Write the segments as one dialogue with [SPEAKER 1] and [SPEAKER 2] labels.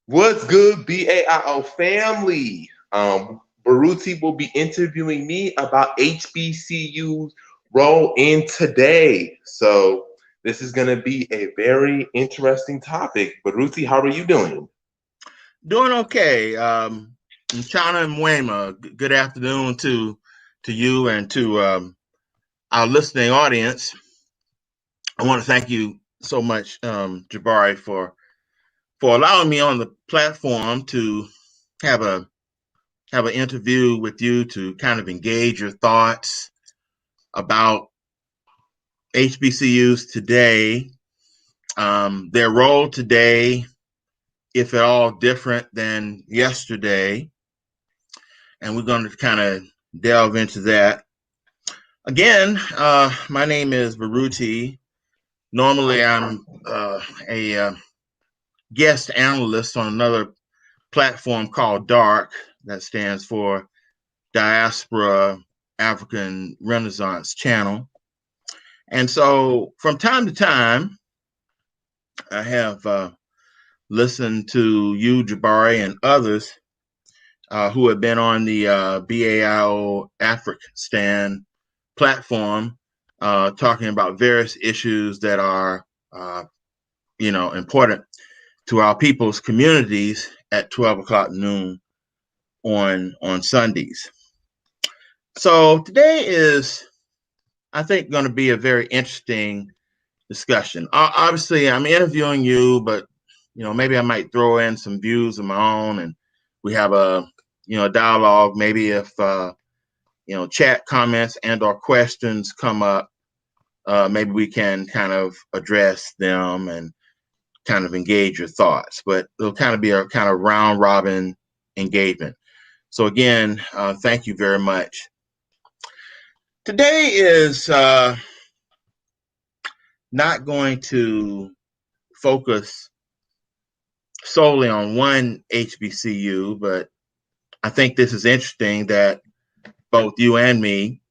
[SPEAKER 1] What's good, BAIO family? Baruti will be interviewing me about HBCU's role in today. So this is going to be a very interesting topic. Baruti, how are you doing?
[SPEAKER 2] Doing okay. China and Mwema, good afternoon to you and to our listening audience. I want to thank you so much, Jabari, for allowing me on the platform to have a have an interview with you to kind of engage your thoughts about HBCUs today, their role today, if at all different than yesterday, and we're going to kind of delve into that. Again, my name is Baruti. Normally, I'm a guest analyst on another platform called DARK, that stands for Diaspora African Renaissance Channel. And so from time to time, I have listened to you, Jabari, and others who have been on the BAIO African platform talking about various issues that are, important to our people's communities at 12 o'clock noon on Sundays. So today is, I think, going to be a very interesting discussion. Obviously, I'm interviewing you, but maybe I might throw in some views of my own, and we have a dialogue. Maybe if chat comments and/or questions come up, maybe we can kind of address them and kind of engage your thoughts. But it'll kind of be a kind of round robin engagement. So again, thank you very much. Today is not going to focus solely on one HBCU, but I think this is interesting that both you and me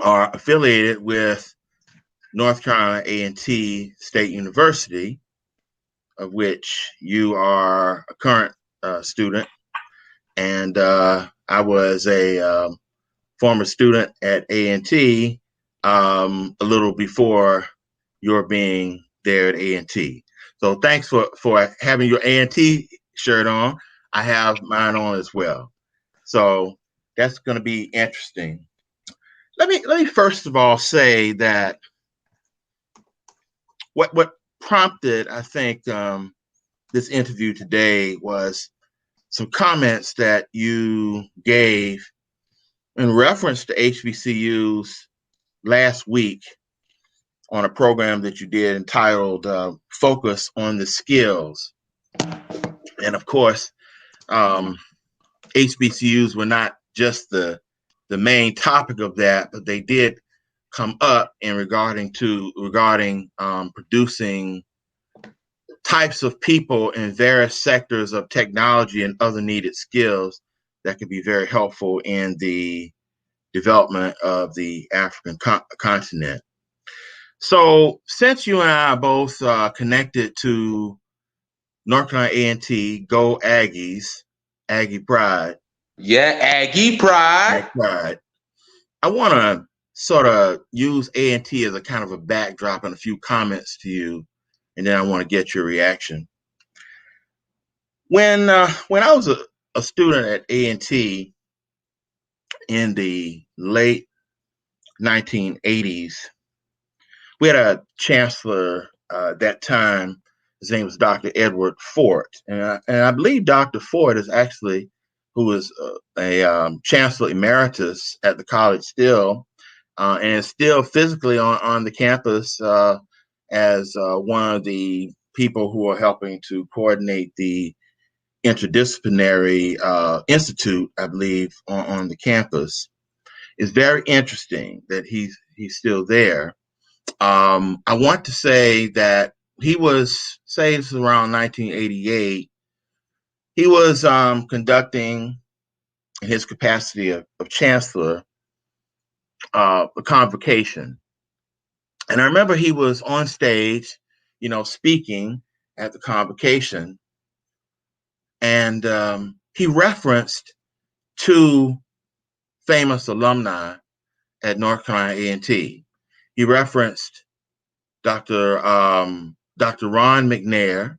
[SPEAKER 2] are affiliated with North Carolina A&T State University, of which you are a current student, and I was a former student at A&T a little before your being there at A&T. So thanks for having your A&T shirt on. I have mine on as well. So that's going to be interesting. Let me first of all say that what prompted, I think, this interview today was some comments that you gave in reference to HBCUs last week on a program that you did entitled Focus on the Skills. And of course, HBCUs were not just the main topic of that, but they did come up in regarding producing types of people in various sectors of technology and other needed skills that could be very helpful in the development of the African continent. So since you and I are both connected to North Carolina A&T, go Aggies, Aggie Pride,
[SPEAKER 1] Yeah, Aggie Pride.
[SPEAKER 2] I want to sort of use A&T as a kind of a backdrop and a few comments to you, and then I want to get your reaction. When I was a student at A&T in the late 1980s, we had a chancellor at that time. His name was Dr. Edward Fort, and I believe Dr. Fort is actually who is a chancellor emeritus at the college still, and is still physically on the campus as one of the people who are helping to coordinate the interdisciplinary institute, I believe, on the campus. It's very interesting that he's still there. I want to say that he was, say this is around 1988, he was conducting in his capacity of chancellor a convocation. And I remember he was on stage, speaking at the convocation. and he referenced two famous alumni at North Carolina A&T. He referenced Dr. Ron McNair,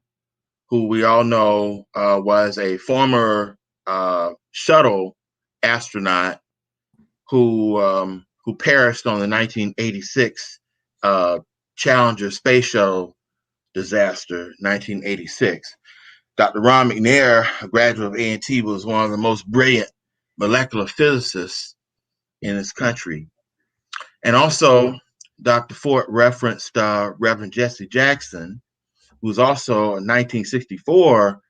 [SPEAKER 2] who we all know was a former shuttle astronaut who perished on the 1986 Challenger space shuttle disaster, 1986. Dr. Ron McNair, a graduate of A&T, was one of the most brilliant molecular physicists in this country. And also, Dr. Fort referenced Reverend Jesse Jackson, who's also a 1964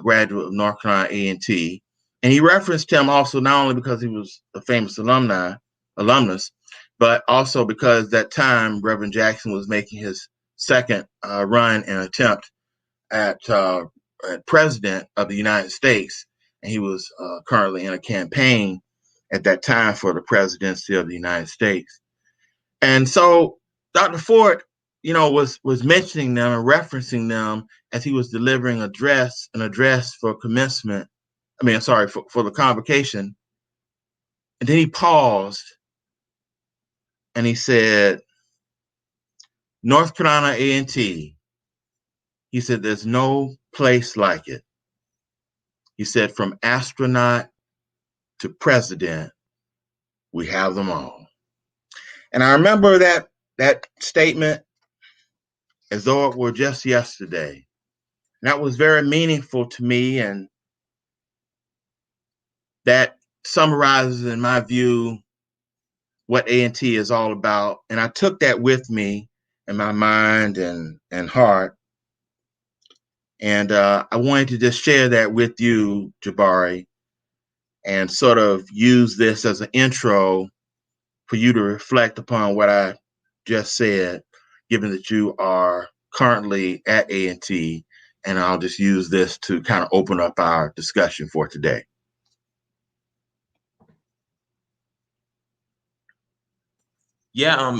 [SPEAKER 2] graduate of North Carolina A&T. And he referenced him also not only because he was a famous alumnus, but also because that time Reverend Jackson was making his second run and attempt at president of the United States. And he was currently in a campaign at that time for the presidency of the United States. And so Dr. Ford, was mentioning them and referencing them as he was delivering an address for commencement. For the convocation. And then he paused and he said, North Carolina A&T, he said, there's no place like it. He said, from astronaut to president, we have them all. And I remember that statement as though it were just yesterday. And that was very meaningful to me, and that summarizes, in my view, what A&T is all about. And I took that with me in my mind and heart. And I wanted to just share that with you, Jabari, and sort of use this as an intro for you to reflect upon what I just said, given that you are currently at A&T. And I'll just use this to kind of open up our discussion for today.
[SPEAKER 1] Yeah,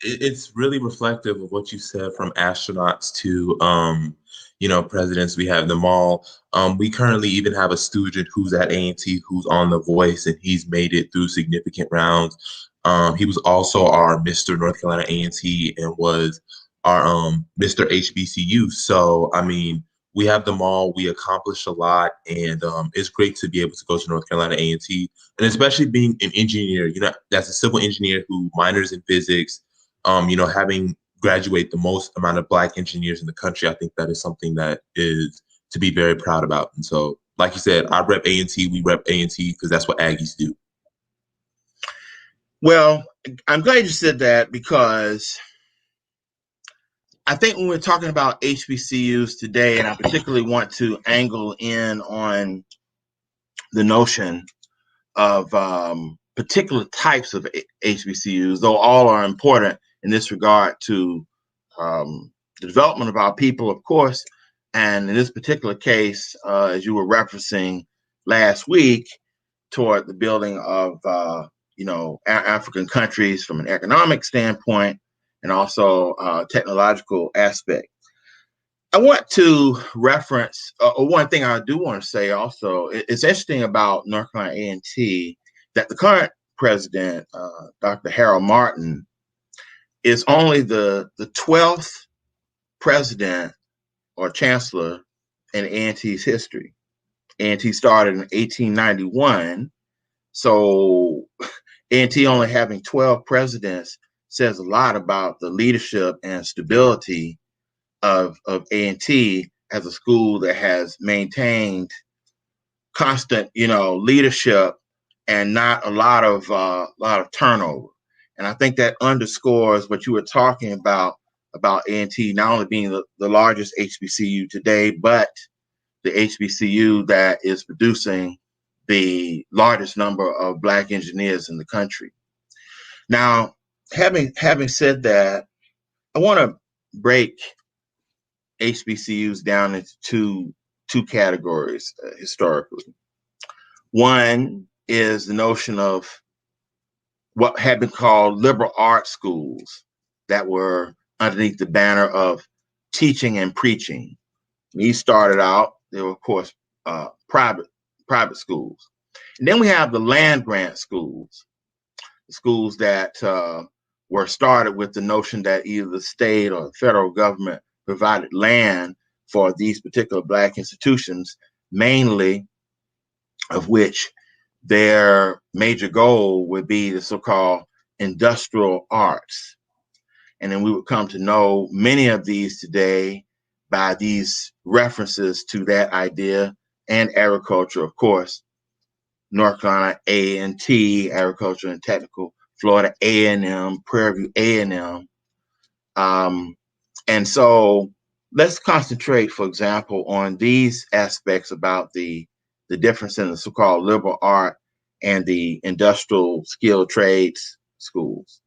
[SPEAKER 1] it's really reflective of what you said, from astronauts to presidents. We have them all. We currently even have a student who's at A&T who's on The Voice, and he's made it through significant rounds. He was also our Mr. North Carolina A&T and was our Mr. HBCU. So I mean, we have them all. We accomplished a lot, and it's great to be able to go to North Carolina A&T, and especially being an engineer. That's a civil engineer who minors in physics. Having graduate the most amount of Black engineers in the country, I think that is something that is to be very proud about. And so, like you said, I rep A&T. We rep A&T because that's what Aggies do.
[SPEAKER 2] Well, I'm glad you said that, because I think when we're talking about HBCUs today, and I particularly want to angle in on the notion of particular types of HBCUs, though all are important in this regard to the development of our people, of course. And in this particular case, as you were referencing last week, toward the building of African countries from an economic standpoint, and also technological aspect. I want to reference, one thing I do want to say also, it's interesting about North Carolina A&T that the current president, Dr. Harold Martin, is only the 12th president or chancellor in A&T's history. A&T started in 1891, so A&T only having 12 presidents says a lot about the leadership and stability of A&T as a school that has maintained constant, leadership and not a lot of turnover. And I think that underscores what you were talking about A&T not only being the largest HBCU today, but the HBCU that is producing the largest number of Black engineers in the country. Now, having said that, I want to break HBCUs down into two categories historically. One is the notion of what had been called liberal arts schools that were underneath the banner of teaching and preaching. These started out, they were, of course, private schools. And then we have the land grant schools, schools that were started with the notion that either the state or the federal government provided land for these particular Black institutions, mainly of which their major goal would be the so-called industrial arts. And then we would come to know many of these today by these references to that idea, and agriculture, of course. North Carolina A&T, Agriculture and Technical, Florida A&M, Prairie View A&M. And so let's concentrate, for example, on these aspects about the difference in the so-called liberal art and the industrial skilled trades schools.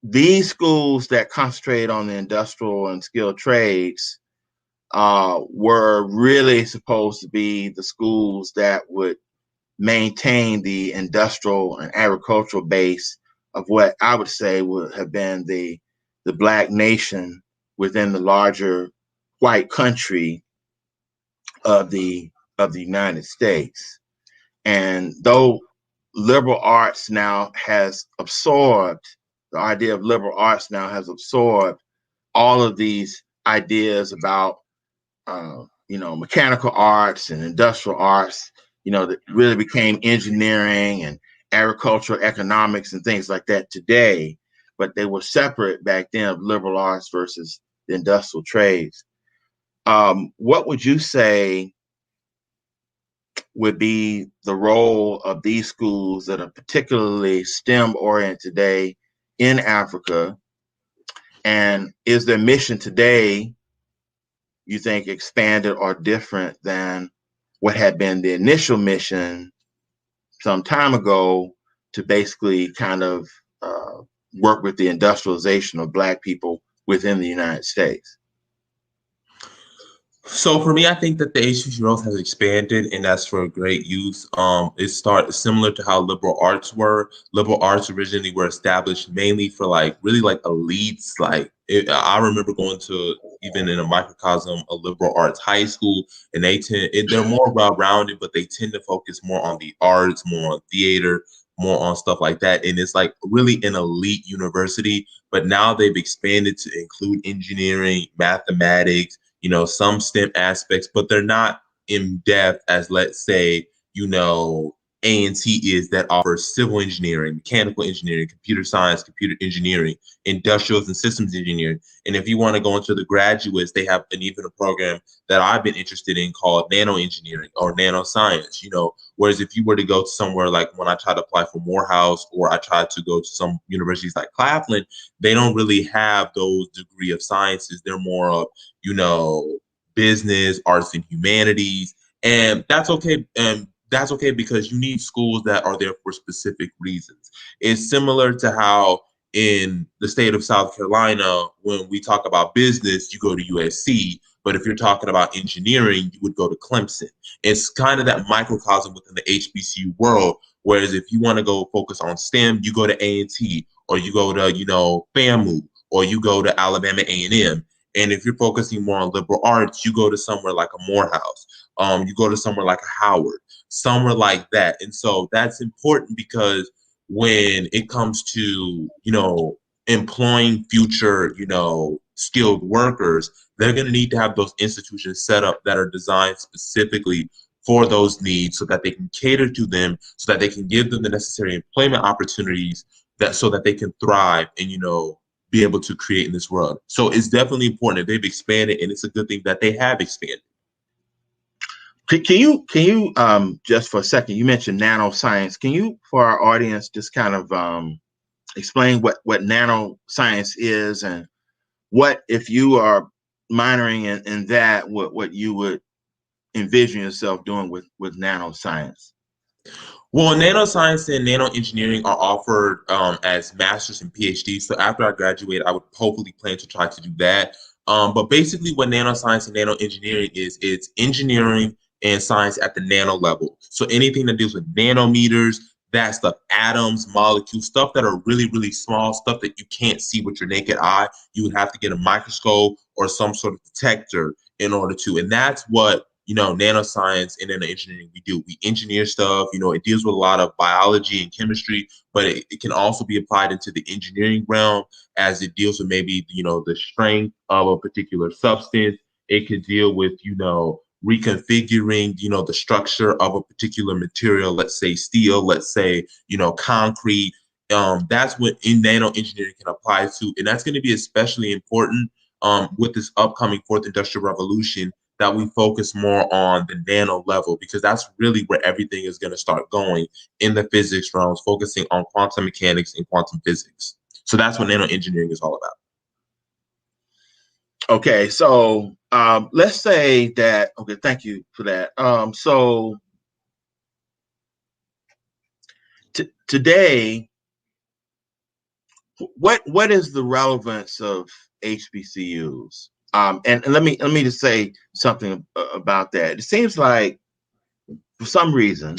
[SPEAKER 2] These schools that concentrate on the industrial and skilled trades were really supposed to be the schools that would maintain the industrial and agricultural base of what I would say would have been the Black nation within the larger white country of the United States. And though liberal arts now has absorbed, the idea of liberal arts now has absorbed all of these ideas about mechanical arts and industrial arts, that really became engineering and agricultural economics and things like that today, but they were separate back then of liberal arts versus the industrial trades. What would you say would be the role of these schools that are particularly STEM oriented today in Africa? And is their mission today, you think, expanded or different than what had been the initial mission some time ago to basically kind of work with the industrialization of Black people within the United States?
[SPEAKER 1] So for me, I think that the HBCU roles has expanded, and that's for great use. It started similar to how liberal arts were. Liberal arts originally were established mainly for like really like elites. I remember going to even in a microcosm a liberal arts high school, and they're more well-rounded, but they tend to focus more on the arts, more on theater, more on stuff like that. And it's like really an elite university. But now they've expanded to include engineering, mathematics, some STEM aspects, but they're not in depth as, let's say, A&T is, that offers civil engineering, mechanical engineering, computer science, computer engineering, industrials and systems engineering. And if you want to go into the graduates, they have even a program that I've been interested in called nano engineering or nanoscience, whereas if you were to go to somewhere like when I tried to apply for Morehouse or I tried to go to some universities like Claflin, they don't really have those degree of sciences. They're more of, business, arts and humanities. And that's okay. And that's okay because you need schools that are there for specific reasons. It's similar to how in the state of South Carolina, when we talk about business, you go to USC. But if you're talking about engineering, you would go to Clemson. It's kind of that microcosm within the HBCU world. Whereas if you want to go focus on STEM, you go to A&T, or you go to, FAMU, or you go to Alabama A&M. And if you're focusing more on liberal arts, you go to somewhere like a Morehouse. You go to somewhere like a Howard, somewhere like that. And so that's important because when it comes to, employing future, skilled workers, they're going to need to have those institutions set up that are designed specifically for those needs so that they can cater to them, so that they can give them the necessary employment opportunities so that they can thrive and, be able to create in this world. So it's definitely important that they've expanded, and it's a good thing that they have expanded.
[SPEAKER 2] Can you just for a second, you mentioned nanoscience. Can you, for our audience, just kind of explain what nanoscience is, and what, if you are minoring in that, what you would envision yourself doing with nanoscience?
[SPEAKER 1] Well, nanoscience and nanoengineering are offered as masters and PhDs. So after I graduate, I would hopefully plan to try to do that. But basically what nanoscience and nanoengineering is, it's engineering and science at the nano level. So anything that deals with nanometers, that stuff, atoms, molecules, stuff that are really, really small, stuff that you can't see with your naked eye. You would have to get a microscope or some sort of detector in order to. And that's what, nanoscience and nanoengineering we do. We engineer stuff. It deals with a lot of biology and chemistry, but it can also be applied into the engineering realm as it deals with maybe the strength of a particular substance. It could deal with reconfiguring the structure of a particular material. Let's say steel. Let's say concrete. That's what in nano engineering can apply to, and that's going to be especially important with this upcoming fourth industrial revolution, that we focus more on the nano level, because that's really where everything is going to start going in the physics realms, focusing on quantum mechanics and quantum physics. So that's what nano engineering is all about.
[SPEAKER 2] Okay, so let's say that. Okay, thank you for that. So today, what is the relevance of HBCUs? And let me just say something about that. It seems like for some reason,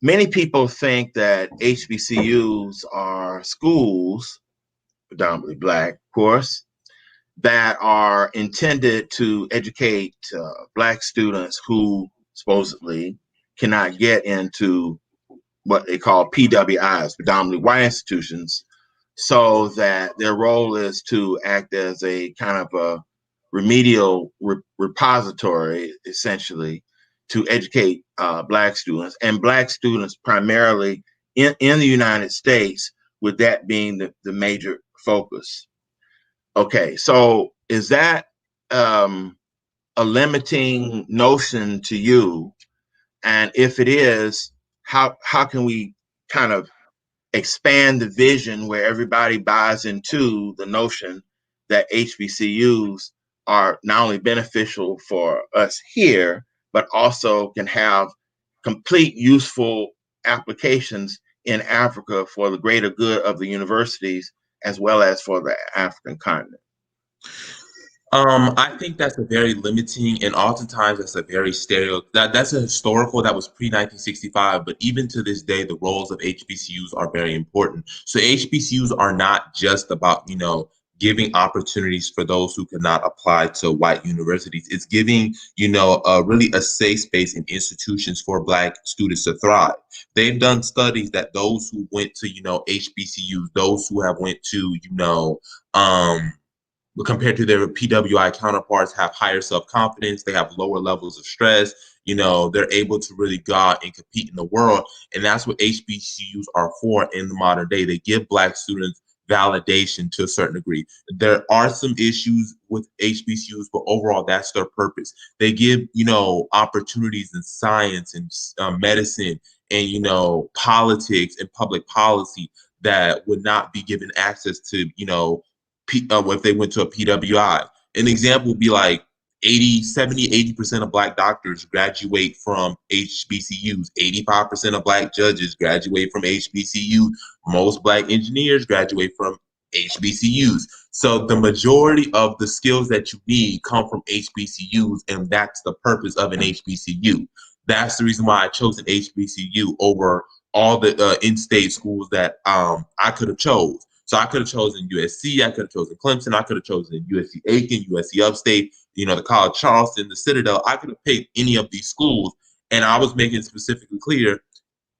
[SPEAKER 2] many people think that HBCUs are schools, predominantly Black, of course, that are intended to educate Black students who supposedly cannot get into what they call PWIs, predominantly white institutions, so that their role is to act as a kind of a remedial repository, essentially, to educate Black students, and Black students primarily in the United States, with that being the major focus. Okay, so is that a limiting notion to you? And if it is, how can we kind of expand the vision where everybody buys into the notion that HBCUs are not only beneficial for us here, but also can have complete useful applications in Africa for the greater good of the universities as well as for the African continent?
[SPEAKER 1] I think that's a very limiting, and oftentimes that's a very that's a historical that was pre 1965, but even to this day, the roles of HBCUs are very important. So HBCUs are not just about, giving opportunities for those who cannot apply to white universities. It's giving, really a safe space in institutions for Black students to thrive. They've done studies that those who went to, HBCUs, those who have went to, um, compared to their PWI counterparts, have higher self-confidence, they have lower levels of stress, they're able to really go out and compete in the world. And that's what HBCUs are for in the modern day. They give Black students validation to a certain degree. There are some issues with HBCUs, but overall, that's their purpose. They give, opportunities in science and medicine and, politics and public policy that would not be given access to, if they went to a PWI. An example would be like 80% of Black doctors graduate from HBCUs. 85% of Black judges graduate from HBCU. Most Black engineers graduate from HBCUs. So the majority of the skills that you need come from HBCUs, and that's the purpose of an HBCU. That's the reason why I chose an HBCU over all the in-state schools that I could have chose. So I could have chosen USC, I could have chosen Clemson, I could have chosen USC Aiken, USC Upstate, the College Charleston, the Citadel. I could have picked any of these schools, and I was making it specifically clear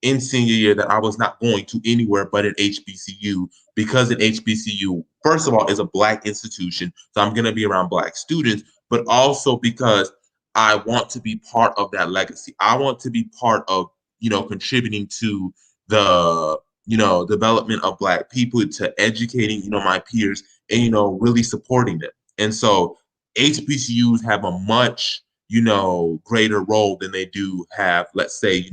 [SPEAKER 1] in senior year that I was not going to anywhere but an HBCU, because an HBCU, first of all, is a Black institution, so I'm going to be around Black students, but also because I want to be part of that legacy. I want to be part of, contributing to the, development of Black people, to educating, my peers, and, really supporting them. And so HBCUs have a much, greater role than they do have, let's say,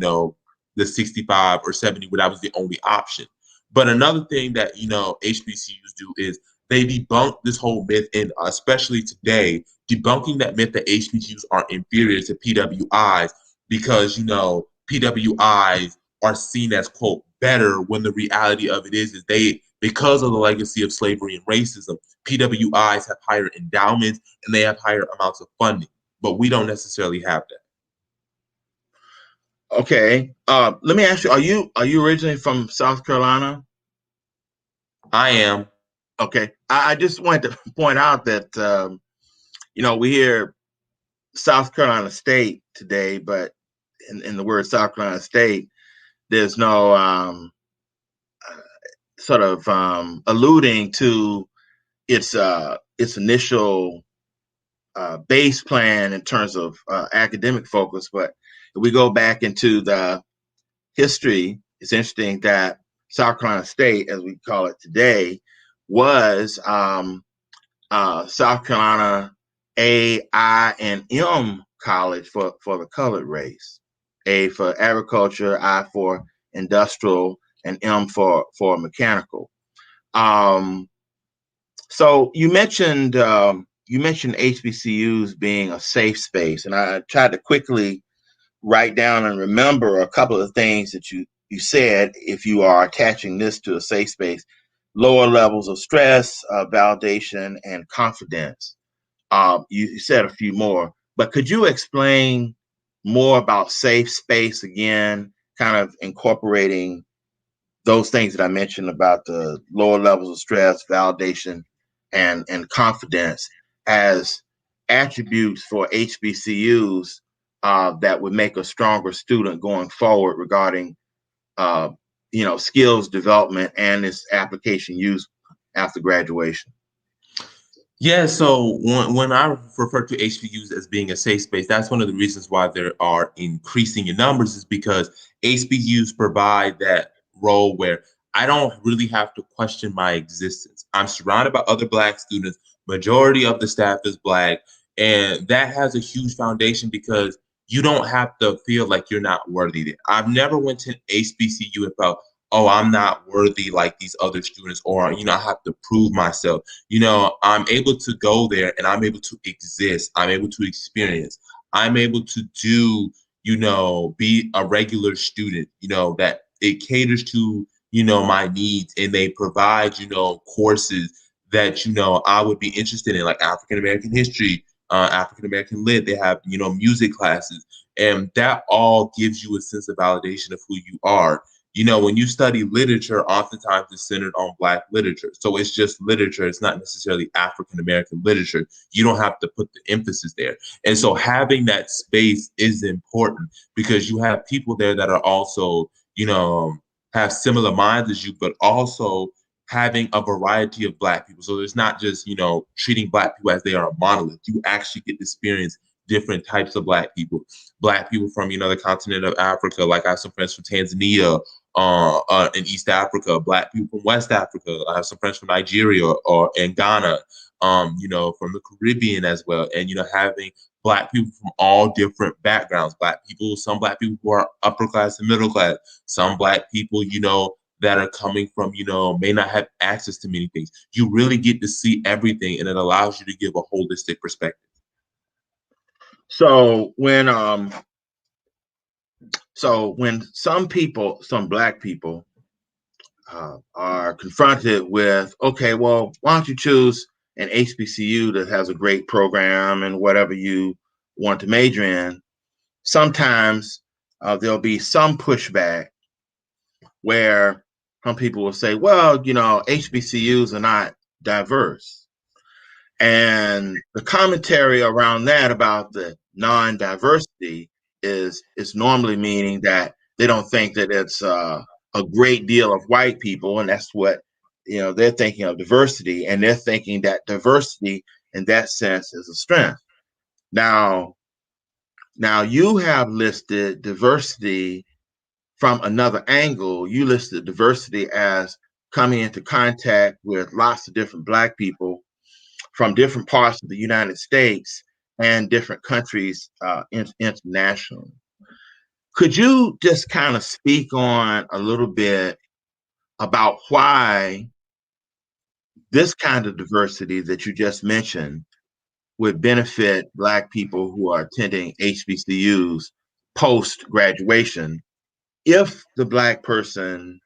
[SPEAKER 1] the 65 or 70, where that was the only option. But another thing that, HBCUs do is they debunk this whole myth, and especially today, debunking that myth that HBCUs are inferior to PWIs, because, PWIs are seen as, quote, better, when the reality of it is they, because of the legacy of slavery and racism, PWIs have higher endowments and they have higher amounts of funding, but we don't necessarily have that.
[SPEAKER 2] Okay. Let me ask you, are you originally from South Carolina?
[SPEAKER 1] I am.
[SPEAKER 2] Okay. I just wanted to point out that we hear South Carolina State today, but in the word South Carolina State, there's no sort of alluding to its initial base plan in terms of academic focus. But if we go back into the history, it's interesting that South Carolina State, as we call it today, was South Carolina A, I, and M college for the colored race. A for agriculture, I for industrial, and M for mechanical. Um, so you mentioned HBCUs being a safe space, and I tried to quickly write down and remember a couple of things that you said. If you are attaching this to a safe space, lower levels of stress, validation, and confidence. You said a few more, but could you explain more about safe space again, kind of incorporating those things that I mentioned about the lower levels of stress, validation, and confidence as attributes for HBCUs that would make a stronger student going forward regarding uh, skills development and its application use after graduation.
[SPEAKER 1] Yeah, so when I refer to HBCUs as being a safe space, that's one of the reasons why they are increasing in numbers is because HBCUs provide that role where I don't really have to question my existence. I'm surrounded by other Black students. Majority of the staff is Black, and that has a huge foundation because you don't have to feel like you're not worthy there. I've never went to an HBCU and felt, oh, I'm not worthy like these other students, or I have to prove myself. I'm able to go there and I'm able to exist. I'm able to experience. I'm able to do, be a regular student, that it caters to, my needs, and they provide, courses that, I would be interested in, like African American history, African American lit. They have, music classes. And that all gives you a sense of validation of who you are. When you study literature, oftentimes it's centered on Black literature. So it's just literature. It's not necessarily African American literature. You don't have to put the emphasis there. And so having that space is important because you have people there that are also, have similar minds as you, but also having a variety of Black people. So it's not just, treating Black people as they are a monolith. You actually get to experience different types of Black people from, the continent of Africa. Like I have some friends from Tanzania, in East Africa, Black people from West Africa. I have some friends from Nigeria or in Ghana, from the Caribbean as well. And, having Black people from all different backgrounds, some Black people who are upper class and middle class, some Black people, that are coming from, may not have access to many things. You really get to see everything, and it allows you to give a holistic perspective.
[SPEAKER 2] So when some Black people are confronted with, okay, well, why don't you choose an HBCU that has a great program and whatever you want to major in? Sometimes there'll be some pushback where some people will say, well, HBCUs are not diverse. And the commentary around that about the non-diversity is normally meaning that they don't think that it's a great deal of white people, and that's what they're thinking of diversity, and they're thinking that diversity in that sense is a strength. Now, you have listed diversity from another angle. You listed diversity as coming into contact with lots of different Black people from different parts of the United States and different countries internationally. Could you just kind of speak on a little bit about why this kind of diversity that you just mentioned would benefit Black people who are attending HBCUs post graduation if the Black person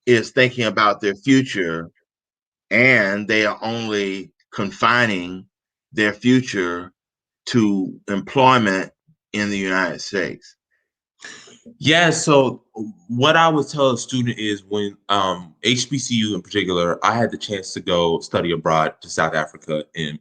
[SPEAKER 2] is thinking about their future and they are only confining their future to employment in the United States?
[SPEAKER 1] Yeah, so what I would tell a student is when HBCU in particular, I had the chance to go study abroad to South Africa in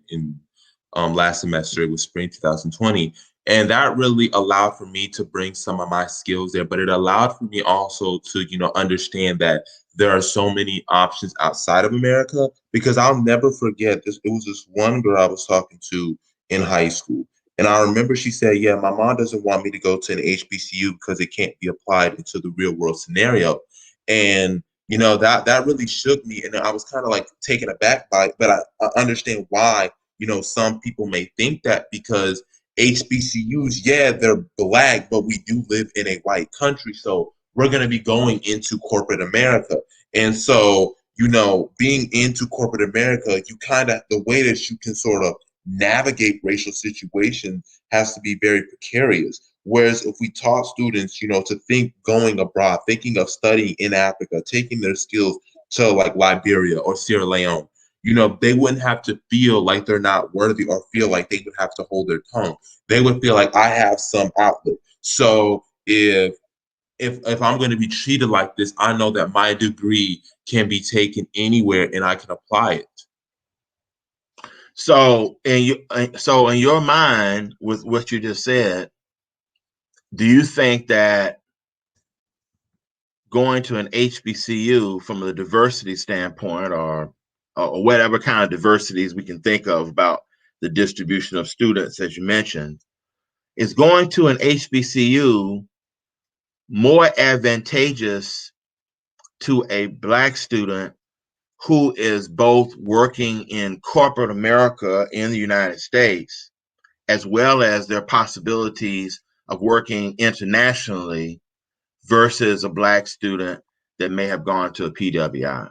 [SPEAKER 1] last semester. It was spring 2020. And that really allowed for me to bring some of my skills there, but it allowed for me also to, understand that there are so many options outside of America, because I'll never forget this. It was this one girl I was talking to in high school. And I remember she said, yeah, my mom doesn't want me to go to an HBCU because it can't be applied into the real world scenario. And that really shook me, and I was kind of like taken aback by it. But I understand why some people may think that, because HBCUs, yeah, they're black, but we do live in a white country, so we're going to be going into corporate America. And so being into corporate America, you kind of, the way that you can sort of navigate racial situations has to be very precarious. Whereas if we taught students, to think going abroad, thinking of studying in Africa, taking their skills to like Liberia or Sierra Leone, they wouldn't have to feel like they're not worthy or feel like they would have to hold their tongue. They would feel like I have some outlet. So if I'm going to be treated like this, I know that my degree can be taken anywhere and I can apply it.
[SPEAKER 2] So in your mind, with what you just said, do you think that going to an HBCU from a diversity standpoint, or whatever kind of diversities we can think of about the distribution of students, as you mentioned, is going to an HBCU more advantageous to a Black student who is both working in corporate America in the United States, as well as their possibilities of working internationally, versus a Black student that may have gone to a PWI?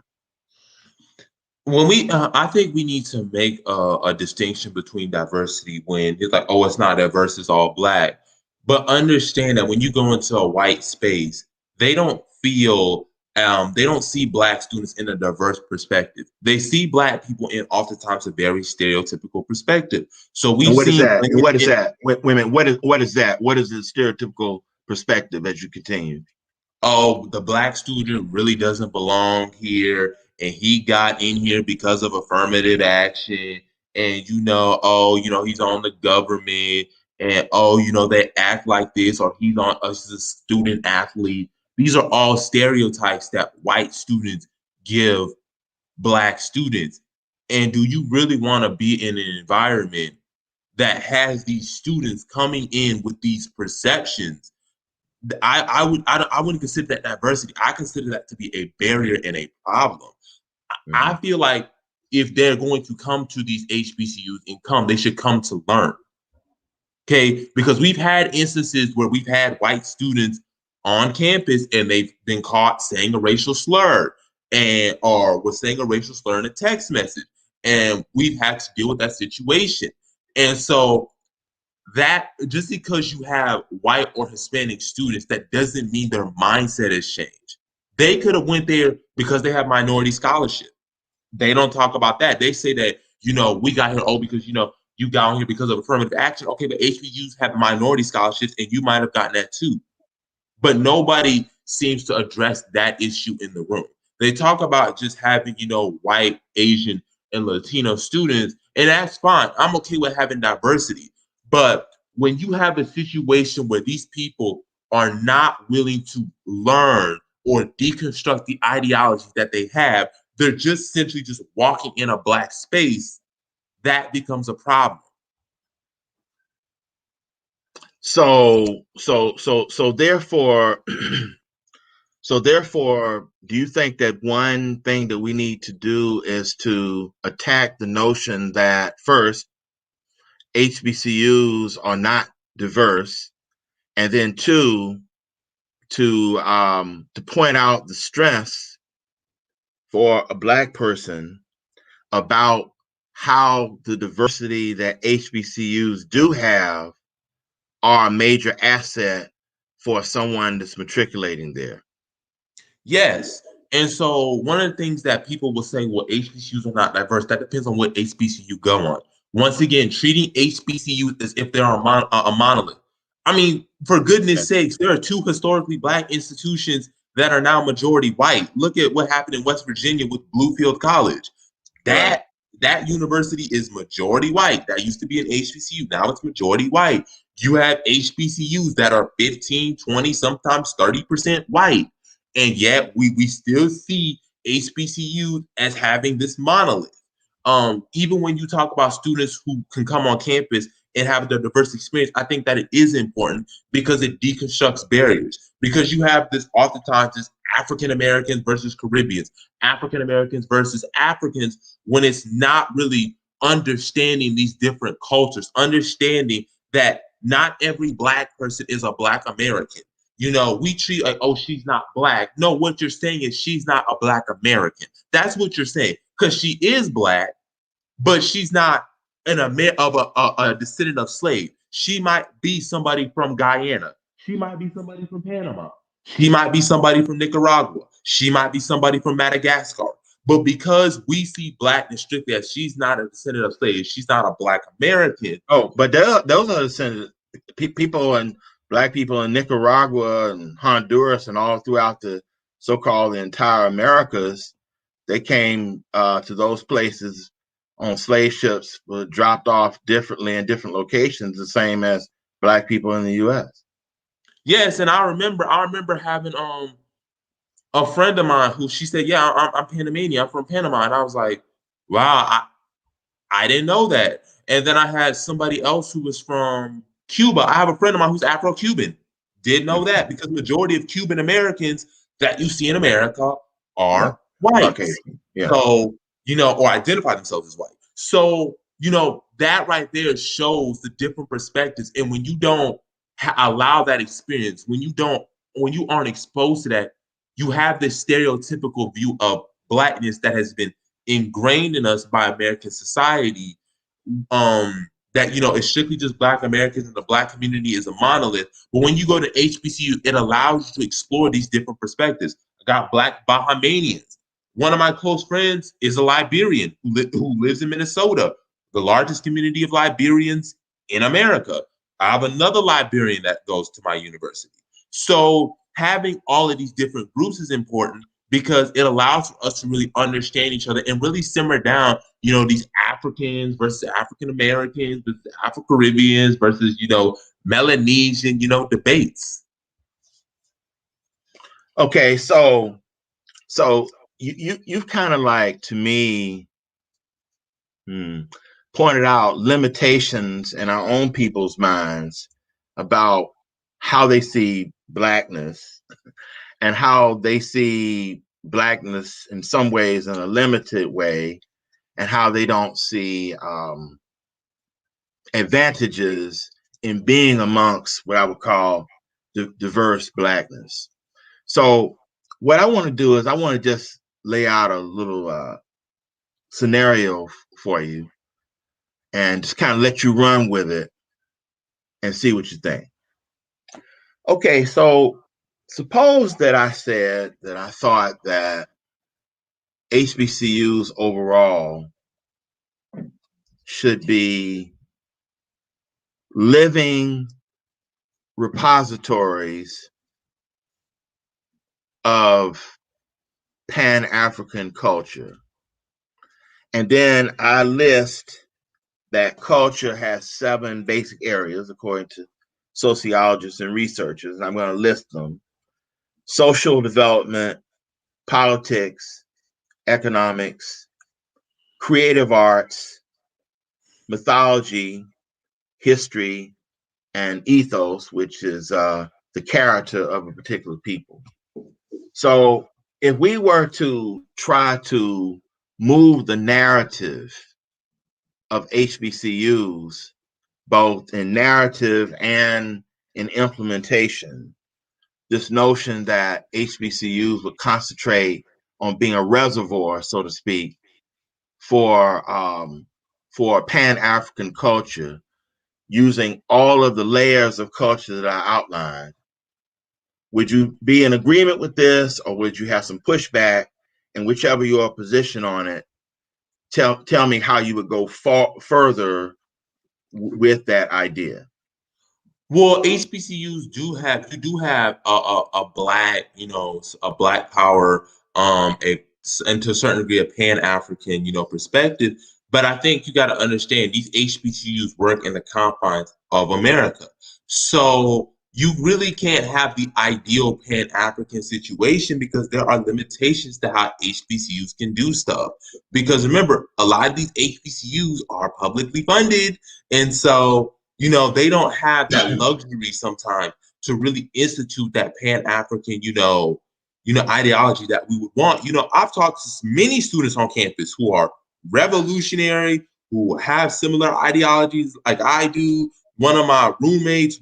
[SPEAKER 1] I think we need to make a distinction between diversity when it's like, oh, it's not diverse, it's all black. But understand that when you go into a white space, they don't feel, they don't see black students in a diverse perspective. They see black people in oftentimes a very stereotypical perspective. So
[SPEAKER 2] And
[SPEAKER 1] we've
[SPEAKER 2] what is
[SPEAKER 1] seen
[SPEAKER 2] that? And
[SPEAKER 1] women
[SPEAKER 2] what is
[SPEAKER 1] in,
[SPEAKER 2] that? Wait a minute. What is that? What is the stereotypical perspective as you continue?
[SPEAKER 1] oh, the black student really doesn't belong here, and he got in here because of affirmative action, and oh, he's on the government, and oh, they act like this, or he's on us as a student athlete. These are all stereotypes that white students give black students. And do you really want to be in an environment that has these students coming in with these perceptions? I wouldn't consider that diversity. I consider that to be a barrier and a problem. I feel like if they're going to come to these HBCUs and they should come to learn. Okay, because we've had instances where we've had white students on campus and they've been caught saying a racial slur, or was saying a racial slur in a text message, and we've had to deal with that situation. And so that, just because you have white or Hispanic students, that doesn't mean their mindset has changed. They could have went there because they have minority scholarship. They don't talk about that. They say that, we got here, because, you got here because of affirmative action. Okay, but HBCUs have minority scholarships and you might have gotten that too. But nobody seems to address that issue in the room. They talk about just having, white, Asian, and Latino students, and that's fine. I'm okay with having diversity. But when you have a situation where these people are not willing to learn or deconstruct the ideologies that they have, they're just simply just walking in a black space, that becomes a problem.
[SPEAKER 2] So therefore, so therefore, do you think that one thing that we need to do is to attack the notion that, first, HBCUs are not diverse, and then two, to point out the stress for a Black person about how the diversity that HBCUs do have are a major asset for someone that's matriculating there?
[SPEAKER 1] Yes. And so one of the things that people will say, well, HBCUs are not diverse, that depends on what HBCU go on. Once again, treating HBCUs as if they're a monolith. I mean, for
[SPEAKER 2] Okay.
[SPEAKER 1] goodness sakes, there are two historically black institutions that are now majority white. Look at what happened in West Virginia with Bluefield College.
[SPEAKER 2] Right.
[SPEAKER 1] That that university is majority white. That used to be an HBCU. Now it's majority white. You have HBCUs that are 15, 20, sometimes 30% white. And yet we still see HBCUs as having this monolith. Even when you talk about students who can come on campus and have the diverse experience, I think that it is important because it deconstructs barriers. Because you have this oftentimes this African Americans versus Caribbeans, African Americans versus Africans, when it's not really understanding these different cultures, understanding that not every Black person is a Black American. You know, we treat like, oh, she's not Black. No, what you're saying is she's not a Black American. That's what you're saying because she is Black, but she's not a descendant of slave. She might be somebody from Guyana. She might be somebody from Panama. She might be somebody from Nicaragua. She might be somebody from Madagascar. But because we see Blackness strictly as she's not a descendant of slaves, she's not a Black American.
[SPEAKER 2] Oh, but those are descendants, people and Black people in Nicaragua and Honduras and all throughout the so-called entire Americas. They came to those places on slave ships, were dropped off differently in different locations, the same as Black people in the U.S.
[SPEAKER 1] Yes, and I remember having a friend of mine who she said, "Yeah, I'm Panamanian. I'm from Panama," and I was like, "Wow, I didn't know that." And then I had somebody else who was from Cuba. I have a friend of mine who's Afro-Cuban. Didn't know that because majority of Cuban Americans that you see in America
[SPEAKER 2] Yeah.
[SPEAKER 1] are white.
[SPEAKER 2] Yeah.
[SPEAKER 1] So, or identify themselves as white. So, that right there shows the different perspectives. And when you don't allow that experience, when you aren't exposed to that, you have this stereotypical view of Blackness that has been ingrained in us by American society, that it's strictly just Black Americans and the Black community is a monolith. But when you go to HBCU, it allows you to explore these different perspectives. I got Black Bahamians. One of my close friends is a Liberian who lives in Minnesota, the largest community of Liberians in America. I have another Liberian that goes to my university. So having all of these different groups is important because it allows us to really understand each other and really simmer down, these Africans versus African Americans, versus Afro Caribbeans versus, Melanesian, debates.
[SPEAKER 2] Okay, so you've kind of like to me pointed out limitations in our own people's minds about how they see Blackness and how they see Blackness in some ways in a limited way, and how they don't see advantages in being amongst what I would call diverse Blackness. So what I want to do is I want to just lay out a little scenario for you and just kind of let you run with it and see what you think. Okay, so suppose that I said that I thought that HBCUs overall should be living repositories of Pan-African culture. And then I list that culture has 7 basic areas according to sociologists and researchers. I'm going to list them: social development, politics, economics, creative arts, mythology, history, and ethos, which is the character of a particular people. So if we were to try to move the narrative of HBCUs, both in narrative and in implementation, this notion that HBCUs would concentrate on being a reservoir, so to speak, for Pan-African culture, using all of the layers of culture that I outlined. Would you be in agreement with this, or would you have some pushback? And whichever your position on it, tell me how you would go further with that idea.
[SPEAKER 1] Well, HBCUs you do have a Black, a Black power, and to a certain degree a Pan African, perspective. But I think you got to understand these HBCUs work in the confines of America. So you really can't have the ideal Pan African situation because there are limitations to how HBCUs can do stuff. Because remember, a lot of these HBCUs are publicly funded. And so, they don't have that luxury sometimes to really institute that Pan African, ideology that we would want. I've talked to many students on campus who are revolutionary, who have similar ideologies like I do. One of my roommates,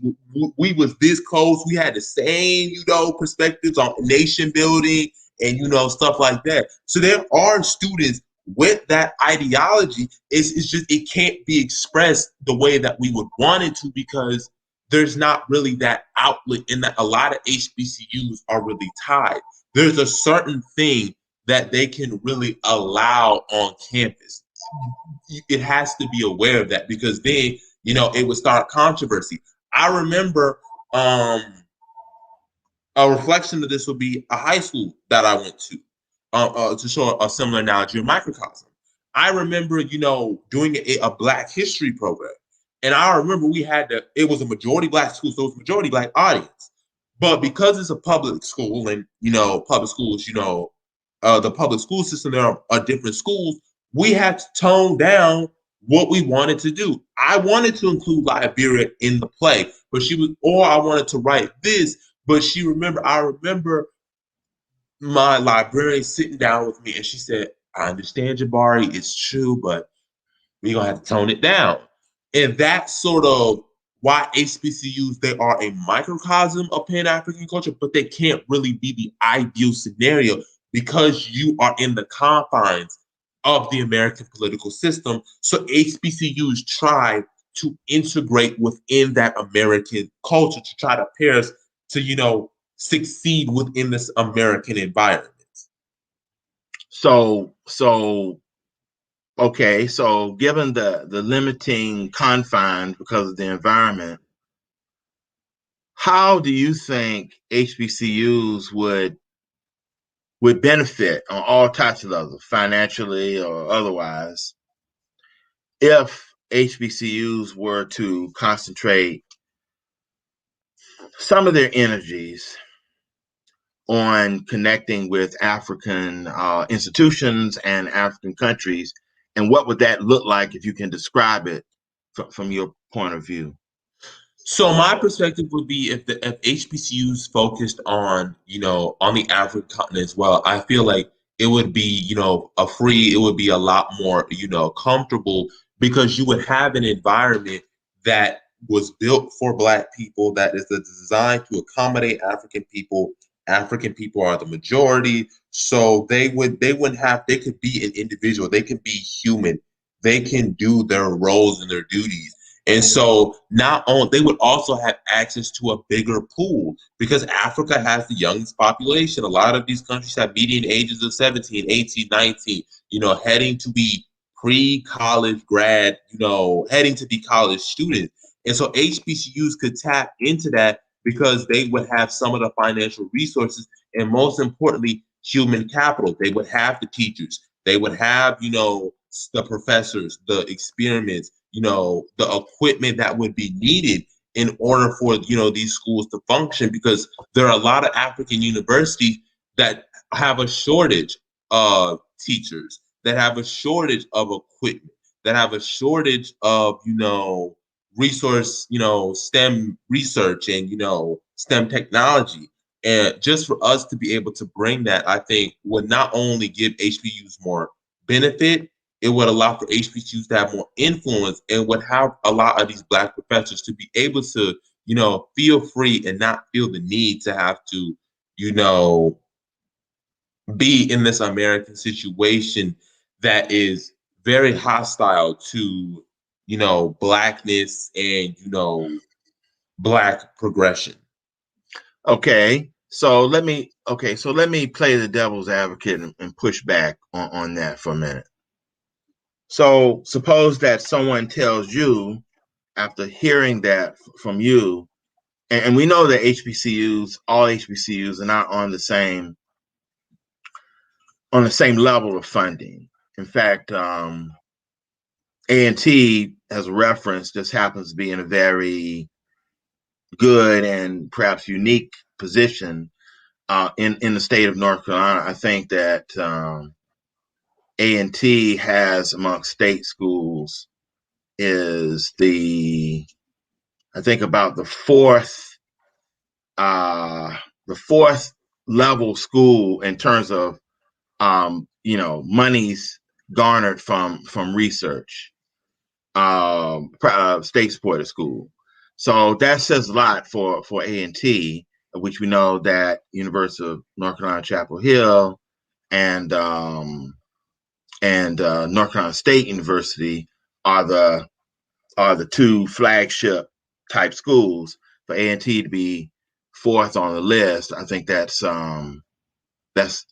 [SPEAKER 1] we was this close. We had the same, perspectives on nation building and stuff like that. So there are students with that ideology. It's just it can't be expressed the way that we would want it to because there's not really that outlet in that a lot of HBCUs are really tied. There's a certain thing that they can really allow on campus. It has to be aware of that because then, it would start controversy. I remember a reflection of this would be a high school that I went to show a similar analogy of microcosm. I remember, doing a Black history program. And I remember it was a majority Black school, so it was a majority Black audience. But because it's a public school and, public schools, the public school system, there are different schools, we had to tone down what we wanted to do. I wanted to include Liberia in the play, or I wanted to write this, but I remember my librarian sitting down with me and she said, I understand, Jabari, it's true, but we're going to have to tone it down. And that's sort of why HBCUs, they are a microcosm of Pan-African culture, but they can't really be the ideal scenario because you are in the confines of the American political system. So HBCUs try to integrate within that American culture to try to pair us to, succeed within this American environment.
[SPEAKER 2] So okay, so given the limiting confines because of the environment, how do you think HBCUs would benefit on all types of levels, financially or otherwise, if HBCUs were to concentrate some of their energies on connecting with African institutions and African countries? And what would that look like if you can describe it from your point of view?
[SPEAKER 1] So my perspective would be if HBCUs focused on on the African continent as well, I feel like it would be it would be a lot more comfortable because you would have an environment that was built for Black people that is designed to accommodate African people. African people are the majority, so they could be an individual, they could be human, they can do their roles and their duties. And so not only they would also have access to a bigger pool because Africa has the youngest population. A lot of these countries have median ages of 17, 18, 19, heading to be pre-college grad, heading to be college students. And so HBCUs could tap into that because they would have some of the financial resources and most importantly, human capital. They would have the teachers. They would have, the professors, the experiments, the equipment that would be needed in order for these schools to function because there are a lot of African universities that have a shortage of teachers, that have a shortage of equipment, that have a shortage of resource, STEM research and STEM technology. And just for us to be able to bring that, I think would not only give HBCUs more benefit, it would allow for HBCUs to have more influence and would have a lot of these Black professors to be able to, feel free and not feel the need to have to, be in this American situation that is very hostile to, Blackness and, Black progression.
[SPEAKER 2] So let me play the devil's advocate and push back on that for a minute. So suppose that someone tells you after hearing that from you, and we know that all HBCUs are not on the same level of funding. In fact, A&T, as a reference, just happens to be in a very good and perhaps unique position in the state of North Carolina. I think that A&T has amongst state schools is I think about the fourth level school in terms of monies garnered from research, state supported school. So that says a lot for A&T, which we know that University of North Carolina Chapel Hill and North Carolina State University are the two flagship type schools. For A&T to be fourth on the list, I think that's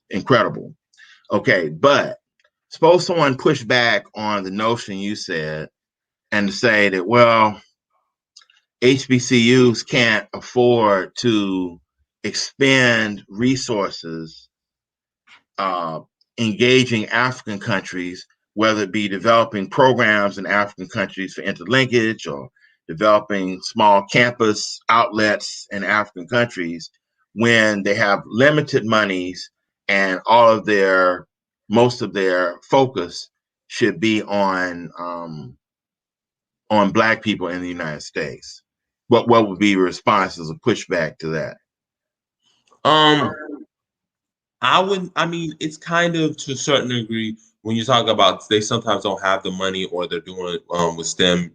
[SPEAKER 2] incredible. Okay, but suppose someone pushed back on the notion you said and to say that, well, HBCUs can't afford to expend resources uh, engaging African countries, whether it be developing programs in African countries for interlinkage or developing small campus outlets in African countries, when they have limited monies and most of their focus should be on Black people in the United States. What would be your response as a pushback to that?
[SPEAKER 1] Um, I wouldn't. I mean, it's kind of to a certain degree when you talk about they sometimes don't have the money or they're doing with STEM,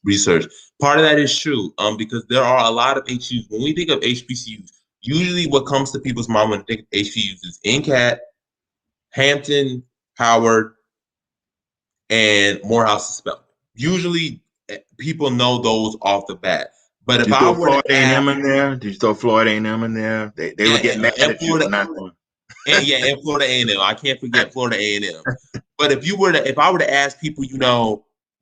[SPEAKER 1] research. Part of that is true. Because there are a lot of HBCUs. When we think of HBCUs, usually what comes to people's mind when they think of HBCUs is NCAT, Hampton, Howard, and Morehouse and Spelman. Usually, people know those off the bat. But if
[SPEAKER 2] Did you
[SPEAKER 1] I
[SPEAKER 2] throw
[SPEAKER 1] were to
[SPEAKER 2] Florida A&M
[SPEAKER 1] ask,
[SPEAKER 2] in there? Did you throw Florida A&M in there? They
[SPEAKER 1] yeah,
[SPEAKER 2] would get mad
[SPEAKER 1] and
[SPEAKER 2] at you
[SPEAKER 1] Florida,
[SPEAKER 2] for not throwing.
[SPEAKER 1] and Florida A&M. I can't forget Florida A&M. But if I were to ask people,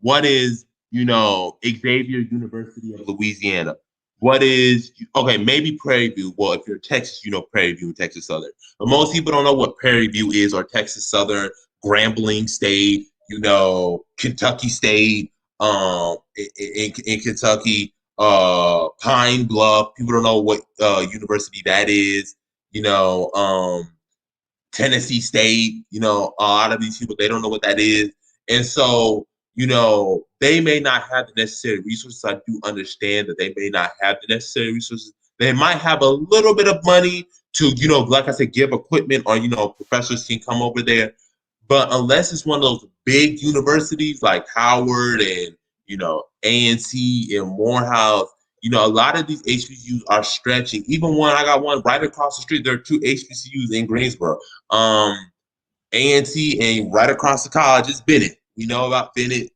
[SPEAKER 1] what is, Xavier University of Louisiana? What is okay? Maybe Prairie View. Well, if you're Texas, you know Prairie View and Texas Southern. But most people don't know what Prairie View is or Texas Southern, Grambling State, Kentucky State, in Kentucky, Pine Bluff. People don't know what university that is. You know, Tennessee State, a lot of these people, they don't know what that is. And so, they may not have the necessary resources. I do understand that they may not have the necessary resources. They might have a little bit of money to, like I said, give equipment or, professors can come over there. But unless it's one of those big universities like Howard and, ANC and Morehouse, a lot of these HBCUs are stretching. Even I got one right across the street. There are two HBCUs in Greensboro. Um, A&T and right across the college is Bennett. We know about Bennett,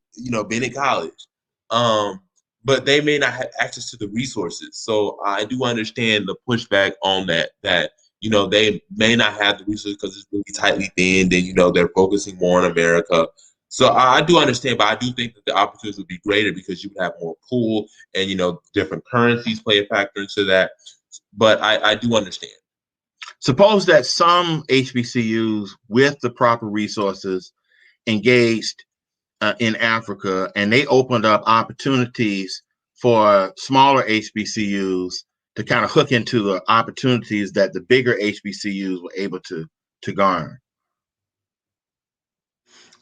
[SPEAKER 1] Bennett College. Um, but they may not have access to the resources. So I do understand the pushback on that, they may not have the resources because it's really tightly thinned and, they're focusing more on America. So I do understand, but I do think that the opportunities would be greater because you would have more pool and, different currencies play a factor into that. But I do understand.
[SPEAKER 2] Suppose that some HBCUs with the proper resources engaged in Africa and they opened up opportunities for smaller HBCUs to kind of hook into the opportunities that the bigger HBCUs were able to garner.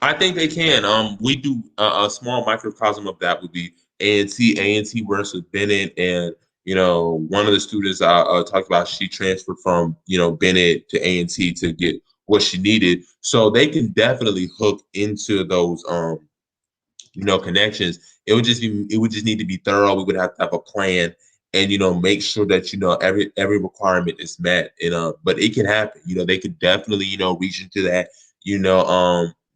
[SPEAKER 1] I think they can. We do a small microcosm of that would be A&T versus Bennett, and one of the students I talked about, she transferred from Bennett to A&T to get what she needed, so they can definitely hook into those connections. It would just need to be thorough. We would have to have a plan and make sure that every requirement is met. And but it can happen. They could definitely reach into that.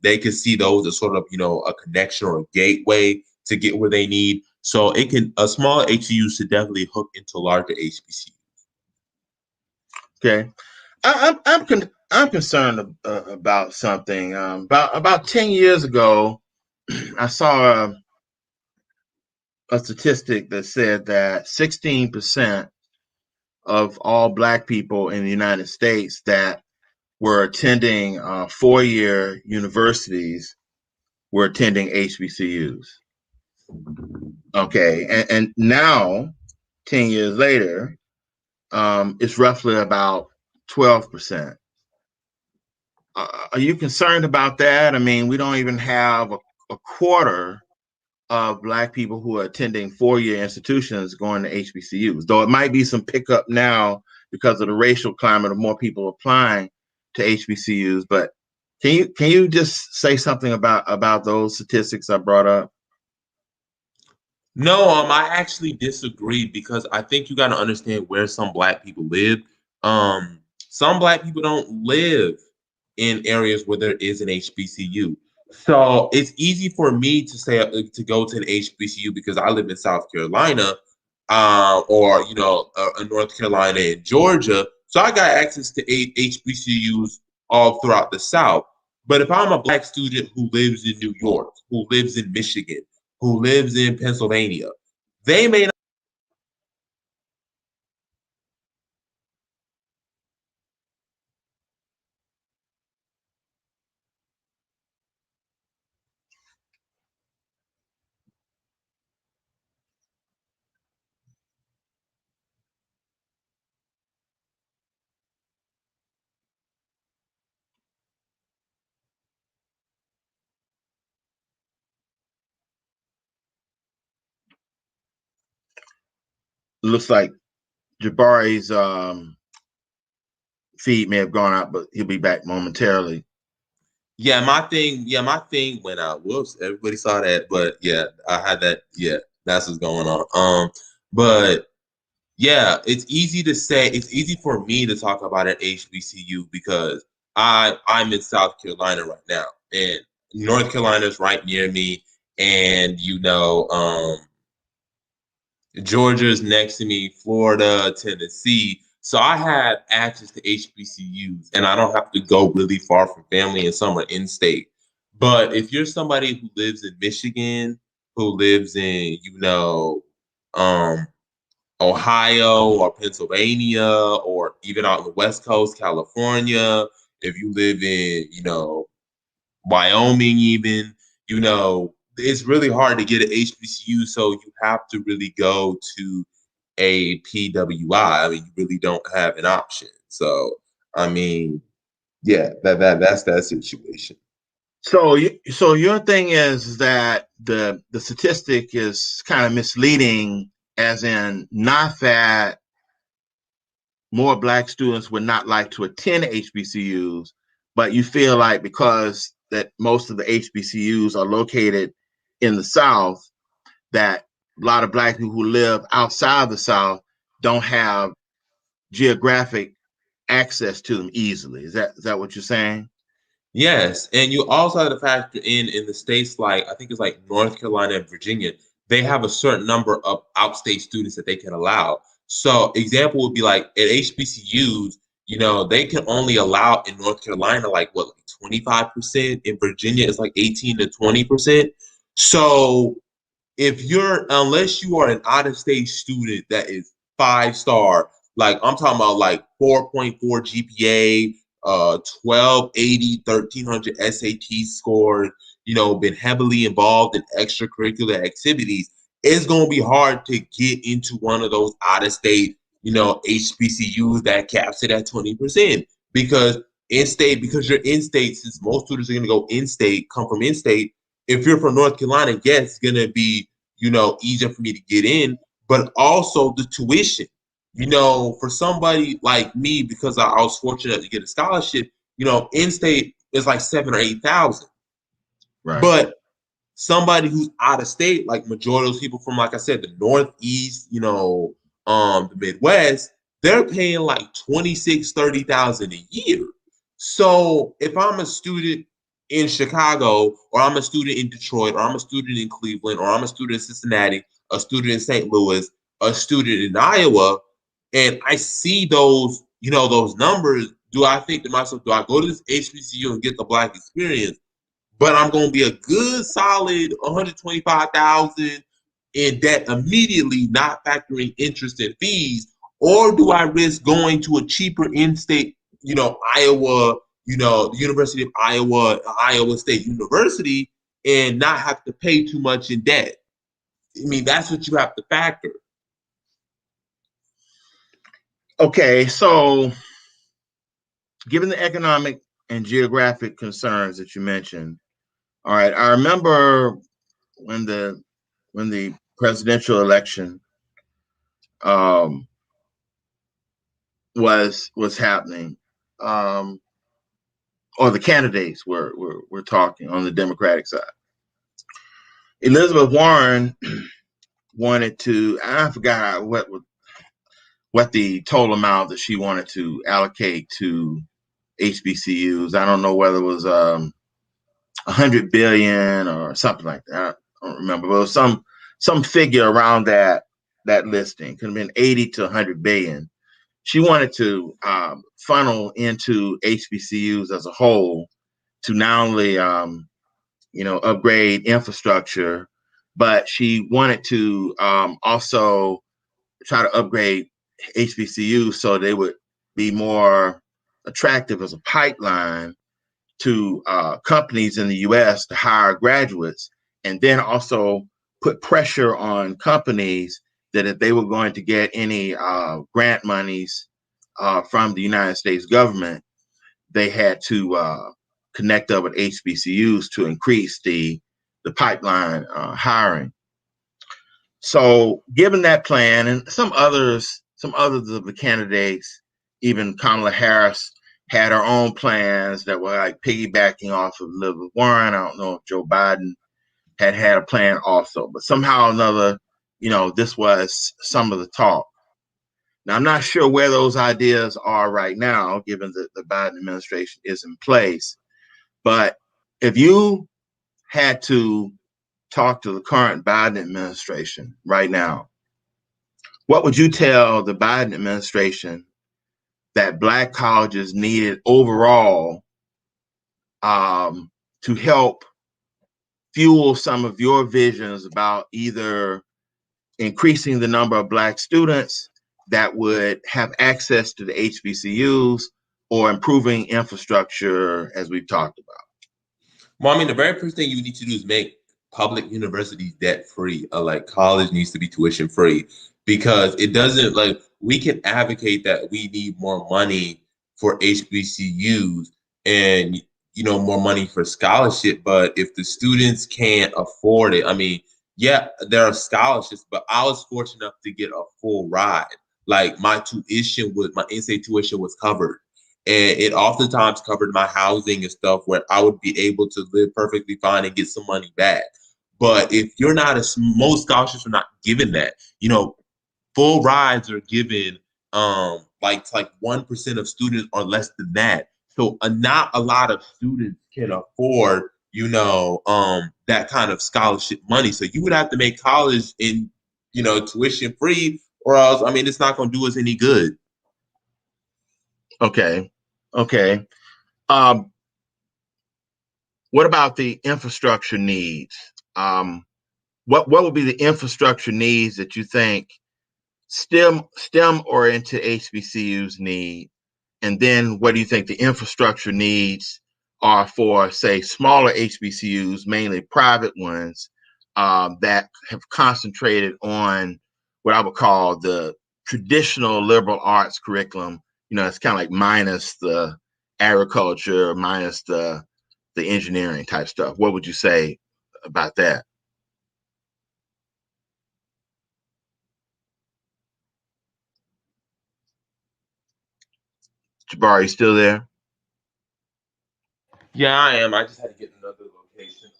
[SPEAKER 1] They could see those as sort of a connection or a gateway to get where they need. So it can a small HCU should definitely hook into larger HBCU.
[SPEAKER 2] Okay, I'm concerned about something. About 10 years ago, I saw a statistic that said that 16% of all Black people in the United States that were attending 4-year universities were attending HBCUs. Okay, and now, 10 years later, it's roughly about 12%. Are you concerned about that? I mean, we don't even have a quarter of Black people who are attending four-year institutions going to HBCUs, though it might be some pickup now because of the racial climate of more people applying to HBCUs. But can you just say something about those statistics I brought up?
[SPEAKER 1] No, I actually disagree because I think you got to understand where some Black people live. Some Black people don't live in areas where there is an HBCU. So it's easy for me to say to go to an HBCU because I live in South Carolina, or in North Carolina and Georgia. So I got access to eight HBCUs all throughout the South. But if I'm a Black student who lives in New York, who lives in Michigan, who lives in Pennsylvania, they may not.
[SPEAKER 2] It looks like Jabari's feed may have gone out, but he'll be back momentarily.
[SPEAKER 1] Yeah, my thing went out. Whoops, everybody saw that. But yeah, I had that. Yeah, that's what's going on. But yeah, it's easy for me to talk about an HBCU because I'm in South Carolina right now, and North Carolina is right near me, and Georgia's next to me, Florida, Tennessee. So I have access to HBCUs and I don't have to go really far from family and some are in state. But if you're somebody who lives in Michigan, who lives in, um, Ohio or Pennsylvania, or even out on the West Coast, California, if you live in, Wyoming, even, it's really hard to get an HBCU. So you have to really go to a PWI. I mean, you really don't have an option. So, I mean, yeah, that's that situation.
[SPEAKER 2] So your thing is that the statistic is kind of misleading, as in not that more Black students would not like to attend HBCUs, but you feel like because that most of the HBCUs are located in the South, that a lot of Black people who live outside the South don't have geographic access to them easily. Is that what you're saying?
[SPEAKER 1] Yes, and you also have to factor in the states like I think it's like North Carolina and Virginia. They have a certain number of outstate students that they can allow. So example would be like at HBCUs, they can only allow in North Carolina like what, like 25%. In Virginia, it's like 18 to 20%. So if you're unless you are an out of state student that is 5 star, like I'm talking about like 4.4 GPA, 1280, 1300 SAT scores, been heavily involved in extracurricular activities, it's going to be hard to get into one of those out of state, HBCUs that caps it at 20%. Because in state, because you're in state, since most students are going to go in state, come from in state, if you're from North Carolina, yes, it's gonna be, easier for me to get in, but also the tuition. For somebody like me, because I was fortunate to get a scholarship, in state is like 7 or 8 thousand.
[SPEAKER 2] Right.
[SPEAKER 1] But somebody who's out of state, like majority of those people from, like I said, the Northeast, the Midwest, they're paying like 26, 30,000 a year. So if I'm a student in Chicago, or I'm a student in Detroit, or I'm a student in Cleveland, or I'm a student in Cincinnati, a student in St. Louis, a student in Iowa, and I see those numbers, do I think to myself, do I go to this HBCU and get the Black experience? But I'm going to be a good solid 125,000 in debt immediately, not factoring interest and fees, or do I risk going to a cheaper in-state, Iowa, the University of Iowa, Iowa State University, and not have to pay too much in debt. I mean, that's what you have to factor.
[SPEAKER 2] Okay, so given the economic and geographic concerns that you mentioned, all right, I remember when the presidential election um, was happening, um, or the candidates were talking on the Democratic side. Elizabeth Warren wanted to, I forgot what the total amount that she wanted to allocate to HBCUs. I don't know whether it was 100 billion or something like that. I don't remember, but it was some figure around that listing. Could have been 80 to 100 billion. She wanted to funnel into HBCUs as a whole to not only upgrade infrastructure, but she wanted to also try to upgrade HBCUs so they would be more attractive as a pipeline to companies in the U.S. to hire graduates, and then also put pressure on companies that if they were going to get any grant monies from the United States government, they had to connect up with HBCUs to increase the pipeline hiring. So, given that plan, and some others of the candidates, even Kamala Harris had her own plans that were like piggybacking off of Elizabeth Warren. I don't know if Joe Biden had a plan also, but somehow or another, this was some of the talk. Now, I'm not sure where those ideas are right now, given that the Biden administration is in place. But if you had to talk to the current Biden administration right now, what would you tell the Biden administration that Black colleges needed overall to help fuel some of your visions about either increasing the number of Black students that would have access to the HBCUs or improving infrastructure, as we've talked about?
[SPEAKER 1] Well, I mean, the very first thing you need to do is make public universities debt free. Like college needs to be tuition free because it doesn't like we can advocate that we need more money for HBCUs and more money for scholarship, but if the students can't afford it, I mean, yeah, there are scholarships, but I was fortunate enough to get a full ride. Like my in-state tuition was covered, and it oftentimes covered my housing and stuff where I would be able to live perfectly fine and get some money back. But if you're not most scholarships are not given that, full rides are given like 1% of students or less than that. So not a lot of students can afford, that kind of scholarship money. So you would have to make college in, tuition free, or else, I mean, it's not going to do us any good.
[SPEAKER 2] Okay. What about the infrastructure needs? What would be the infrastructure needs that you think STEM oriented HBCUs need? And then what do you think the infrastructure needs are for, say, smaller HBCUs, mainly private ones, that have concentrated on what I would call the traditional liberal arts curriculum? It's kind of like minus the agriculture, minus the engineering type stuff. What would you say about that? Jabari, you still there?
[SPEAKER 1] Yeah, I am. I just had to get another location.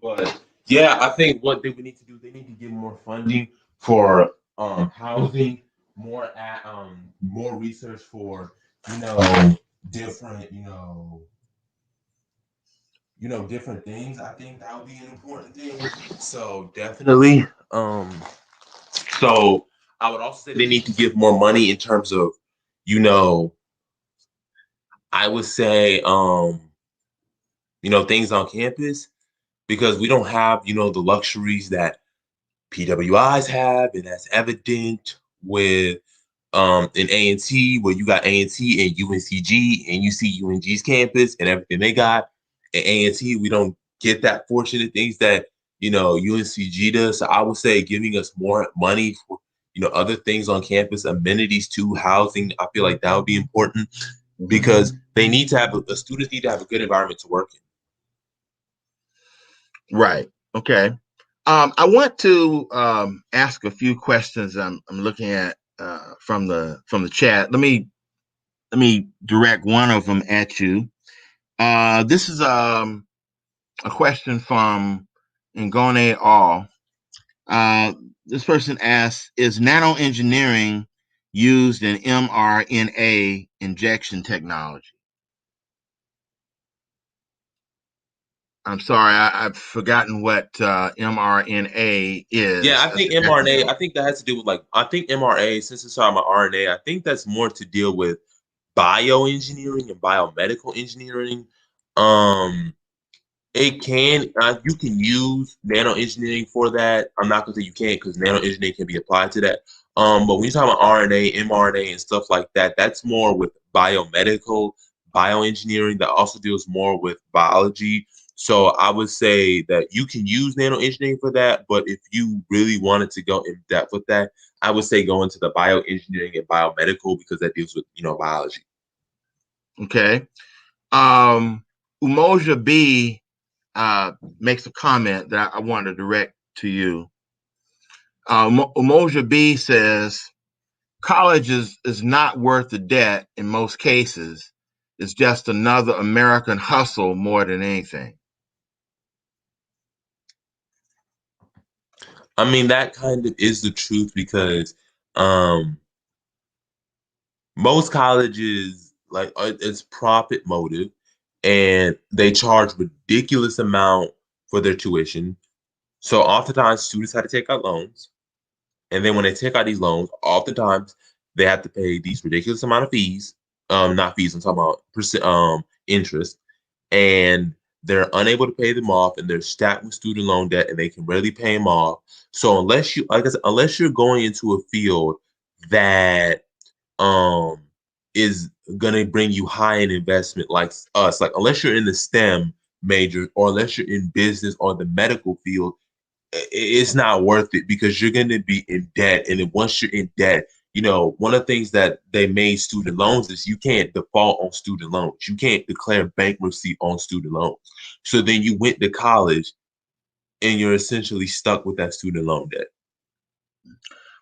[SPEAKER 1] But yeah, I think what they would need to do, they need to get more funding for housing, more research for different different things. I think that would be an important thing. So definitely. So I would also say they need to give more money in terms of, I would say things on campus because we don't have, the luxuries that PWIs have, and that's evident with in A&T, where you got A&T and UNCG, and you see UNG's campus and everything they got. At A&T, we don't get that fortunate things that UNCG does. So I would say giving us more money for other things on campus, amenities too, housing. I feel like that would be important because they need to have students need to have a good environment to work
[SPEAKER 2] in. Right. Okay. I want to ask a few questions. I'm looking at from the chat. Let me direct one of them at you. This is a question from Ngone All. This person asks, is nanoengineering used in mRNA injection technology? I'm sorry, I've forgotten what mRNA is.
[SPEAKER 1] Yeah, I think mRNA, I think that has to do with I think mRNA, since it's talking about RNA, I think that's more to deal with bioengineering and biomedical engineering. Um, It can you can use nanoengineering for that. I'm not gonna say you can't because nanoengineering can be applied to that. But when you're talking about RNA, mRNA, and stuff like that, that's more with biomedical bioengineering that also deals more with biology. So I would say that you can use nanoengineering for that, but if you really wanted to go in depth with that, I would say go into the bioengineering and biomedical because that deals with biology.
[SPEAKER 2] Okay. Umoja B makes a comment that I want to direct to you. Umoja B says college is not worth the debt in most cases. It's just another American hustle more than anything.
[SPEAKER 1] I mean, that kind of is the truth because um, most colleges it's profit motive, and they charge ridiculous amount for their tuition. So oftentimes students have to take out loans, and then when they take out these loans, oftentimes they have to pay these ridiculous amount of fees. Not fees. I'm talking about interest, and they're unable to pay them off, and they're stacked with student loan debt, and they can rarely pay them off. So unless you're going into a field that um is gonna bring you high in investment like us, like unless you're in the STEM major or unless you're in business or the medical field, it's not worth it because you're going to be in debt. And then once you're in debt, one of the things that they made student loans is you can't default on student loans. You can't declare bankruptcy on student loans. So then you went to college and you're essentially stuck with that student loan debt.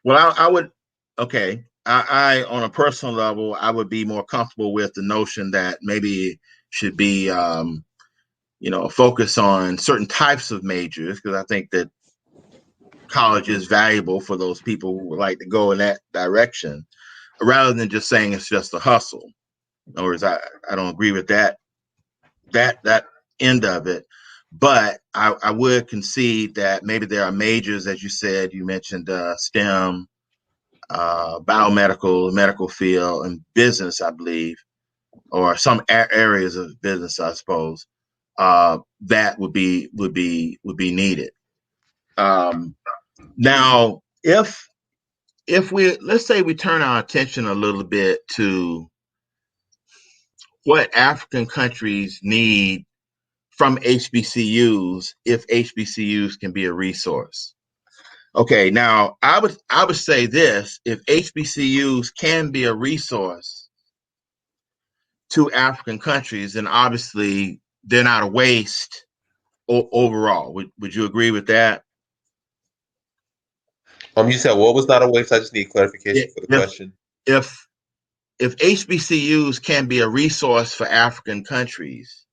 [SPEAKER 2] Well, I would, okay. On a personal level, I would be more comfortable with the notion that maybe should be, focus on certain types of majors because I think that college is valuable for those people who would like to go in that direction rather than just saying it's just a hustle. In other words, I don't agree with that end of it. But I would concede that maybe there are majors, as you said, you mentioned STEM, biomedical, medical field, and business, I believe, or some areas of business, I suppose, that would be needed. Now, if we let's say we turn our attention a little bit to what African countries need from HBCUs, if HBCUs can be a resource. Okay, now I would say this: if HBCUs can be a resource to African countries, then obviously they're not a waste overall. Would you agree with that?
[SPEAKER 1] You said what was not a waste? I just need clarification for the
[SPEAKER 2] If
[SPEAKER 1] question.
[SPEAKER 2] if if HBCUs can be a resource for African countries,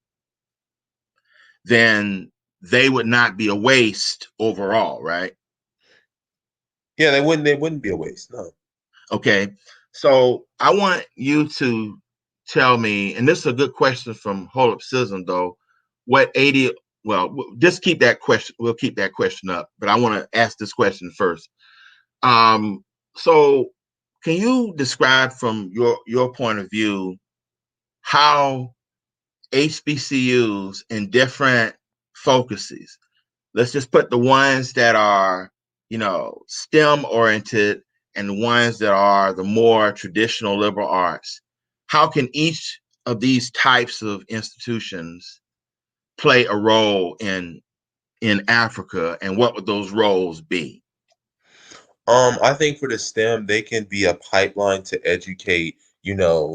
[SPEAKER 2] then they would not be a waste overall, right?
[SPEAKER 1] Yeah, they wouldn't be a waste. No.
[SPEAKER 2] Okay. So I want you to tell me, and this is a good question from Holop Sism, though. What 80, well, just keep that question, we'll keep that question up, but I want to ask this question first. So can you describe from your point of view how HBCUs in different focuses, let's just put the ones that are, STEM oriented and the ones that are the more traditional liberal arts, how can each of these types of institutions play a role in Africa, and what would those roles be?
[SPEAKER 1] I think for the STEM, they can be a pipeline to educate,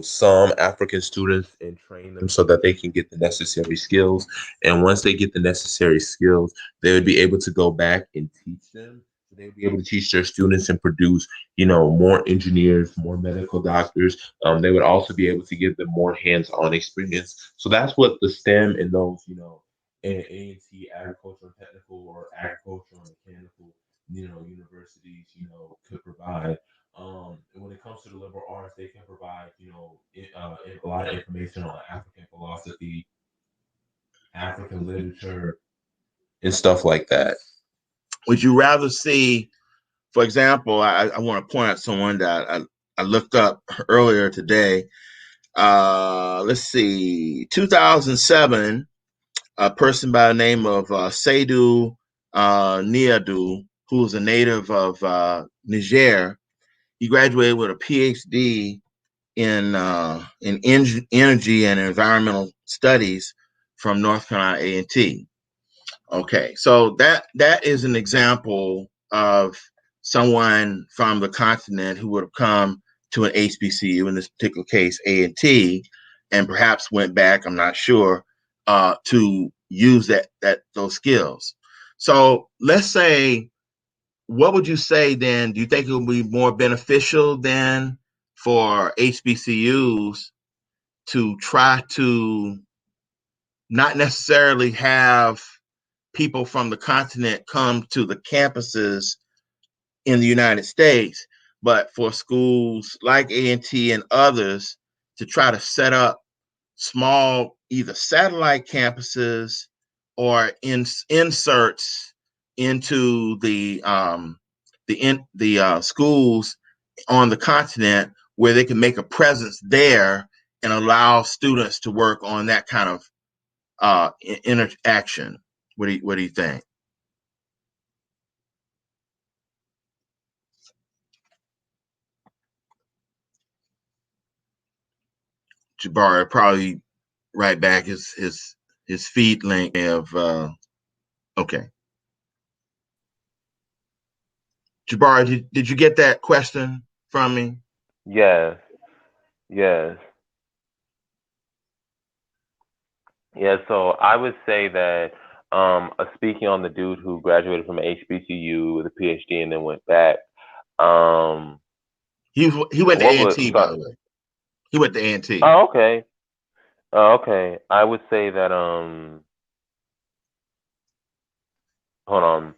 [SPEAKER 1] some African students and train them so that they can get the necessary skills. And once they get the necessary skills, they would be able to go back and teach them. So they would be able to teach their students and produce, more engineers, more medical doctors. They would also be able to give them more hands-on experience. So that's what the STEM and those, A&T, agricultural and technical, or agricultural and mechanical, universities, could provide. And when it comes to the liberal arts, they can provide, a lot of information on African philosophy, African literature, and stuff like that.
[SPEAKER 2] Would you rather see, for example, I want to point out someone that I looked up earlier today. Let's see, 2007, a person by the name of Seydou Niadou, who's a native of Niger. He graduated with a PhD in energy and environmental studies from North Carolina A&T. Okay, so that is an example of someone from the continent who would have come to an HBCU, in this particular case A&T, and perhaps went back, I'm not sure, to use those skills. So let's say, what would you say then? Do you think it would be more beneficial then for HBCUs to try to not necessarily have people from the continent come to the campuses in the United States, but for schools like A&T and others to try to set up small either satellite campuses or inserts into the schools on the continent, where they can make a presence there and allow students to work on that kind of interaction. What do you think? Jabari probably right back. His feed link of okay. Jabari, did you get that question from me?
[SPEAKER 3] Yes, yes, yeah. So I would say that, speaking on the dude who graduated from HBCU with a PhD and then went back. Um,
[SPEAKER 2] He went to
[SPEAKER 3] what
[SPEAKER 2] A and
[SPEAKER 3] would
[SPEAKER 2] T, by
[SPEAKER 3] sorry?
[SPEAKER 2] the way. He went to A and T.
[SPEAKER 3] Oh, okay. Oh, okay. I would say that, hold on.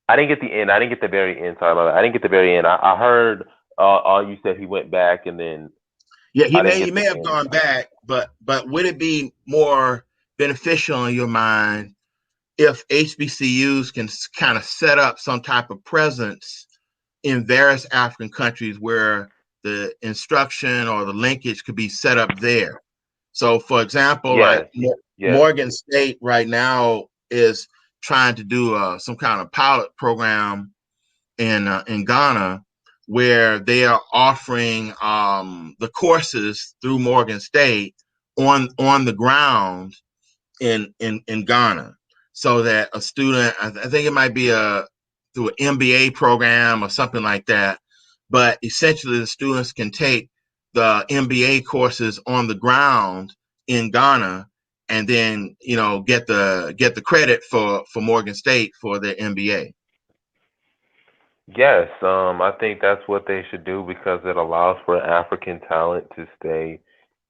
[SPEAKER 3] I didn't get the end. I didn't get the very end. Sorry about that. I didn't get the very end. I heard all you said. He went back, and then
[SPEAKER 2] Yeah,
[SPEAKER 3] I didn't
[SPEAKER 2] he
[SPEAKER 3] get
[SPEAKER 2] may
[SPEAKER 3] the
[SPEAKER 2] have
[SPEAKER 3] end.
[SPEAKER 2] gone back, but would it be more beneficial in your mind if HBCUs can kind of set up some type of presence in various African countries where the instruction or the linkage could be set up there? So, for example, like
[SPEAKER 3] Yes, yes,
[SPEAKER 2] Morgan State right now is trying to do some kind of pilot program in Ghana, where they are offering the courses through Morgan State on the ground in Ghana, so that a student, I think it might be through an MBA program or something like that, but essentially the students can take the MBA courses on the ground in Ghana, and then get the credit for Morgan State for their MBA.
[SPEAKER 3] yes. I think that's what they should do because it allows for African talent to stay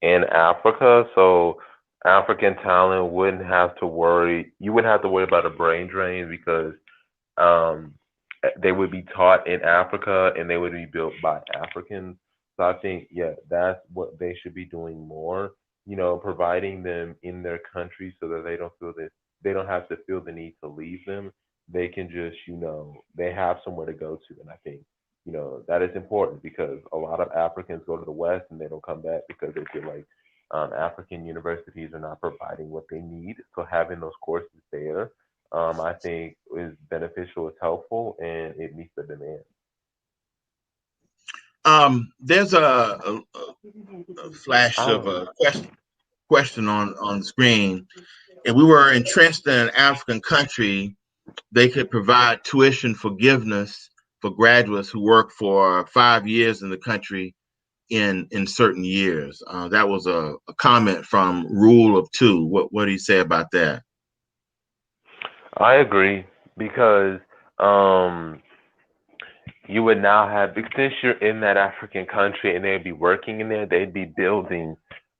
[SPEAKER 3] in Africa. So African talent wouldn't have to worry. You wouldn't have to worry about a brain drain because um, they would be taught in Africa and they would be built by Africans. So I think, yeah, that's what they should be doing more. Providing them in their country so that they don't have to feel the need to leave them. They can just, they have somewhere to go to. And I think, that is important because a lot of Africans go to the West and they don't come back because they feel like African universities are not providing what they need. So having those courses there, I think is beneficial, it's helpful, and it meets the demand.
[SPEAKER 2] There's a flash of
[SPEAKER 3] Oh,
[SPEAKER 2] a question. question on the screen. If we were entrenched in an African country, they could provide tuition forgiveness for graduates who work for 5 years in the country in certain years. That was a comment from Rule of Two. What do you say about that?
[SPEAKER 3] I agree because um, you would now have, because since you're in that African country and they'd be working in there, they'd be building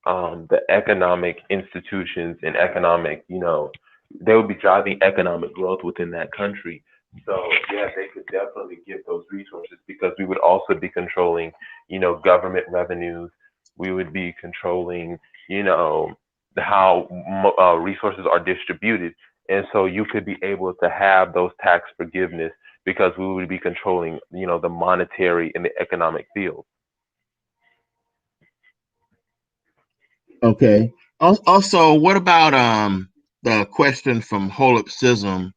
[SPEAKER 3] the economic institutions and economic, they would be driving economic growth within that country. So yeah, they could definitely give those resources because we would also be controlling, government revenues. We would be controlling, you know, how resources are distributed. And so you could be able to have those tax forgiveness because we would be controlling, the monetary and the economic field.
[SPEAKER 2] Okay. Also, what about the question from Holipsism?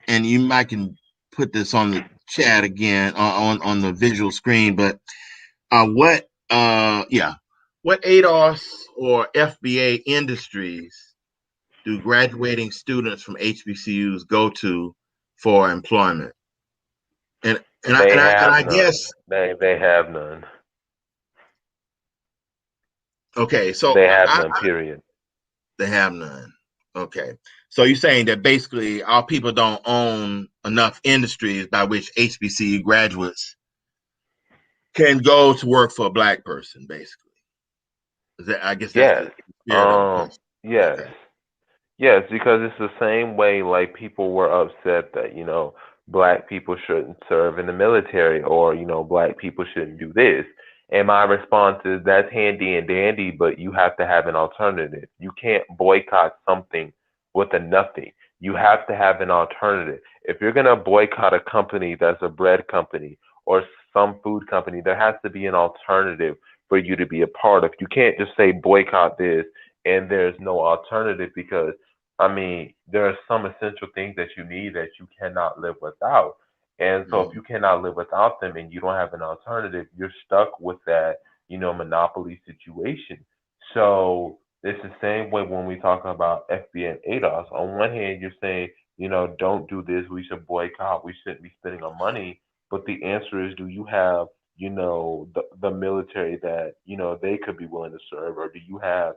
[SPEAKER 2] And you might can put this on the chat again on the visual screen. But what ADOS or FBA industries do graduating students from HBCUs go to for employment? And and I
[SPEAKER 3] They
[SPEAKER 2] and I and
[SPEAKER 3] have
[SPEAKER 2] I
[SPEAKER 3] none.
[SPEAKER 2] guess
[SPEAKER 3] They have none.
[SPEAKER 2] okay. So
[SPEAKER 3] They have none. Period.
[SPEAKER 2] they have none. Okay. So you're saying that basically our people don't own enough industries by which HBCU graduates can go to work for a black person, basically. I guess that's
[SPEAKER 3] Yes.
[SPEAKER 2] the spirit of the question.
[SPEAKER 3] Yes.
[SPEAKER 2] Okay.
[SPEAKER 3] Yes, because it's the same way like people were upset that, black people shouldn't serve in the military or, black people shouldn't do this. And my response is that's handy and dandy, but you have to have an alternative. You can't boycott something with a nothing. You have to have an alternative. If you're going to boycott a company that's a bread company or some food company, there has to be an alternative for you to be a part of. You can't just say boycott this and there's no alternative because there are some essential things that you need that you cannot live without. And so if
[SPEAKER 2] Mm.
[SPEAKER 3] you cannot live without them and you don't have an alternative, you're stuck with that, monopoly situation. So it's the same way when we talk about FB and ADOS. On one hand, you're saying, don't do this, we should boycott, we shouldn't be spending our money. But the answer is, do you have, the military that, they could be willing to serve, or do you have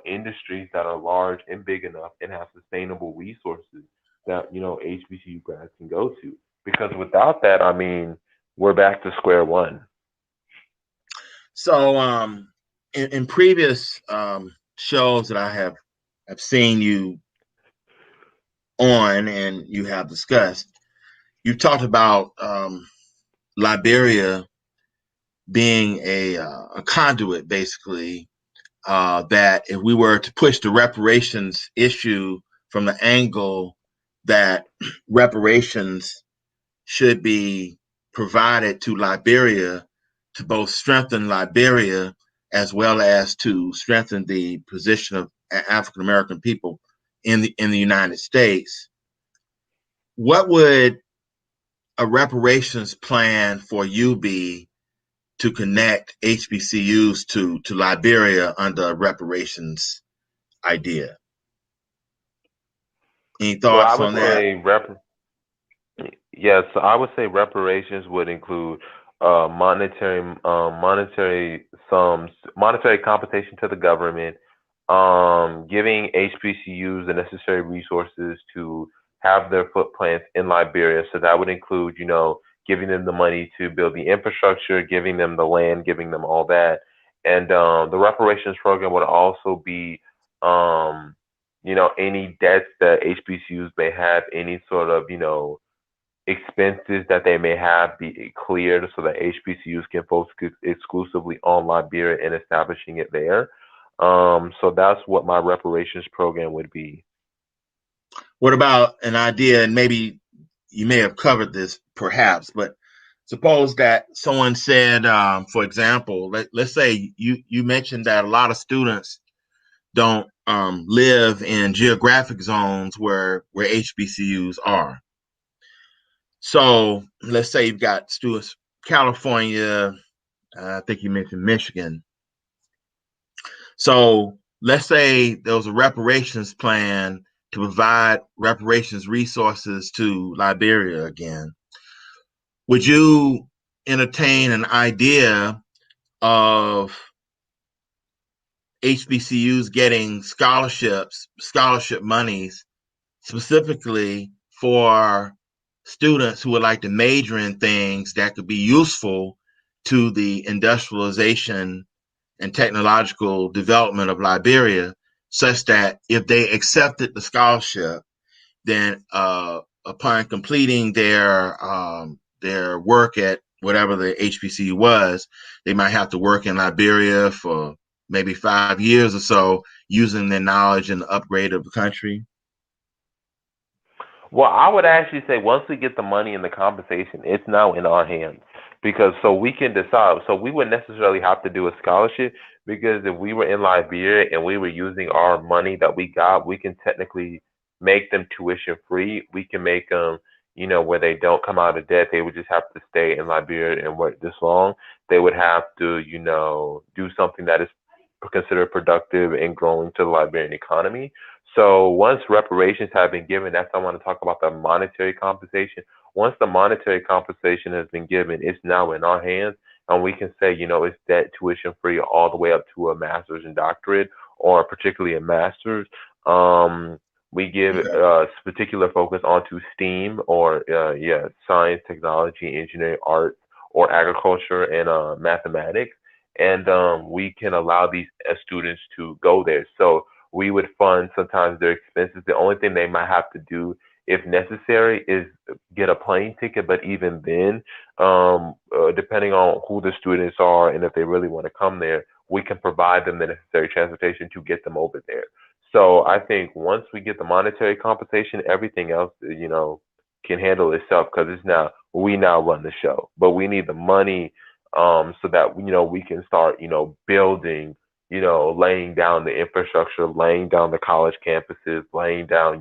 [SPEAKER 3] industries that are large and big enough and have sustainable resources that, HBCU grads can go to. Because without that, we're back to square one.
[SPEAKER 2] So in previous shows that I have seen you on and you have discussed, you talked about Liberia being a conduit, basically, that if we were to push the reparations issue from the angle that reparations should be provided to Liberia to both strengthen Liberia as well as to strengthen the position of African American people in the United States. What would a reparations plan for you be to connect HBCUs to Liberia under a reparations idea? Any
[SPEAKER 3] Well, I
[SPEAKER 2] thoughts
[SPEAKER 3] would
[SPEAKER 2] on that?
[SPEAKER 3] say yes, I would say reparations would include monetary sums, monetary compensation to the government, giving HBCUs the necessary resources to have their footprints in Liberia. So that would include, giving them the money to build the infrastructure, giving them the land, giving them all that. And the reparations program would also be, um, any debts that HBCUs may have, any sort of, expenses that they may have be cleared so that HBCUs can focus exclusively on Liberia and establishing it there. So that's what my reparations program would be.
[SPEAKER 2] What about an idea, and maybe you may have covered this perhaps, but suppose that someone said, for example, let's say you mentioned that a lot of students don't live in geographic zones where HBCUs are. So let's say you've got students, California, I think you mentioned Michigan. So let's say there was a reparations plan to provide reparations resources to Liberia again. Would you entertain an idea of HBCUs getting scholarship monies specifically for students who would like to major in things that could be useful to the industrialization and technological development of Liberia, such that if they accepted the scholarship, then upon completing their work at whatever the HBCU was, they might have to work in Liberia for maybe 5 years or so, using their knowledge in the upgrade of the country.
[SPEAKER 3] Well, I would actually say once we get the money and the compensation, it's now in our hands because so we can decide. So we wouldn't necessarily have to do a scholarship because if we were in Liberia and we were using our money that we got, we can technically make them tuition free. We can make them, where they don't come out of debt. They would just have to stay in Liberia and work this long. They would have to, do something that is considered productive and growing to the Liberian economy. So once reparations have been given, that's I want to talk about the monetary compensation. Once the monetary compensation has been given, it's now in our hands, and we can say, it's debt tuition free all the way up to a master's and doctorate, or particularly a master's. We give
[SPEAKER 2] Okay.
[SPEAKER 3] particular focus onto STEAM or science, technology, engineering, art, or agriculture and mathematics, and we can allow these students to go there. So we would fund sometimes their expenses. The only thing they might have to do, if necessary, is get a plane ticket. But even then, depending on who the students are and if they really want to come there, we can provide them the necessary transportation to get them over there. So I think once we get the monetary compensation, everything else, can handle itself because it's now we now run the show. But we need the money, so that we can start, building, laying down the infrastructure, laying down the college campuses, laying down,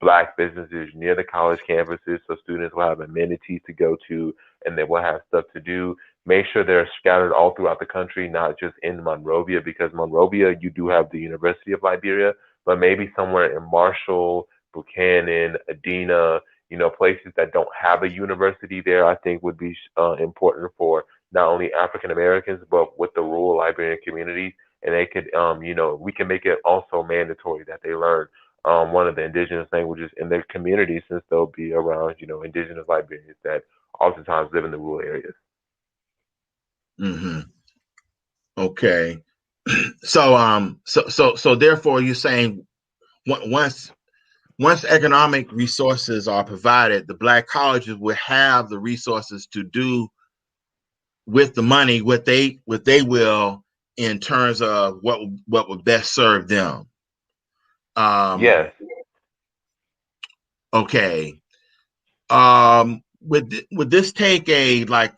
[SPEAKER 3] black businesses near the college campuses so students will have amenities to go to and they will have stuff to do. Make sure they're scattered all throughout the country, not just in Monrovia, because Monrovia, you do have the University of Liberia, but maybe somewhere in Marshall, Buchanan, Adena, places that don't have a university there, I think would be important for not only African Americans, but with the rural Liberian communities. And they could, we can make it also mandatory that they learn one of the indigenous languages in their community since they'll be around, indigenous Liberians that oftentimes live in the rural areas.
[SPEAKER 2] Mm-hmm. Okay. So therefore, you're saying once economic resources are provided, the black colleges will have the resources to do with the money what they will in terms of what would best serve them. Um,
[SPEAKER 3] Yes.
[SPEAKER 2] okay. Would this take a like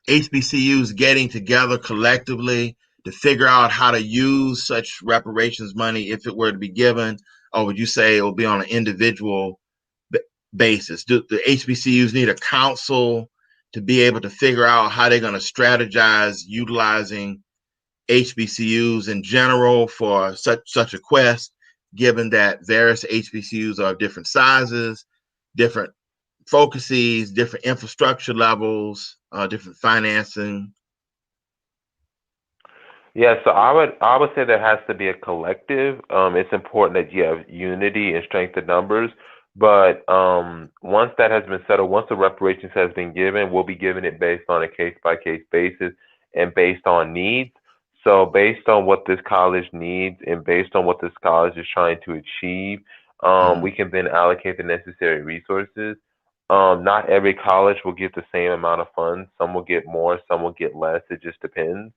[SPEAKER 2] HBCUs getting together collectively to figure out how to use such reparations money if it were to be given, or would you say it will be on an individual basis? Do the HBCUs need a council to be able to figure out how they're going to strategize utilizing HBCUs in general for such a quest, given that various HBCUs are of different sizes, different focuses, different infrastructure levels, different financing?
[SPEAKER 3] Yeah, so I would say there has to be a collective. It's important that you have unity and strength in numbers. But once that has been settled, once the reparations has been given, we'll be giving it based on a case by case basis and based on needs. So based on what this college needs and based on what this college is trying to achieve,
[SPEAKER 2] Mm-hmm.
[SPEAKER 3] we can then allocate the necessary resources. Not every college will get the same amount of funds. Some will get more, some will get less. It just depends.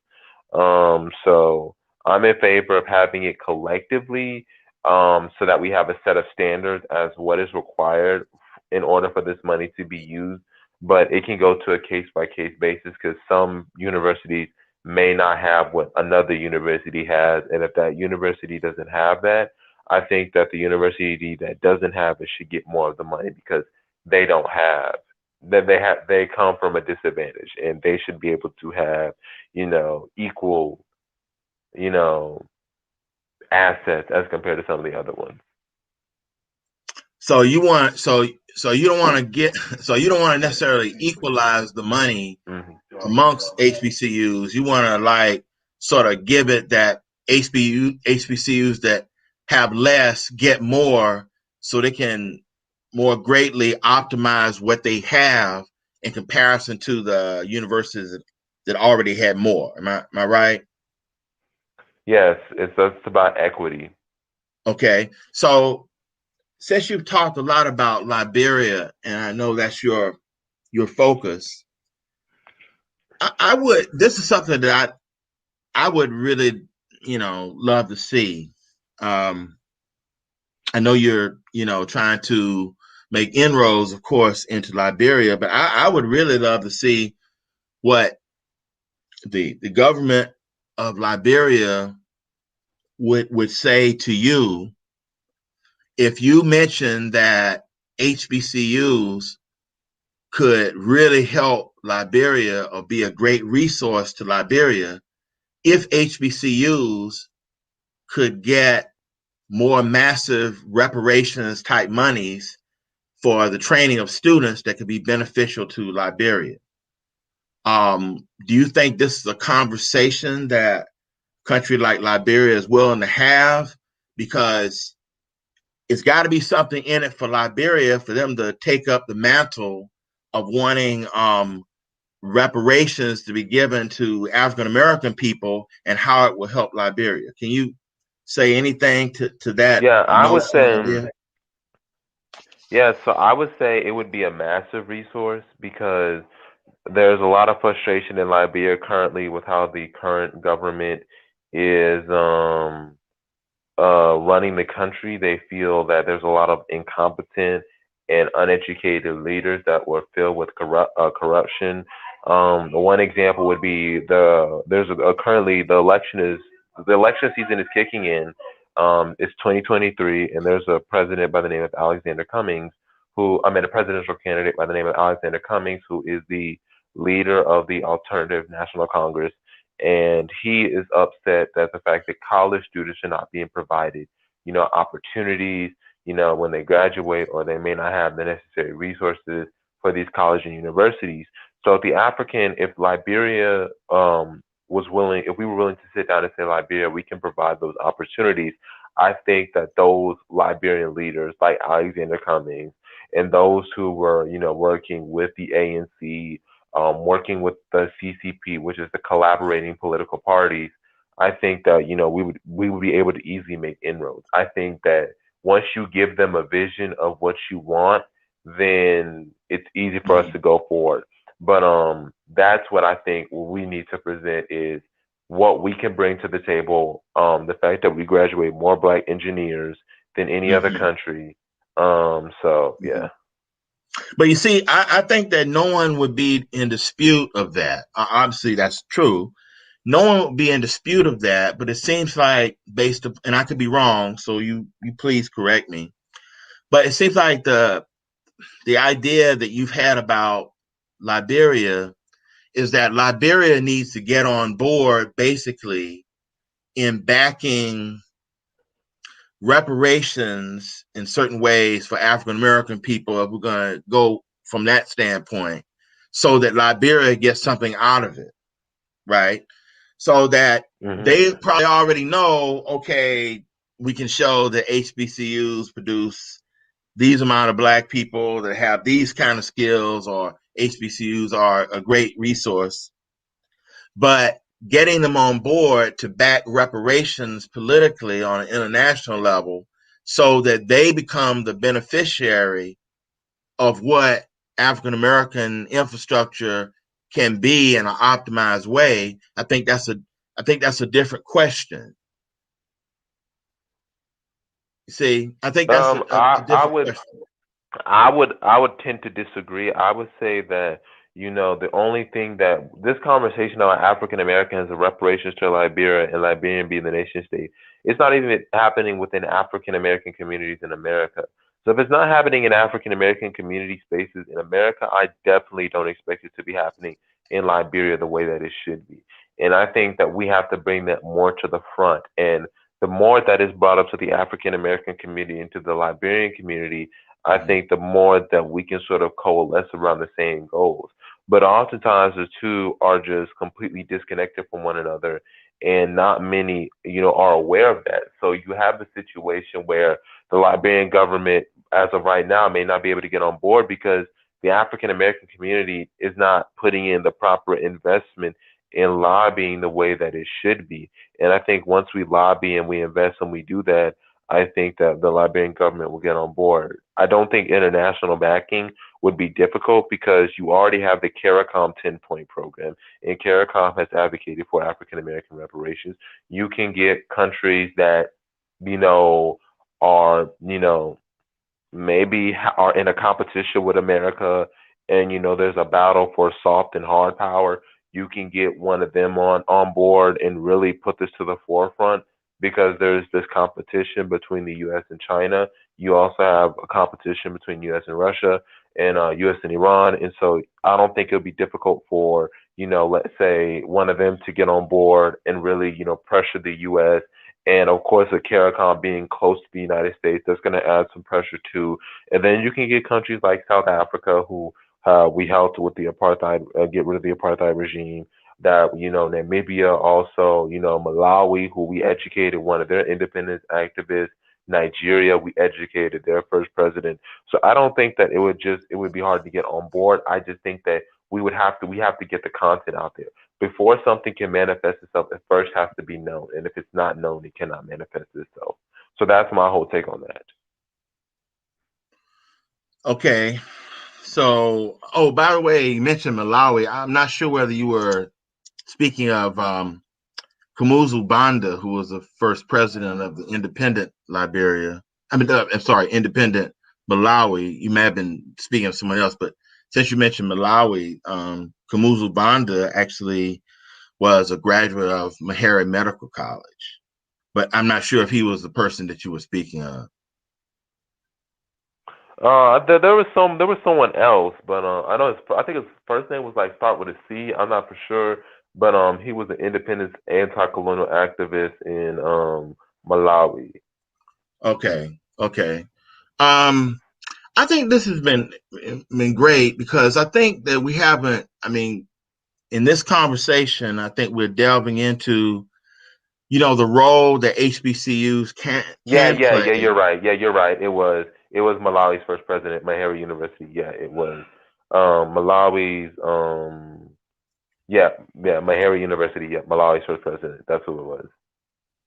[SPEAKER 3] So I'm in favor of having it collectively, so that we have a set of standards as what is required in order for this money to be used. But it can go to a case by case basis because some universities may not have what another university has. And if that university doesn't have that, I think that the university that doesn't have it should get more of the money because they don't have that they come from a disadvantage and they should be able to have equal, you know, assets as compared to some of the other ones.
[SPEAKER 2] So you want so you don't want to get so you don't want to necessarily equalize the money
[SPEAKER 3] Hmm.
[SPEAKER 2] amongst HBCUs. You want to like sort of give it that HBCUs that have less get more, so they can more greatly optimize what they have in comparison to the universities that already had more. Am I right?
[SPEAKER 3] Yes, it's about equity.
[SPEAKER 2] Okay. So since you've talked a lot about Liberia, and I know that's your focus, I would. This is something that I would really, love to see. Um, I know you're, trying to make inroads, of course, into Liberia, but I would really love to see what the government of Liberia would say to you if you mentioned that HBCUs could really help Liberia or be a great resource to Liberia if HBCUs could get more massive reparations type monies for the training of students that could be beneficial to Liberia. Do you think this is a conversation that a country like Liberia is willing to have? Because it's got to be something in it for Liberia for them to take up the mantle of wanting reparations to be given to African American people and how it will help Liberia. Can you say anything to that
[SPEAKER 3] Yeah, I would
[SPEAKER 2] notion
[SPEAKER 3] say,
[SPEAKER 2] idea?
[SPEAKER 3] yeah, so I would say it would be a massive resource because there's a lot of frustration in Liberia currently with how the current government is running the country. They feel that there's a lot of incompetent and uneducated leaders that were filled with corruption. One example would be currently the election season is kicking in. It's 2023, and there's a president by the name of Alexander Cummings, a presidential candidate by the name of Alexander Cummings, who is the leader of the Alternative National Congress, and he is upset that the fact that college students are not being provided, opportunities, when they graduate, or they may not have the necessary resources for these colleges and universities. So if Liberia if we were willing to sit down and say, Liberia, we can provide those opportunities, I think that those Liberian leaders like Alexander Cummings and those who were, working with the ANC, working with the CCP, which is the collaborating political parties, I think that we would be able to easily make inroads. I think that once you give them a vision of what you want, then it's easy for us
[SPEAKER 2] Mm-hmm.
[SPEAKER 3] to go forward. But that's what I think we need to present is what we can bring to the table. The fact that we graduate more black engineers than any other
[SPEAKER 2] Mm-hmm.
[SPEAKER 3] country. So
[SPEAKER 2] Mm-hmm.
[SPEAKER 3] yeah.
[SPEAKER 2] But you see, I think that no one would be in dispute of that. Obviously, that's true. No one would be in dispute of that. But it seems like, and I could be wrong, so you please correct me. But it seems like the idea that you've had about Liberia is that Liberia needs to get on board, basically, in backing reparations in certain ways for African American people if we're going to go from that standpoint, so that Liberia gets something out of it, right? So that
[SPEAKER 3] Mhm.
[SPEAKER 2] they probably already know, okay, we can show that HBCUs produce these amount of black people that have these kind of skills, or HBCUs are a great resource. But getting them on board to back reparations politically on an international level so that they become the beneficiary of what African American infrastructure can be in an optimized way, I think that's a different question. You see, I think that's
[SPEAKER 3] Um, I
[SPEAKER 2] a
[SPEAKER 3] I
[SPEAKER 2] different
[SPEAKER 3] would
[SPEAKER 2] question.
[SPEAKER 3] I would tend to disagree. I would say that the only thing that this conversation about African Americans and reparations to Liberia and Liberia being the nation state, it's not even happening within African American communities in America. So if it's not happening in African American community spaces in America, I definitely don't expect it to be happening in Liberia the way that it should be. And I think that we have to bring that more to the front. And the more that is brought up to the African American community and to the Liberian community, I
[SPEAKER 2] Mhm.
[SPEAKER 3] think the more that we can sort of coalesce around the same goals. But oftentimes the two are just completely disconnected from one another, and not many, are aware of that. So you have a situation where the Liberian government, as of right now, may not be able to get on board because the African American community is not putting in the proper investment in lobbying the way that it should be. And I think once we lobby and we invest and we do that, I think that the Liberian government will get on board. I don't think international backing would be difficult because you already have the CARICOM 10-point program, and CARICOM has advocated for African American reparations. You can get countries that, you know, are, maybe are in a competition with America, and there's a battle for soft and hard power. You can get one of them on board and really put this to the forefront because there's this competition between the U.S. and China. You also have a competition between U.S. and Russia, and U.S. and Iran, and so I don't think it'll be difficult for let's say one of them to get on board and really pressure the U.S. And of course, with CARICOM being close to the United States, that's going to add some pressure too. And then you can get countries like South Africa, who we helped with the apartheid, get rid of the apartheid regime. That Namibia, also Malawi, who we educated one of their independence activists. Nigeria, we educated their first president. So I don't think that it would be hard to get on board. I just think that we have to get the content out there before something can manifest itself. It first has to be known, and if it's not known, it cannot manifest itself. So that's my whole take on that.
[SPEAKER 2] Okay. So, oh, by the way, you mentioned Malawi. I'm not sure whether you were speaking of Kamuzu Banda, who was the first president of the independent Liberia. I'm sorry, independent Malawi. You may have been speaking of someone else, but since you mentioned Malawi, Kamuzu Banda actually was a graduate of Meharry Medical College, but I'm not sure if he was the person that you were speaking of.
[SPEAKER 3] There was someone else, but I think his first name was like start with a C. I'm not for sure, but he was an independence anti-colonial activist in Malawi.
[SPEAKER 2] Okay, okay. Um, I think this has been great because I think that we haven't. I mean, in this conversation, I think we're delving into the role that HBCUs
[SPEAKER 3] Yeah,
[SPEAKER 2] can
[SPEAKER 3] yeah, yeah.
[SPEAKER 2] play.
[SPEAKER 3] You're right. Yeah, you're right. It was Malawi's first president, Meharry University. Yeah, it was Malawi's yeah, yeah, Meharry University. Yeah, Malawi's first president. That's who it was.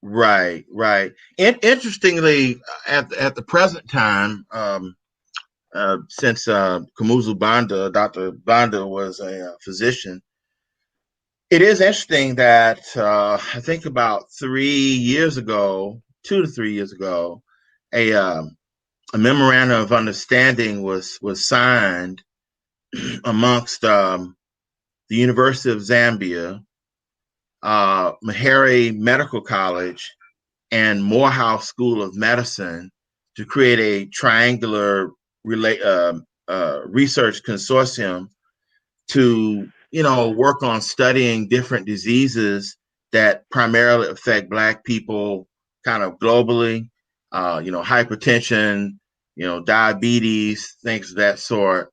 [SPEAKER 2] Right, right. And interestingly, at the present time, since Kamuzu Banda, Dr. Banda was a physician, it is interesting that I think about 3 years ago, 2 to 3 years ago, a um, a memorandum of understanding was signed amongst the University of Zambia, Meharry Medical College, and Morehouse School of Medicine to create a triangular research consortium to work on studying different diseases that primarily affect Black people, kind of globally. Hypertension, diabetes, things of that sort.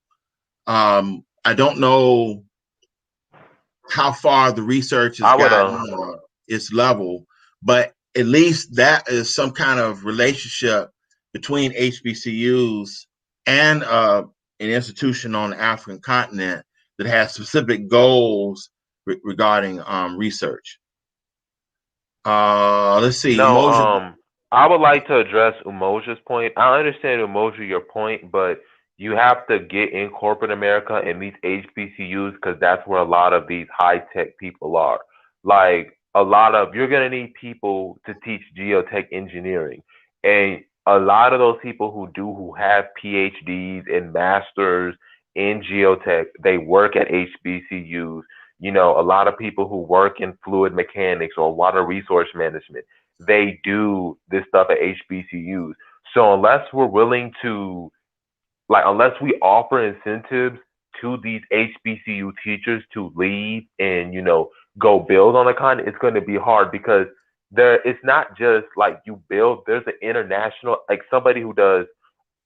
[SPEAKER 2] I don't know how far the research has
[SPEAKER 3] I would
[SPEAKER 2] gotten or its level, but at least that is some kind of relationship between HBCUs and an institution on the African continent that has specific goals regarding research. Let's see,
[SPEAKER 3] No,
[SPEAKER 2] emotion.
[SPEAKER 3] I would like to address Umoja's point. I understand Umoja your point, but you have to get in corporate America and these HBCUs because that's where a lot of these high tech people are. Like you're gonna need people to teach geotech engineering, and a lot of those people who have PhDs and masters in geotech, they work at HBCUs. A lot of people who work in fluid mechanics or water resource management, they do this stuff at HBCUs. So unless we offer incentives to these HBCU teachers to leave and go build on a continent, it's going to be hard because it's not just like you build. There's an international, like somebody who does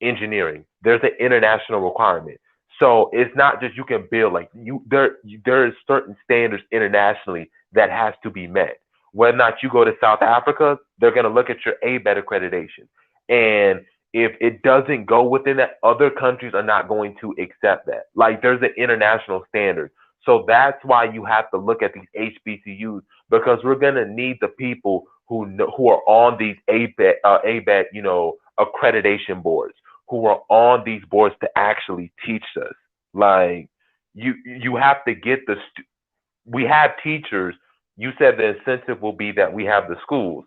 [SPEAKER 3] engineering. There's an international requirement. So it's not just you can build like there is certain standards internationally that has to be met. Whether or not you go to South Africa, they're going to look at your ABET accreditation. And if it doesn't go within that, other countries are not going to accept that. Like there's an international standard. So that's why you have to look at these HBCUs because we're going to need the people who are on these ABET, accreditation boards, who are on these boards to actually teach us. Like you have to get we have teachers. You said the incentive will be that we have the schools.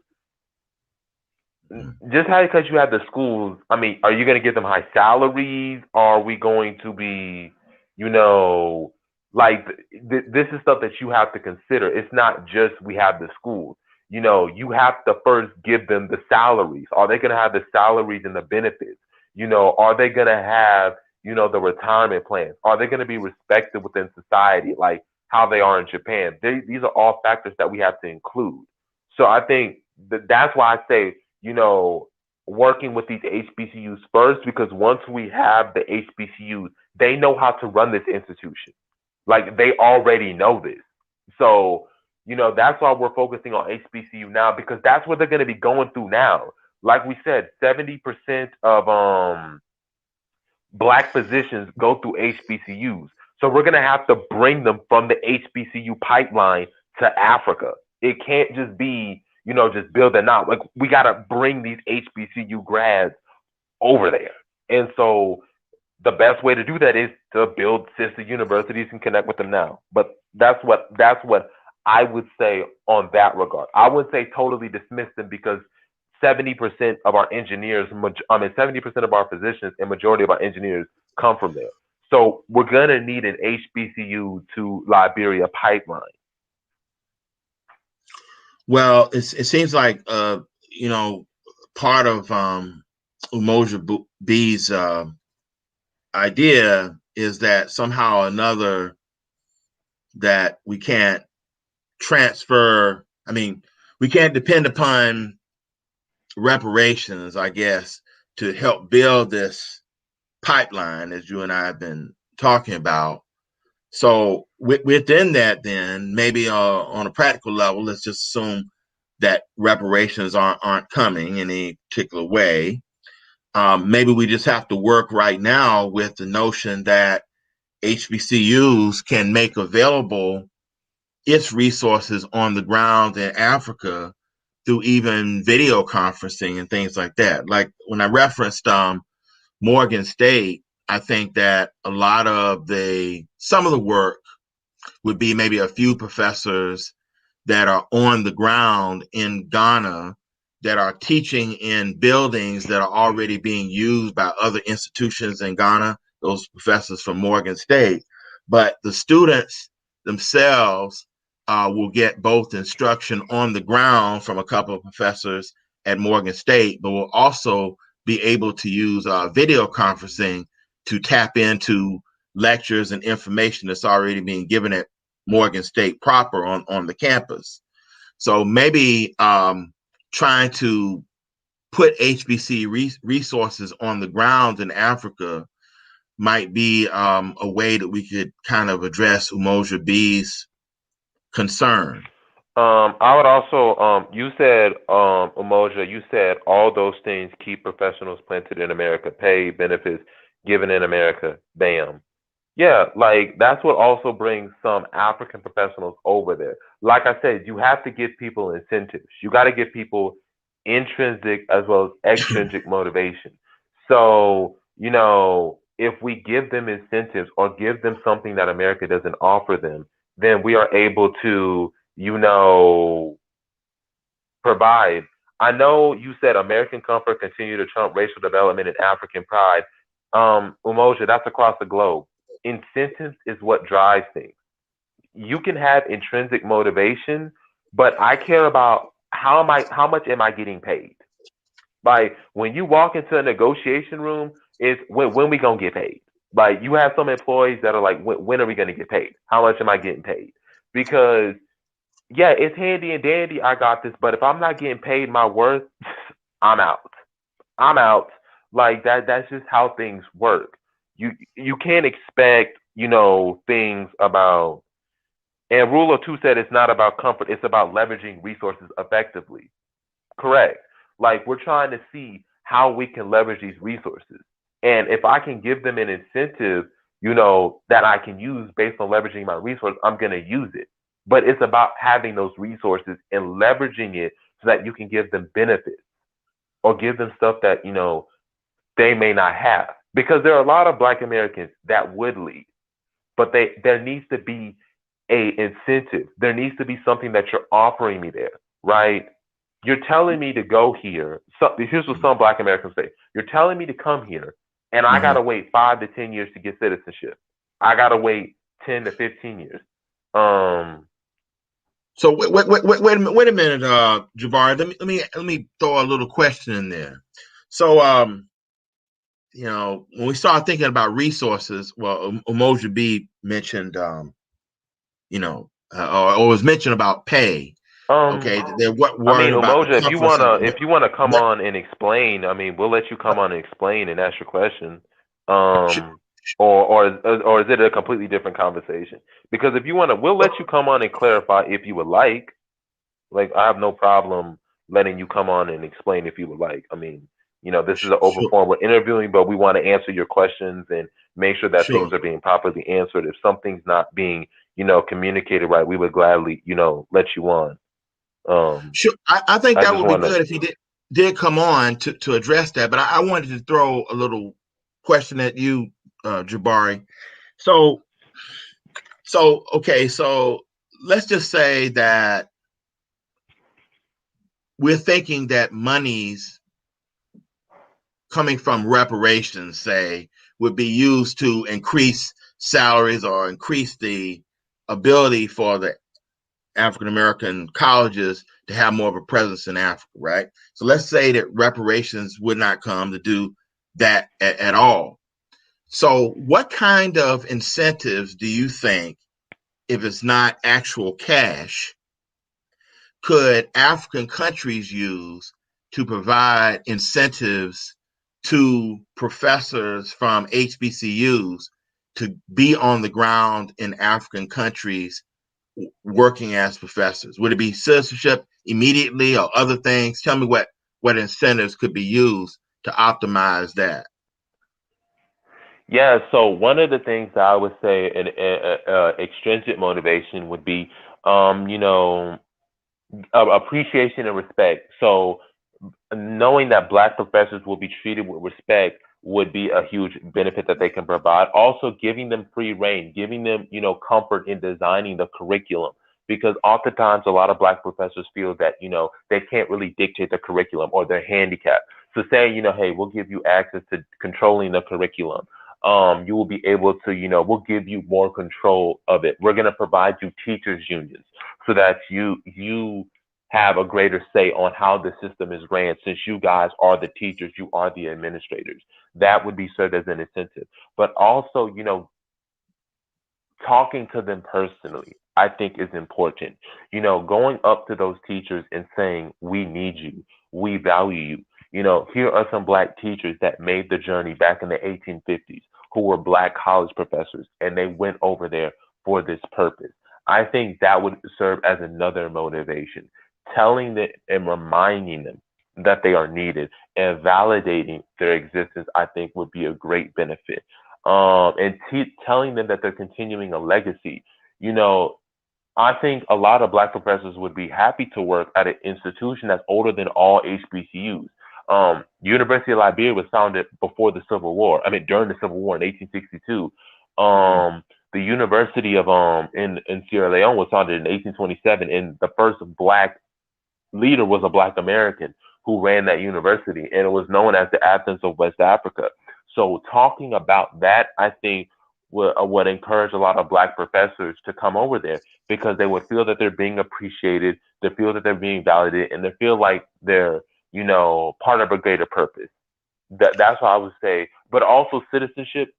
[SPEAKER 3] Just how because you have the schools, I mean, are you going to give them high salaries? Are we going to be, you know, like this is stuff that you have to consider. It's not just we have the schools. You have to first give them the salaries. Are they going to have the salaries and the benefits? Are they going to have, the retirement plans? Are they going to be respected within society, like how they are in Japan? These are all factors that we have to include. So I think that's why I say, working with these HBCUs first, because once we have the HBCUs, they know how to run this institution. Like they already know this. So, that's why we're focusing on HBCU now, because that's what they're going to be going through now. Like we said, 70% of Black physicians go through HBCUs. So we're going to have to bring them from the HBCU pipeline to Africa. It can't just be, just build it out. Like we got to bring these HBCU grads over there. And so the best way to do that is to build sister universities and connect with them now. But that's what I would say on that regard. I wouldn't say totally dismiss them because 70% of our engineers, 70% of our physicians and majority of our engineers come from there. So we're going to need an HBCU to Liberia pipeline.
[SPEAKER 2] Well, it seems like, part of Umoja B's idea is that somehow or another that we can't transfer. I mean, we can't depend upon reparations, I guess, to help build this pipeline, as you and I have been talking about. So within that, then maybe on a practical level, let's just assume that reparations aren't coming in any particular way. Maybe we just have to work right now with the notion that HBCUs can make available its resources on the ground in Africa through even video conferencing and things like that. Like when I referenced Morgan State, I think that a lot of some of the work would be maybe a few professors that are on the ground in Ghana that are teaching in buildings that are already being used by other institutions in Ghana, those professors from Morgan State. But the students themselves will get both instruction on the ground from a couple of professors at Morgan State, but will also be able to use video conferencing to tap into lectures and information that's already being given at Morgan State proper on the campus. So maybe trying to put HBC resources on the ground in Africa might be a way that we could kind of address Umoja B's concern.
[SPEAKER 3] I would also, you said, Umoja, you said all those things keep professionals planted in America, pay, benefits given in America, bam. Yeah, like that's what also brings some African professionals over there. Like I said, you have to give people incentives. You got to give people intrinsic as well as extrinsic motivation. So, if we give them incentives or give them something that America doesn't offer them, then we are able to, provide. I know you said American comfort continue to trump racial development and African pride. Umoja, that's across the globe. Incentives is what drives things. You can have intrinsic motivation, but I care about how much am I getting paid? Like when you walk into a negotiation room, it's when we gonna get paid. Like you have some employees that are like, when are we gonna get paid? How much am I getting paid? Because yeah, it's handy and dandy. I got this, but if I'm not getting paid my worth, I'm out. I'm out. Like that. That's just how things work. You can't expect things about. And rule of two said it's not about comfort. It's about leveraging resources effectively. Correct. Like we're trying to see how we can leverage these resources. And if I can give them an incentive, that I can use based on leveraging my resource, I'm going to use it. But it's about having those resources and leveraging it so that you can give them benefits or give them stuff that, they may not have. Because there are a lot of Black Americans that would leave, but there needs to be a incentive. There needs to be something that you're offering me there, right? You're telling me to go here. So here's what some Black Americans say: you're telling me to come here, and I
[SPEAKER 2] Mm-hmm.
[SPEAKER 3] gotta wait 5 to 10 years to get citizenship. I gotta wait 10 to 15 years. Um,
[SPEAKER 2] So wait a minute, Jabari. Let me throw a little question in there. So when we start thinking about resources, well, Umoja B mentioned, or was mentioned about pay.
[SPEAKER 3] um,
[SPEAKER 2] Okay, they're
[SPEAKER 3] I mean,
[SPEAKER 2] worried about the
[SPEAKER 3] Umoja, if you
[SPEAKER 2] comforts
[SPEAKER 3] wanna
[SPEAKER 2] and
[SPEAKER 3] if you wanna come
[SPEAKER 2] what.
[SPEAKER 3] on and explain, I mean, we'll let you come on and explain and ask your question.
[SPEAKER 2] Sh-
[SPEAKER 3] Or is it a completely different conversation? Because if you wanna, we'll let you come on and clarify if you would like. Like, I have no problem letting you come on and explain if you would like. I mean, this is an open
[SPEAKER 2] Sure,
[SPEAKER 3] forum. We're interviewing, but we want to answer your questions and make sure that
[SPEAKER 2] sure,
[SPEAKER 3] things are being properly answered. If something's not being, communicated right, we would gladly, let you on. Um,
[SPEAKER 2] sure. I think
[SPEAKER 3] I
[SPEAKER 2] that
[SPEAKER 3] just
[SPEAKER 2] would be
[SPEAKER 3] want to.
[SPEAKER 2] good if he did come on to address that. But I wanted to throw a little question at you, Jabari. So okay, so let's just say that we're thinking that monies coming from reparations, say, would be used to increase salaries or increase the ability for the African American colleges to have more of a presence in Africa, right? So let's say that reparations would not come to do that at all. So, what kind of incentives do you think, if it's not actual cash, could African countries use to provide incentives to professors from HBCUs to be on the ground in African countries working as professors? Would it be citizenship immediately or other things? Tell me what incentives could be used to optimize that.
[SPEAKER 3] Yeah, so one of the things that I would say an extrinsic motivation would be, appreciation and respect. So knowing that Black professors will be treated with respect would be a huge benefit that they can provide. Also, giving them free reign, giving them, comfort in designing the curriculum. Because oftentimes a lot of Black professors feel that, they can't really dictate the curriculum or they're handicapped. So saying, hey, we'll give you access to controlling the curriculum. You will be able to, we'll give you more control of it. We're going to provide you teachers unions so that you have a greater say on how the system is ran, since you guys are the teachers, you are the administrators. That would be served as an incentive. But also, talking to them personally, I think is important. Going up to those teachers and saying, we need you, we value you. Here are some Black teachers that made the journey back in the 1850s who were Black college professors, and they went over there for this purpose. I think that would serve as another motivation. Telling them and reminding them that they are needed and validating their existence, I think would be a great benefit. And telling them that they're continuing a legacy. You know, I think a lot of Black professors would be happy to work at an institution that's older than all HBCUs. University of Liberia was founded before the Civil War. I mean, during the Civil War in 1862.
[SPEAKER 2] Mm-hmm.
[SPEAKER 3] The University of in Sierra Leone was founded in 1827, and the first Black leader was a Black American who ran that university, and it was known as the Athens of West Africa. So talking about that, I think would encourage a lot of Black professors to come over there, because they would feel that they're being appreciated, they feel that they're being validated, and they feel like they're, part of a greater purpose. That's what I would say. But also citizenship,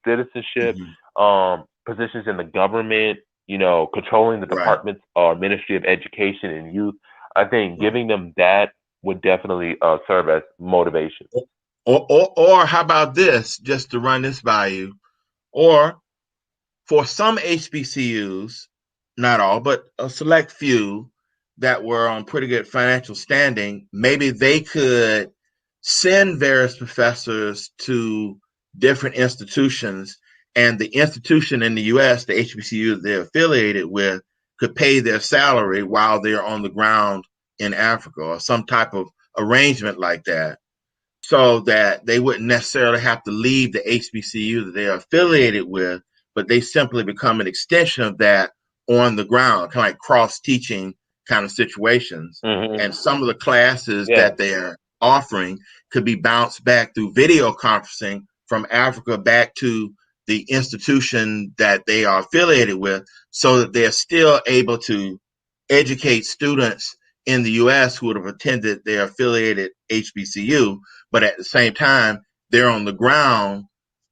[SPEAKER 3] citizenship,
[SPEAKER 2] Mm-hmm.
[SPEAKER 3] positions in the government. controlling the
[SPEAKER 2] Right.
[SPEAKER 3] departments or Ministry of Education and Youth. I think
[SPEAKER 2] Right.
[SPEAKER 3] giving them that would definitely serve as motivation.
[SPEAKER 2] Or how about this, just to run this by you? Or for some HBCUs, not all, but a select few that were on pretty good financial standing, maybe they could send various professors to different institutions, and the institution in the US, the HBCU they're affiliated with, could pay their salary while they're on the ground in Africa, or some type of arrangement like that, so that they wouldn't necessarily have to leave the HBCU that they're affiliated with, but they simply become an extension of that on the ground, kind of like cross teaching kind of situations.
[SPEAKER 3] Hmm.
[SPEAKER 2] And some of the classes
[SPEAKER 3] Yeah.
[SPEAKER 2] that they're offering could be bounced back through video conferencing from Africa back to the institution that they are affiliated with, so that they're still able to educate students in the US who would have attended their affiliated HBCU, but at the same time, they're on the ground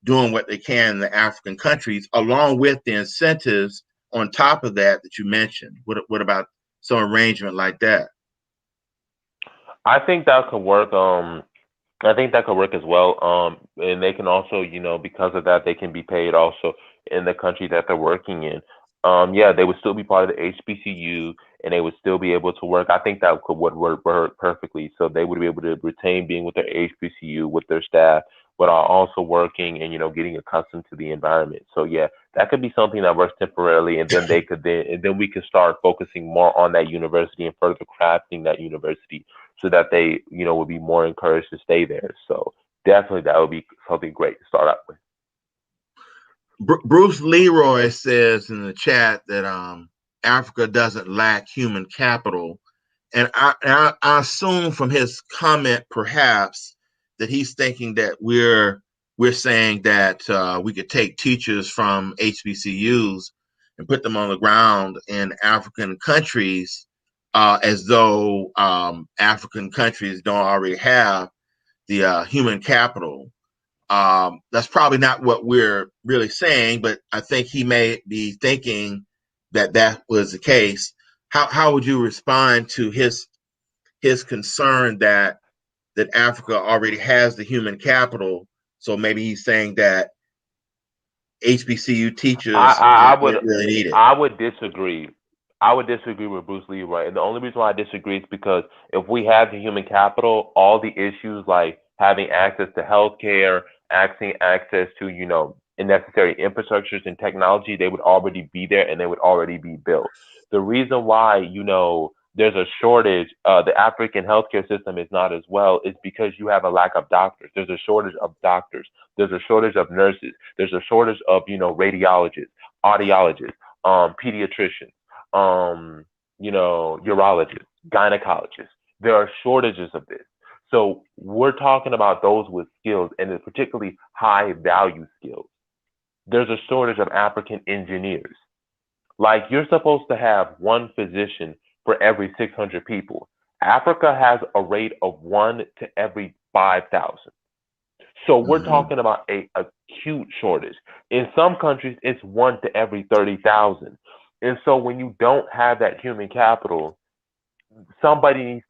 [SPEAKER 2] doing what they can in the African countries, along with the incentives on top of that that you mentioned. What about some arrangement like that?
[SPEAKER 3] I think that could work. I think that could work as well. And they can also, because of that, they can be paid also in the country that they're working in. Yeah, they would still be part of the HBCU and they would still be able to work. I think that would work perfectly. So they would be able to retain being with their HBCU with their staff, but are also working and getting accustomed to the environment. So yeah, that could be something that works temporarily, and then we could start focusing more on that university and further crafting that university so that they, would be more encouraged to stay there. So definitely that would be something great to start out with.
[SPEAKER 2] Bruce Leroy says in the chat that Africa doesn't lack human capital, and I assume from his comment perhaps that he's thinking that we're saying that we could take teachers from HBCUs and put them on the ground in African countries, as though African countries don't already have the human capital. That's probably not what we're really saying, but I think he may be thinking that that was the case. How would you respond to his concern that Africa already has the human capital? So maybe he's saying that HBCU
[SPEAKER 3] I,
[SPEAKER 2] teachers
[SPEAKER 3] I, I would
[SPEAKER 2] aren't really needed.
[SPEAKER 3] I would disagree. I would disagree with Bruce Leroy, and the only reason why I disagree is because if we have the human capital, all the issues like having access to healthcare, access to necessary infrastructures and technology, they would already be there and they would already be built. The reason why there's a shortage, the African healthcare system is not as well, is because you have a lack of doctors. There's a shortage of doctors. There's a shortage of nurses. There's a shortage of radiologists, audiologists, pediatricians, urologists, gynecologists. There are shortages of this. So we're talking about those with skills, and it's particularly high value skills. There's a shortage of African engineers. Like, you're supposed to have one physician for every 600 people. Africa has a rate of one to every 5,000. So we're
[SPEAKER 2] Mm-hmm.
[SPEAKER 3] talking about a acute shortage. In some countries, it's one to every 30,000. And so when you don't have that human capital, somebody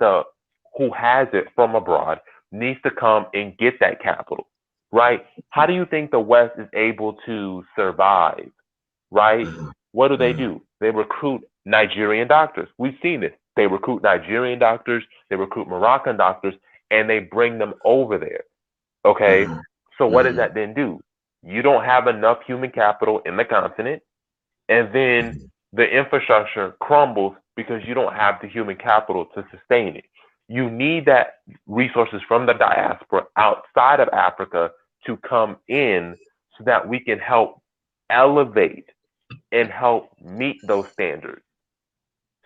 [SPEAKER 3] who has it from abroad, needs to come and get that capital, right? How do you think the West is able to survive, right? What
[SPEAKER 2] Mm-hmm.
[SPEAKER 3] do? They recruit Nigerian doctors. We've seen this. They recruit Nigerian doctors, they recruit Moroccan doctors, and they bring them over there. Okay.
[SPEAKER 2] Mm-hmm.
[SPEAKER 3] So what does
[SPEAKER 2] Mm-hmm.
[SPEAKER 3] that then do? You don't have enough human capital in the continent, and then the infrastructure crumbles because you don't have the human capital to sustain it. You need that resources from the diaspora outside of Africa to come in so that we can help elevate and help meet those standards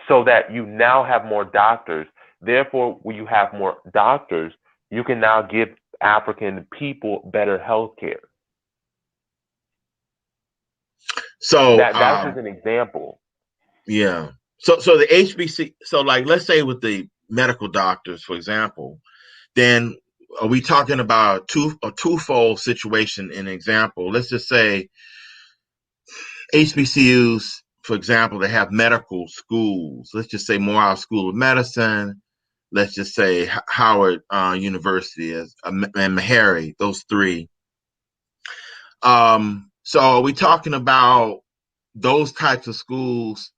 [SPEAKER 3] so that you now have more doctors. Therefore, when you have more doctors, you can now give African people better health care.
[SPEAKER 2] So
[SPEAKER 3] That's just an example.
[SPEAKER 2] yeah. So the HBC, so like let's say with the medical doctors, for example, then are we talking about a twofold situation? In example, let's just say HBCUs for example, they have medical schools. Let's just say Morehouse School of Medicine. Let's just say Howard University and Meharry, those three. So are we talking about those types of schools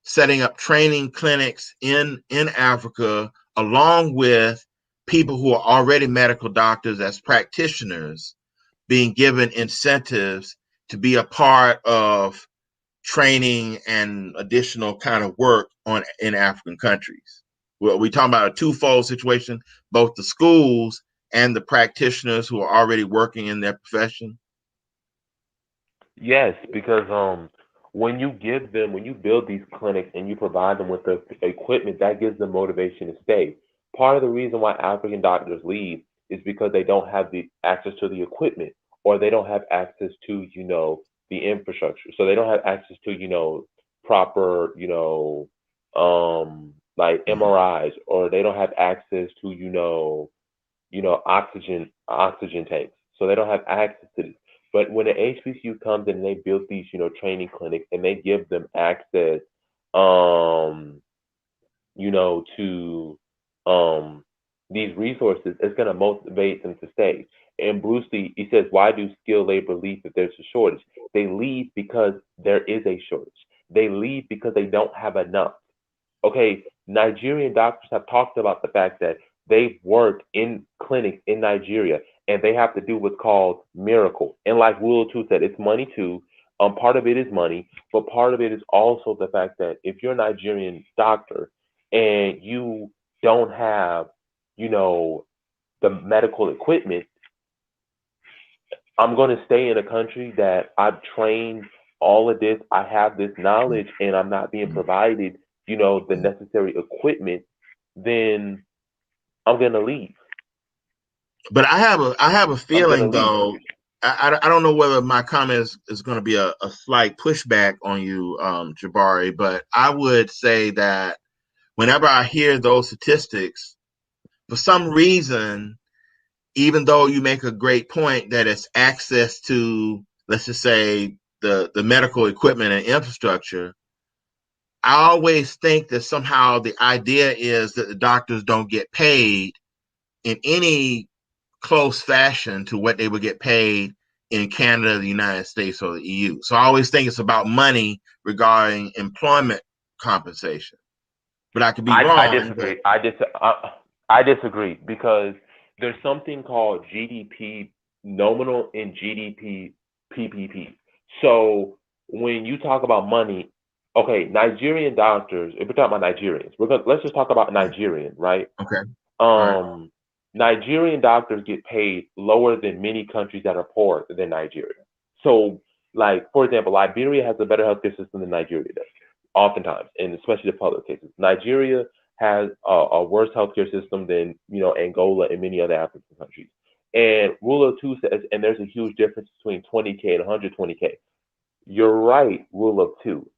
[SPEAKER 2] setting up training clinics in Africa, along with people who are already medical doctors as practitioners being given incentives to be a part of training and additional kind of work in African countries? Well, we talking about a twofold situation, both the schools and the practitioners who are already working in their profession.
[SPEAKER 3] Yes, because when you build these clinics and you provide them with the equipment, that gives them motivation to stay. Part of the reason why African doctors leave is because they don't have the access to the equipment, or they don't have access to, the infrastructure. So they don't have access to, proper, like MRIs, or they don't have access to, oxygen tanks. So they don't have access to this. But when the HBCU comes in and they build these, training clinics, and they give them access, um, to these resources, it's going to motivate them to stay. And Bruce Lee, he says, why do skilled labor leave if there's a shortage? They leave because there is a shortage. They leave because they don't have enough. Okay, Nigerian doctors have talked about the fact that they've worked in clinics in Nigeria, and they have to do what's called miracle. And like Will too said, it's money too. Part of it is money, but part of it is also the fact that if you're a Nigerian doctor and you don't have, you know, the medical equipment, I'm going to stay in a country that I've trained all of this. I have this knowledge, and I'm not being provided, the necessary equipment. Then I'm going to leave.
[SPEAKER 2] But I have a
[SPEAKER 3] I'm going to
[SPEAKER 2] feeling
[SPEAKER 3] leave.
[SPEAKER 2] though. I don't know whether my comment is going to be a slight pushback on you, Jabari, but I would say that whenever I hear those statistics, for some reason, even though you make a great point that it's access to, let's just say, the medical equipment and infrastructure, I always think that somehow the idea is that the doctors don't get paid in any close fashion to what they would get paid in Canada, the United States, or the EU. So I always think it's about money regarding employment compensation. But I could be
[SPEAKER 3] I
[SPEAKER 2] wrong. But
[SPEAKER 3] disagree. I disagree because there's something called GDP nominal and GDP PPP. So when you talk about money, okay, Nigerian doctors. If we're talking about Nigerians, let's just talk about Nigerian, right?
[SPEAKER 2] okay, all right,
[SPEAKER 3] Um, Nigerian doctors get paid lower than many countries that are poorer than Nigeria. So, like for example, Liberia has a better healthcare system than Nigeria does, oftentimes, and especially the public cases. Nigeria has a worse healthcare system than Angola and many other African countries. And Rule of Two says, and there's a huge difference between 20K and 120K. You're right, Rule of Two.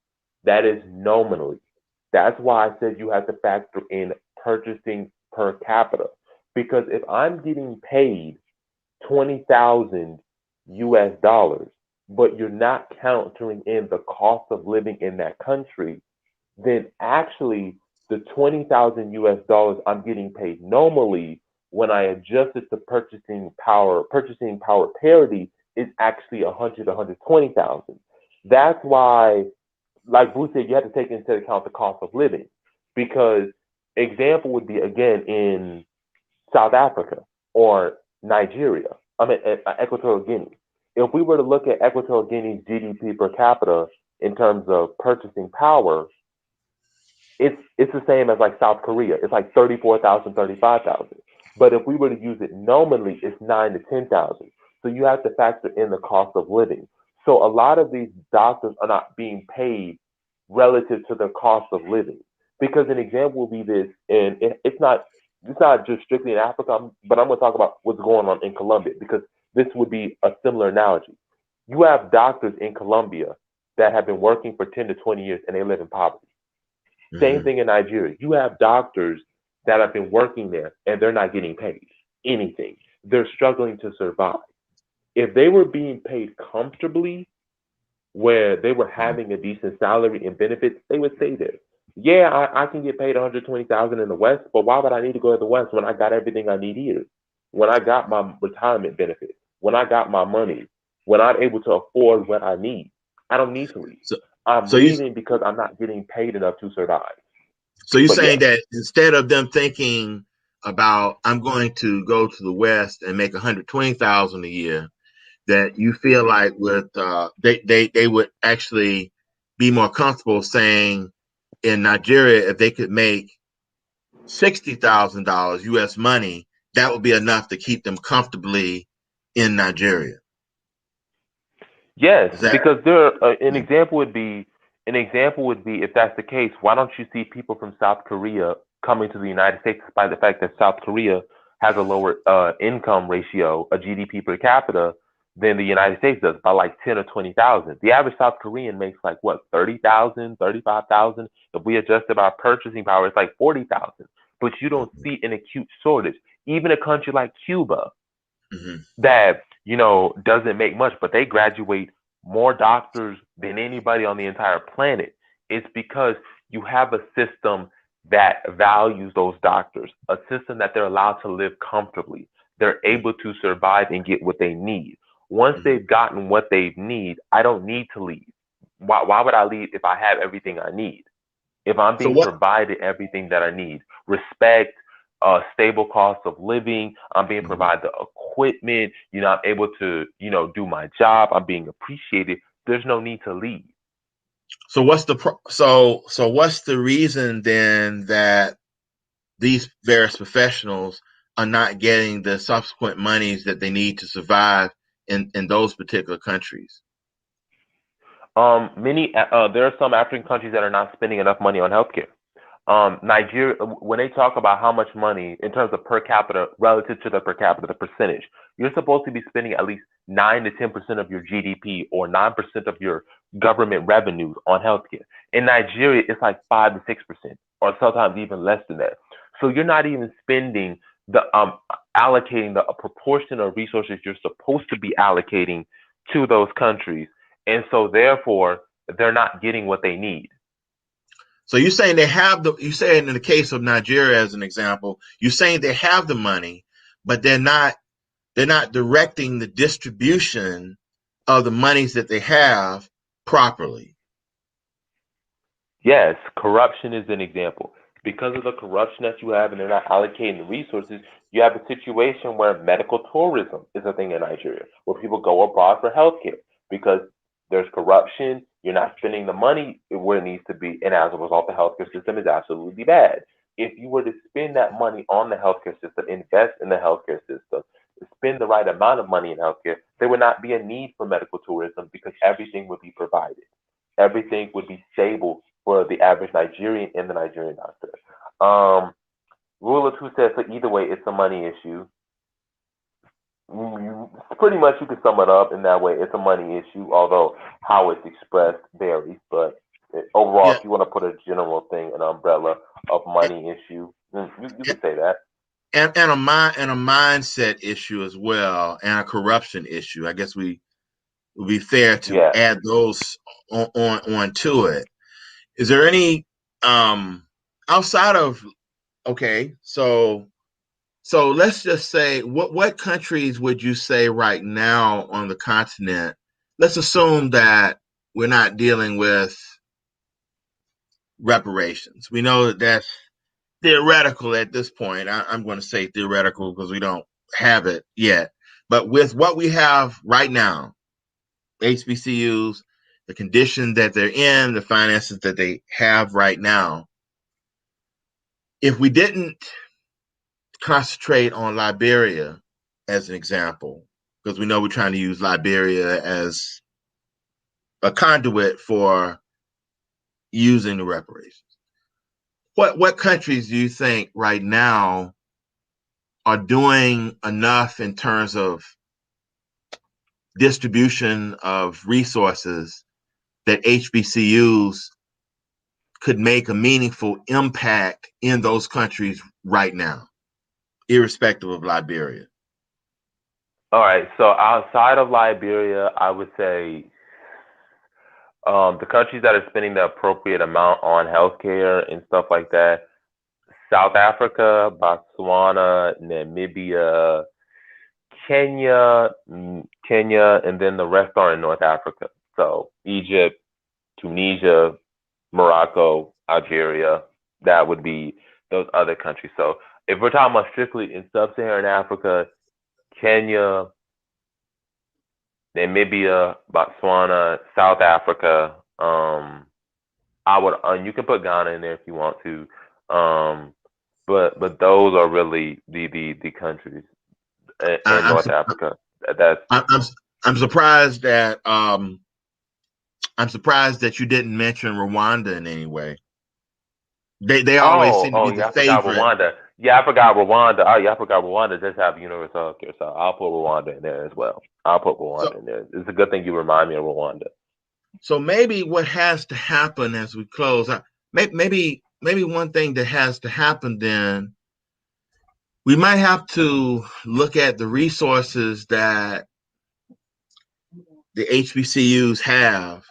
[SPEAKER 3] That is nominally. That's why I said you have to factor in purchasing per capita. Because if I'm getting paid 20,000 US dollars, but you're not countering in the cost of living in that country, then actually the 20,000 US dollars I'm getting paid normally, when I adjust it to purchasing power parity, is actually 120,000. That's why, like Bruce said, you have to take into account the cost of living. Because example would be again in South Africa or Nigeria. I mean, Equatorial Guinea. If we were to look at Equatorial Guinea's GDP per capita in terms of purchasing power, it's the same as like South Korea. It's like 34,000, 35,000. But if we were to use it nominally, it's 9 to 10,000. So you have to factor in the cost of living. So a lot of these doctors are not being paid relative to their cost of living. Because an example will be this, and it's not just strictly in Africa, but I'm going to talk about what's going on in Colombia because this would be a similar analogy. You have doctors in Colombia that have been working for 10 to 20 years and they live in poverty. Same thing in Nigeria. You have doctors that have been working there and they're not getting paid anything. They're struggling to survive. If they were being paid comfortably, where they were having a decent salary and benefits, they would stay there. Yeah, I can get paid 120,000 in the West, but why would I need to go to the West when I got everything I need here? When I got my retirement benefits, when I got my money, when I'm able to afford what I need, I don't need to leave.
[SPEAKER 2] So,
[SPEAKER 3] I'm
[SPEAKER 2] so you
[SPEAKER 3] leaving because I'm not getting paid enough to survive.
[SPEAKER 2] so you're
[SPEAKER 3] But
[SPEAKER 2] saying
[SPEAKER 3] yes,
[SPEAKER 2] that instead of them thinking about I'm going to go to the West and make 120,000 a year, that you feel like with they would actually be more comfortable saying in Nigeria if they could make $60,000 U.S. money, that would be enough to keep them comfortably in Nigeria.
[SPEAKER 3] yes,
[SPEAKER 2] Is that
[SPEAKER 3] because an example would be if that's the case, why don't you see people from South Korea coming to the United States despite the fact that South Korea has a lower income ratio, a GDP per capita than the United States does by like 10 or 20,000. The average South Korean makes like what, 30,000, 35,000. If we adjusted our purchasing power, it's like 40,000. But you don't see an acute shortage. Even a country like Cuba,
[SPEAKER 2] mm-hmm.
[SPEAKER 3] that doesn't make much, but they graduate more doctors than anybody on the entire planet. It's because you have a system that values those doctors, a system that they're allowed to live comfortably. They're able to survive and get what they need. Once
[SPEAKER 2] Mm-hmm.
[SPEAKER 3] they've gotten what they need, I don't need to leave. Why would I leave if I have everything I need? If I'm
[SPEAKER 2] So
[SPEAKER 3] being
[SPEAKER 2] what?
[SPEAKER 3] provided everything that I need, respect, stable cost of living, I'm being
[SPEAKER 2] Mm-hmm.
[SPEAKER 3] provided the equipment, I'm able to, do my job, I'm being appreciated, there's no need to leave.
[SPEAKER 2] So what's the so what's the reason then that these various professionals are not getting the subsequent monies that they need to survive in those particular countries?
[SPEAKER 3] There are some African countries that are not spending enough money on healthcare. Nigeria, when they talk about how much money in terms of per capita relative to the per capita, the percentage, you're supposed to be spending at least 9 to 10% of your GDP or 9% of your government revenues on healthcare. In Nigeria, it's like 5 to 6%, or sometimes even less than that. So you're not even spending the allocating the a proportion of resources you're supposed to be allocating to those countries, and so therefore they're not getting what they need.
[SPEAKER 2] So you're saying they have the, you saying in the case of Nigeria as an example, you're saying they have the money, but they're not directing the distribution of the monies that they have properly.
[SPEAKER 3] Yes, corruption is an example. Because of the corruption that you have and they're not allocating the resources, you have a situation where medical tourism is a thing in Nigeria, where people go abroad for healthcare because there's corruption, you're not spending the money where it needs to be, and as a result, the healthcare system is absolutely bad. If you were to spend that money on the healthcare system, invest in the healthcare system, spend the right amount of money in healthcare, there would not be a need for medical tourism because everything would be provided. Everything would be stable for the average Nigerian and the Nigerian doctor. Um, Rule of two says so either way, it's a money issue. Pretty much, you can sum it up in that way. It's a money issue, although how it's expressed varies. But overall,
[SPEAKER 2] Yeah,
[SPEAKER 3] if you want to put a general thing, an umbrella of money issue, you
[SPEAKER 2] and
[SPEAKER 3] could say that.
[SPEAKER 2] a mindset issue as well, and a corruption issue. I guess we would be fair to
[SPEAKER 3] Yeah.
[SPEAKER 2] add those on to it. Is there any outside of okay, so let's just say what countries would you say right now on the continent? Let's assume that we're not dealing with reparations. We know that that's theoretical at this point. I'm going to say theoretical because we don't have it yet. But with what we have right now, HBCUs, the condition that they're in, the finances that they have right now, if we didn't concentrate on Liberia as an example, because we know we're trying to use Liberia as a conduit for using the reparations. What countries do you think right now are doing enough in terms of distribution of resources that HBCUs could make a meaningful impact in those countries right now, irrespective of Liberia?
[SPEAKER 3] All right. So outside of Liberia, I would say The countries that are spending the appropriate amount on healthcare and stuff like that: South Africa, Botswana, Namibia, Kenya, and then the rest are in North Africa. So Egypt, Tunisia, Morocco, Algeria, that would be those other countries. So if we're talking about strictly in sub-Saharan Africa, Kenya, Namibia, Botswana, South Africa, I would, you can put Ghana in there if you want to, but those are really the countries in
[SPEAKER 2] I'm
[SPEAKER 3] North Africa. That's
[SPEAKER 2] I'm I'm, I'm surprised that I'm surprised that you didn't mention Rwanda in any way. They always seem to be the
[SPEAKER 3] yeah, I forgot
[SPEAKER 2] favorite.
[SPEAKER 3] Rwanda. Yeah, I forgot Rwanda. Oh yeah, I forgot Rwanda does have universal healthcare, so I'll put Rwanda in there as well. I'll put
[SPEAKER 2] So
[SPEAKER 3] Rwanda in there. It's a good thing you remind me of Rwanda.
[SPEAKER 2] so maybe what has to happen as we close, maybe one thing that has to happen then, we might have to look at the resources that the HBCUs have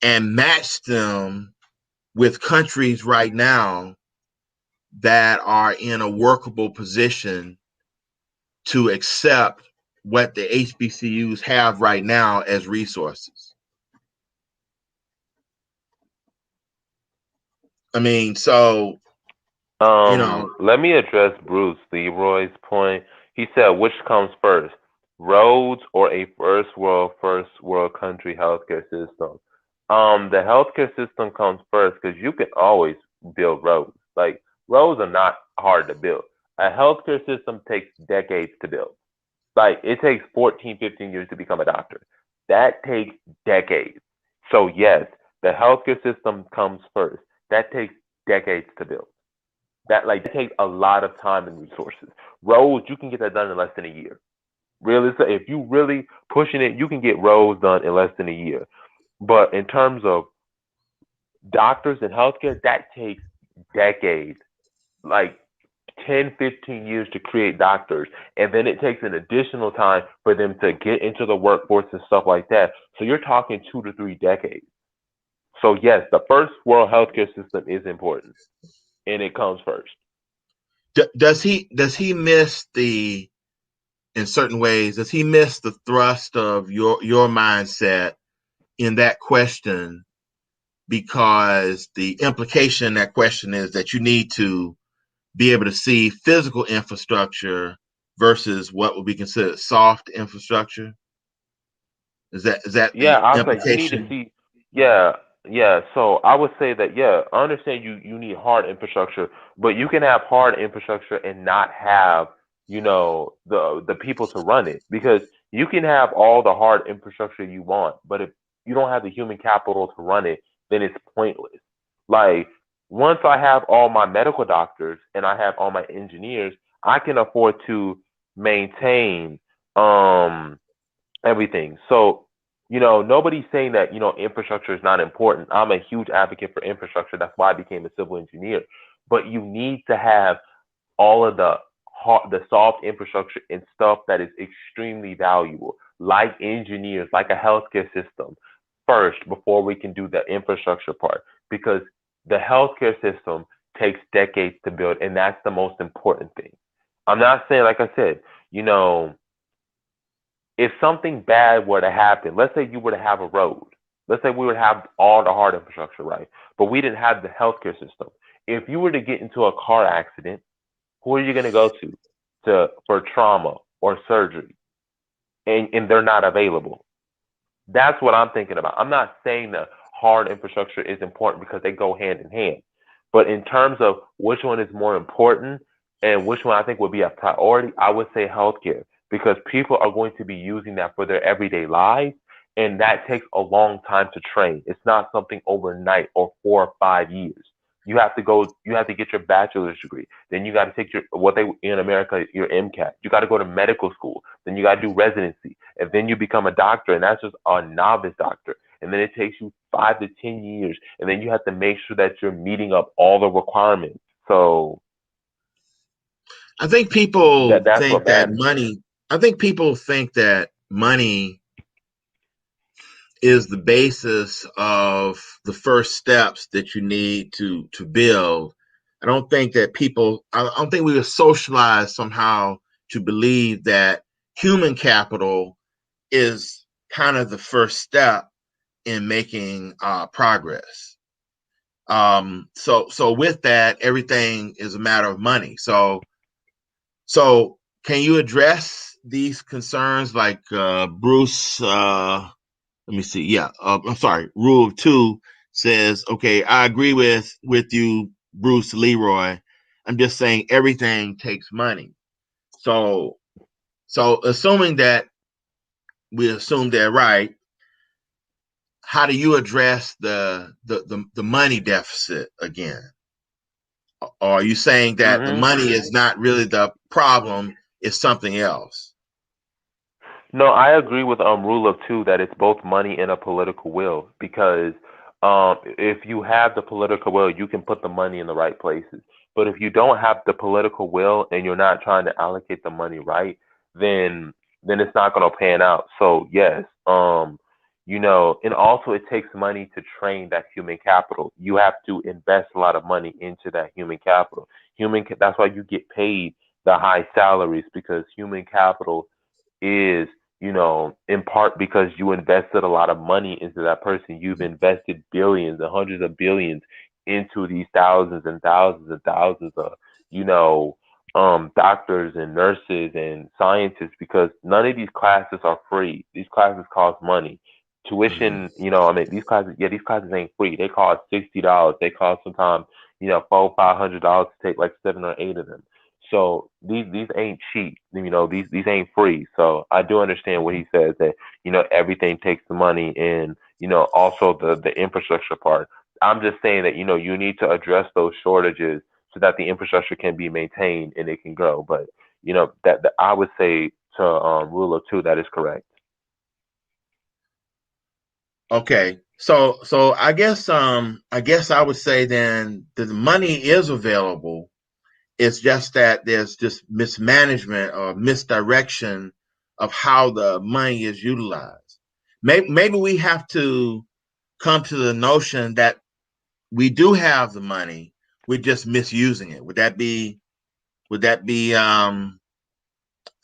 [SPEAKER 2] and match them with countries right now that are in a workable position to accept what the HBCUs have right now as resources. I mean, so, you know,
[SPEAKER 3] Let me address Bruce Leroy's point. He said, which comes first, roads or a first world country healthcare system? The healthcare system comes first because you can always build roads. Like roads are not hard to build. A healthcare system takes decades to build. Like it takes 14, 15 years to become a doctor. That takes decades. So yes, the healthcare system comes first. That takes decades to build. That takes a lot of time and resources. Roads, you can get that done in less than a year. Really, if you really pushing it, you can get roads done in less than a year. But in terms of doctors and healthcare, that takes decades, like 10, 15 years to create doctors. And then it takes an additional time for them to get into the workforce and stuff like that. So you're talking 2 to 3 decades. So yes, the first world healthcare system is important and it comes first.
[SPEAKER 2] does he miss the in certain ways, does he miss the thrust of your mindset in that question? Because the implication in that question is that you need to be able to see physical infrastructure versus what would be considered soft infrastructure. Is that
[SPEAKER 3] Yeah,
[SPEAKER 2] the
[SPEAKER 3] I was like, you need to
[SPEAKER 2] implication?
[SPEAKER 3] see. Yeah, yeah. So I would say that, yeah, I understand you need hard infrastructure, but you can have hard infrastructure and not have, the people to run it, because you can have all the hard infrastructure you want, but if you don't have the human capital to run it, then it's pointless. Like once I have all my medical doctors and I have all my engineers, I can afford to maintain um everything. So, nobody's saying that, infrastructure is not important. I'm a huge advocate for infrastructure. That's why I became a civil engineer. But you need to have all of the soft infrastructure and stuff that is extremely valuable, like engineers, like a healthcare system, first before we can do the infrastructure part. Because the healthcare system takes decades to build, and that's the most important thing. I'm not saying, like I said, you know, if something bad were to happen, let's say you were to have a road, let's say we would have all the hard infrastructure, right? But we didn't have the healthcare system. If you were to get into a car accident, who are you going to go to for trauma or surgery? And they're not available. That's what I'm thinking about. I'm not saying that hard infrastructure is important because they go hand in hand. But in terms of which one is more important and which one I think would be a priority, I would say healthcare, because people are going to be using that for their everyday lives. And that takes a long time to train. It's not something overnight or 4 or 5 years. You have to get your bachelor's degree. Then you got to take your, what they in America, your MCAT. You got to go to medical school. Then you got to do residency. And then you become a doctor. And that's just a novice doctor. And then it takes you 5 to 10 years. And then you have to make sure that you're meeting up all the requirements. So
[SPEAKER 2] I think people
[SPEAKER 3] that's
[SPEAKER 2] think
[SPEAKER 3] what
[SPEAKER 2] that
[SPEAKER 3] matters.
[SPEAKER 2] money. I think people think that money is the basis of the first steps that you need to build. I don't think that I don't think we were socialized somehow to believe that human capital is kind of the first step in making progress. So with that, everything is a matter of money. So can you address these concerns like Bruce? Let me see. Yeah, I'm sorry. Rule of two says, okay, I agree with you, Bruce Leroy. I'm just saying everything takes money. So assuming that we assume they're right, how do you address the money deficit again? Or are you saying that the
[SPEAKER 3] Mm-mm.
[SPEAKER 2] money is not really the problem, it's something else?
[SPEAKER 3] No, I agree with rule of two that it's both money and a political will because if you have the political will, you can put the money in the right places. But if you don't have the political will and you're not trying to allocate the money right, then it's not going to pan out. So yes, and also it takes money to train that human capital. You have to invest a lot of money into that human capital. That's why you get paid the high salaries because human capital is, in part because you invested a lot of money into that person. You've invested billions and hundreds of billions into these thousands and thousands and thousands of, doctors and nurses and scientists because none of these classes are free. These classes cost money. Tuition, these classes ain't free. They cost $60. They cost sometimes, $400-$500 to take like 7 or 8 of them. So these ain't cheap. These ain't free. So I do understand what he says that everything takes the money and also the infrastructure part. I'm just saying that you need to address those shortages so that the infrastructure can be maintained and it can grow. But that I would say to rule of two that is correct.
[SPEAKER 2] Okay. So I guess I would say then that the money is available. It's just that there's just mismanagement or misdirection of how the money is utilized. Maybe we have to come to the notion that we do have the money, we're just misusing it. Would that be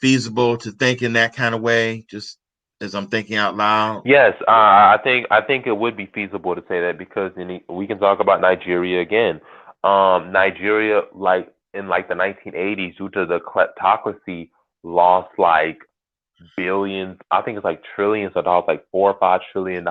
[SPEAKER 2] feasible to think in that kind of way? Just as I'm thinking out loud.
[SPEAKER 3] Yes, I think it would be feasible to say that because we can talk about Nigeria again. Nigeria, like in like the 1980s, due to the kleptocracy, lost like billions. I think it's like trillions of dollars, like $4 or $5 trillion,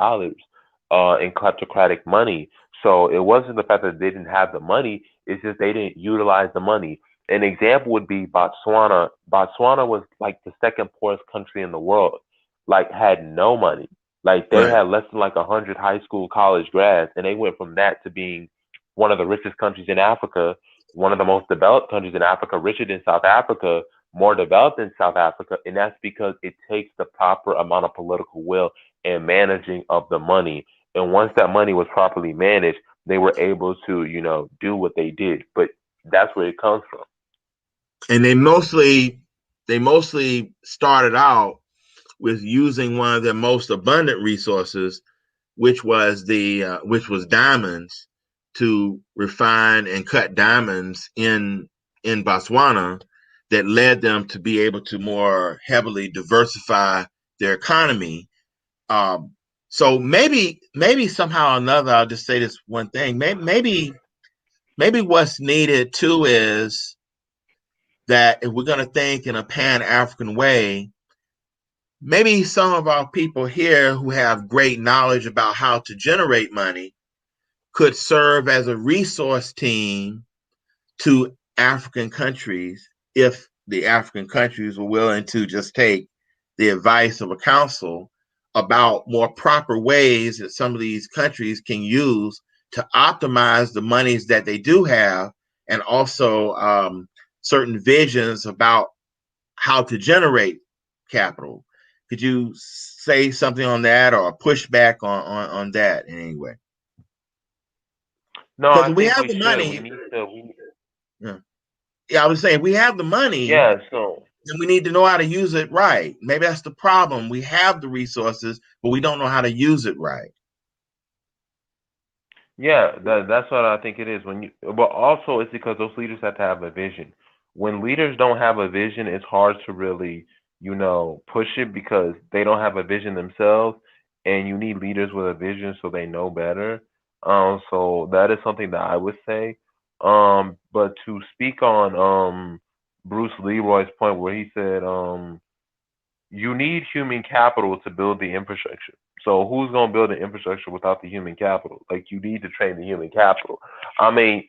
[SPEAKER 3] in kleptocratic money. So it wasn't the fact that they didn't have the money; it's just they didn't utilize the money. An example would be Botswana. Botswana was like the second poorest country in the world, like had no money. Like they
[SPEAKER 2] Right.
[SPEAKER 3] had less than like 100 high school, college grads, and they went from that to being one of the richest countries in Africa, one of the most developed countries in Africa, richer than South Africa, more developed in South Africa, and that's because it takes the proper amount of political will and managing of the money. And once that money was properly managed, they were able to, do what they did. But that's where it comes from.
[SPEAKER 2] And they mostly started out with using one of their most abundant resources, which was diamonds, to refine and cut diamonds in Botswana, that led them to be able to more heavily diversify their economy. Um, so maybe somehow or another, I'll just say this one thing. Maybe what's needed too is that if we're going to think in a Pan African way, maybe some of our people here who have great knowledge about how to generate money could serve as a resource team to African countries if the African countries were willing to just take the advice of a council about more proper ways that some of these countries can use to optimize the monies that they do have, and also certain visions about how to generate capital. Could you say something on that or push back on that in any way?
[SPEAKER 3] No,
[SPEAKER 2] Because
[SPEAKER 3] I
[SPEAKER 2] we
[SPEAKER 3] think
[SPEAKER 2] have
[SPEAKER 3] we
[SPEAKER 2] the
[SPEAKER 3] should. We
[SPEAKER 2] money.
[SPEAKER 3] need to.
[SPEAKER 2] Yeah, yeah, I was saying we have the money.
[SPEAKER 3] Yeah. So.
[SPEAKER 2] And we need to know how to use it right. Maybe that's the problem. We have the resources, but we don't know how to use it right.
[SPEAKER 3] Yeah, that's what I think it is. But also it's because those leaders have to have a vision. When leaders don't have a vision, it's hard to really, push it because they don't have a vision themselves, and you need leaders with a vision so they know better. So that is something that I would say. But to speak on Bruce Leroy's point where he said, you need human capital to build the infrastructure. So who's going to build the infrastructure without the human capital? Like you need to train the human capital. I mean,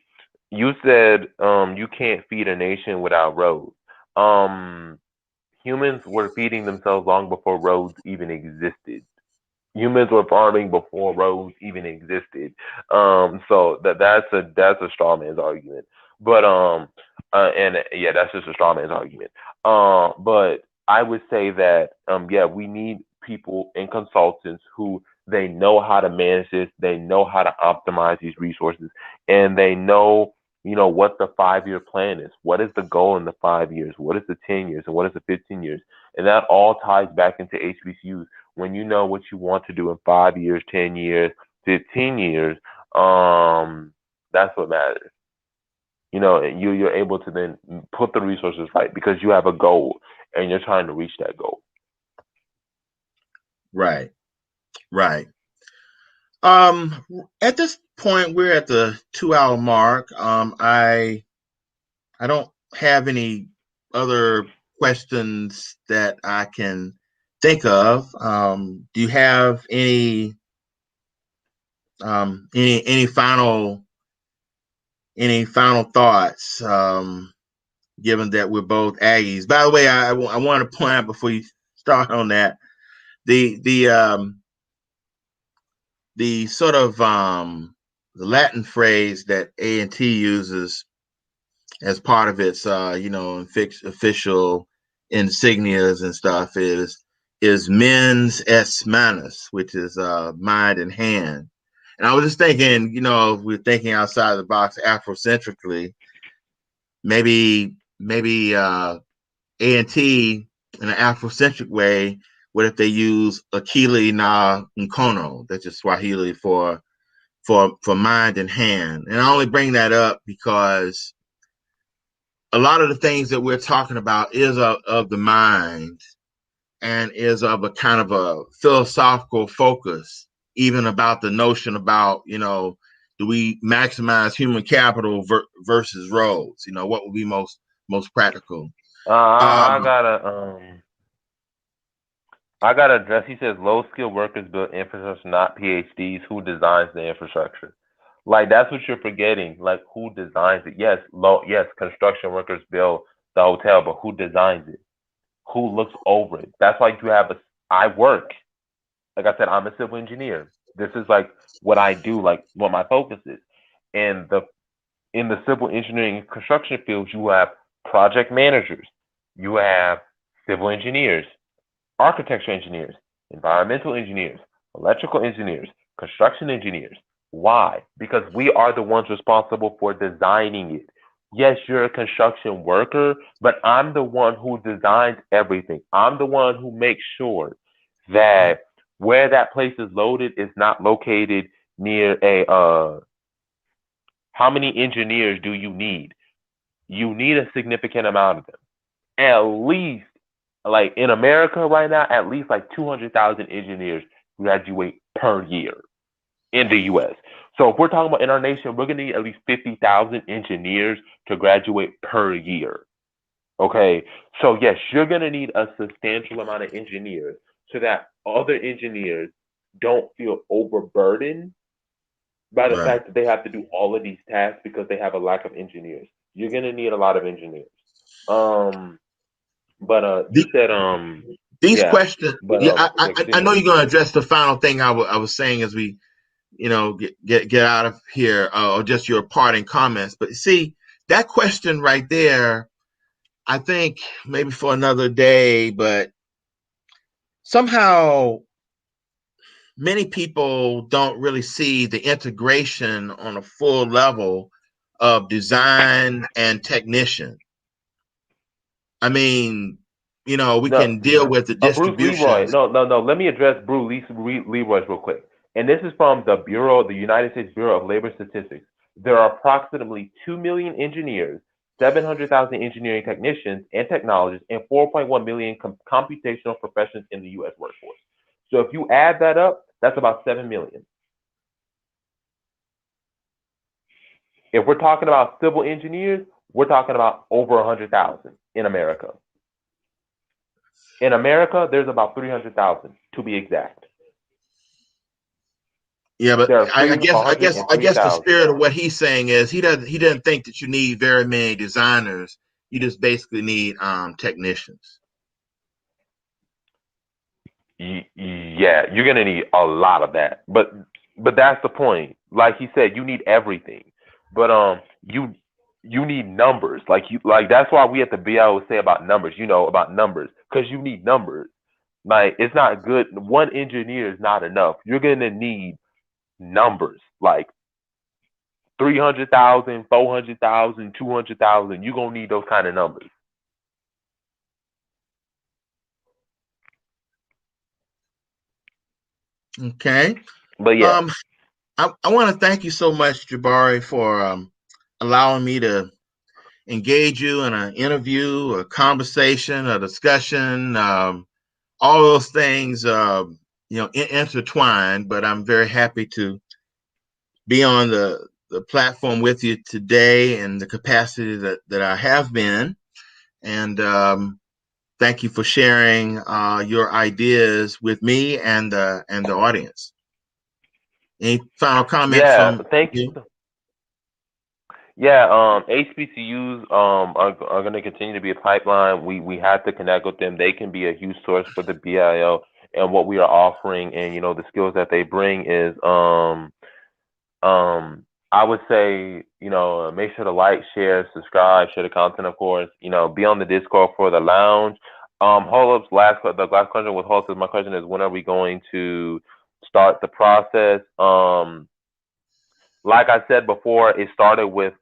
[SPEAKER 3] you said you can't feed a nation without roads. Um, Humans were feeding themselves long before roads even existed. Humans were farming before roads even existed. So that's a straw man's argument. But and yeah, that's just a straw man's argument. But I would say that yeah, we need people and consultants who they know how to manage this, they know how to optimize these resources, and they know what the 5 year plan is. What is the goal in the 5 years? What is the 10 years? And what is the 15 years? And that all ties back into HBCUs. When you know what you want to do in 5 years, 10 years, 15 years, that's what matters. And you're able to then put the resources right because you have a goal and you're trying to reach that goal.
[SPEAKER 2] Right. Right. At this point, we're at the 2 hour mark. I don't have any other questions that I can think of. Do you have any final thoughts? Given that we're both Aggies. By the way, I want to point out before you start on that the sort of the Latin phrase that A&T uses as part of its official insignias and stuff is mens es manus, which is mind and hand. And I was just thinking, if we're thinking outside the box Afrocentrically, maybe A&T in an Afrocentric way. What if they use Akili na Nkono? That's just Swahili for mind and hand. And I only bring that up because a lot of the things that we're talking about is of the mind and is of a kind of a philosophical focus, even about the notion about, do we maximize human capital versus roads? What would be most practical?
[SPEAKER 3] I
[SPEAKER 2] Um,
[SPEAKER 3] gotta address. He says low skilled workers build infrastructure, not PhDs. Who designs the infrastructure? Like that's what you're forgetting. Like who designs it? Yes, construction workers build the hotel, but who designs it? Who looks over it? That's why you have I work. Like I said, I'm a civil engineer. This is like what I do, like what my focus is. And in the civil engineering and construction fields, you have project managers, you have civil engineers, architecture engineers, environmental engineers, electrical engineers, construction engineers. Why? Because we are the ones responsible for designing it. Yes, you're a construction worker, but I'm the one who designs everything. I'm the one who makes sure that where that place is loaded is not located near a how many engineers do you need? You need a significant amount of them. At least, like in America right now, at least like 200,000 engineers graduate per year in the U.S. So if we're talking about in our nation, we're going to need at least 50,000 engineers to graduate per year. Okay. So yes, you're going to need a substantial amount of engineers so that other engineers don't feel overburdened by the
[SPEAKER 2] right.
[SPEAKER 3] fact that they have to do all of these tasks because they have a lack of engineers. You're gonna need a lot of engineers. Um, but you
[SPEAKER 2] The,
[SPEAKER 3] said
[SPEAKER 2] these
[SPEAKER 3] yeah,
[SPEAKER 2] questions,
[SPEAKER 3] but
[SPEAKER 2] yeah,
[SPEAKER 3] yeah,
[SPEAKER 2] I know
[SPEAKER 3] continue.
[SPEAKER 2] you're going to address the final thing I was saying as we, get out of here, or just your parting comments. But see, that question right there, I think maybe for another day, but somehow many people don't really see the integration on a full level of design and technician. I mean, we
[SPEAKER 3] No,
[SPEAKER 2] can deal with the
[SPEAKER 3] Bruce Leroy.
[SPEAKER 2] distributions.
[SPEAKER 3] No. Let me address Leroy's real quick. And this is from the United States Bureau of Labor Statistics. There are approximately 2 million engineers, 700,000 engineering technicians and technologists, and 4.1 million computational professions in the U.S. workforce. So if you add that up, that's about 7 million. If we're talking about civil engineers, we're talking about over 100,000 in America. In America, there's about 300,000 to be exact.
[SPEAKER 2] Yeah, but
[SPEAKER 3] There are
[SPEAKER 2] I guess the
[SPEAKER 3] 303,000.
[SPEAKER 2] spirit of what he's saying is he doesn't think that you need very many designers. You just basically need technicians.
[SPEAKER 3] Yeah, you're gonna need a lot of that. But that's the point. Like he said, you need everything. But you need numbers. Like that's why we at the BI always say about numbers. About numbers because you need numbers. Like it's not good. One engineer is not enough. You're gonna need numbers like 300,000, 400,000, 200,000. You're gonna need those kind of numbers.
[SPEAKER 2] Okay.
[SPEAKER 3] But yeah,
[SPEAKER 2] Um, I want to thank you so much, Jabari, for allowing me to engage you in an interview, a conversation, a discussion, all those things, intertwined. But I'm very happy to be on the platform with you today in the capacity that I have been. And thank you for sharing your ideas with me and the audience. Any final comments
[SPEAKER 3] yeah.
[SPEAKER 2] from
[SPEAKER 3] Thank you.
[SPEAKER 2] you?
[SPEAKER 3] Yeah, HBCUs are going to continue to be a pipeline. We have to connect with them. They can be a huge source for the BIO and what we are offering, and the skills that they bring is I would say make sure to like, share, subscribe, share the content, of course. Be on the Discord for the lounge. Holup's the last question with Holup is my question is when are we going to start the process? Like I said before, it started with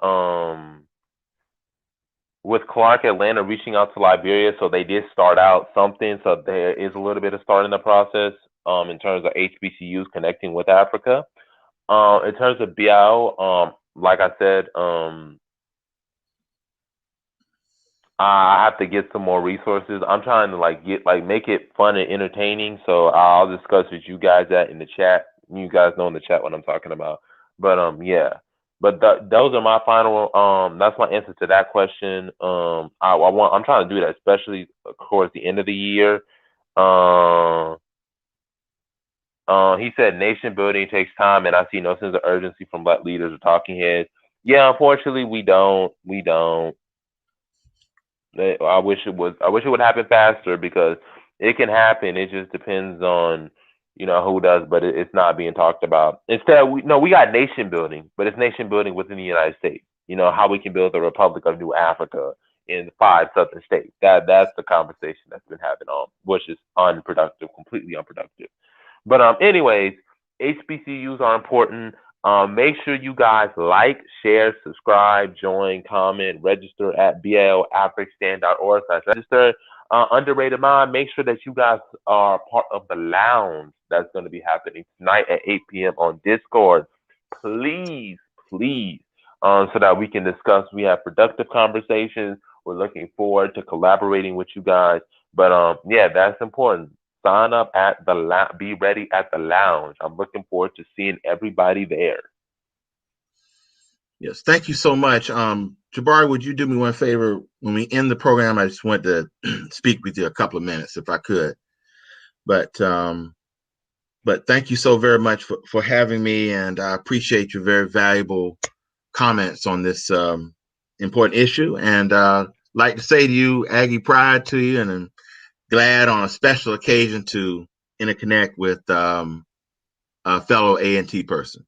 [SPEAKER 3] Clark Atlanta reaching out to Liberia, so they did start out something. So there is a little bit of starting the process in terms of HBCUs connecting with Africa. In terms of BIO, like I said, I have to get some more resources. I'm trying to make it fun and entertaining. So I'll discuss with you guys that in the chat. You guys know in the chat what I'm talking about. But yeah. But those are my final. That's my answer to that question. I'm trying to do that, especially towards the end of the year. He said nation building takes time, and I see no sense of urgency from black leaders or talking heads. Yeah, unfortunately, we don't. We don't. I wish it was. I wish it would happen faster because it can happen. It just depends on who does, but it's not being talked about. Instead, we got nation building, but it's nation building within the United States. How we can build the Republic of New Africa in 5 southern states. That's the conversation that's been happening on, which is unproductive, completely unproductive. But anyways, HBCUs are important. Make sure you guys like, share, subscribe, join, comment, register at blafricstan.org/register. Underrated mind, make sure that you guys are part of the lounge that's going to be happening tonight at 8 p.m. on Discord. Please, please, so that we can discuss. We have productive conversations. We're looking forward to collaborating with you guys. But yeah, that's important. Sign up at be ready at the lounge. I'm looking forward to seeing everybody there.
[SPEAKER 2] Yes, thank you so much. Jabari, would you do me one favor? When we end the program, I just want to speak with you a couple of minutes if I could. But thank you so very much for having me, and I appreciate your very valuable comments on this important issue. And like to say to you, Aggie pride to you, and I'm glad on a special occasion to interconnect with a fellow A&T person.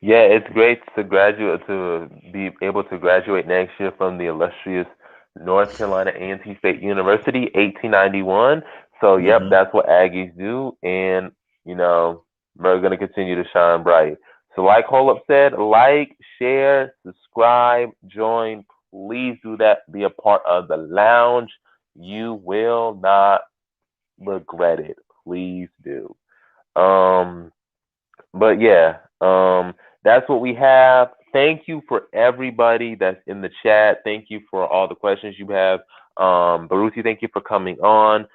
[SPEAKER 3] Yeah, it's great to be able to graduate next year from the illustrious North Carolina A&T State University, 1891. So, yep, that's what Aggies do, and we're gonna continue to shine bright. So, like Holup said, like, share, subscribe, join. Please do that. Be a part of the lounge. You will not regret it. Please do. Um, but yeah, that's what we have. Thank you for everybody that's in the chat. Thank you for all the questions you have. Baruti, thank you for coming on.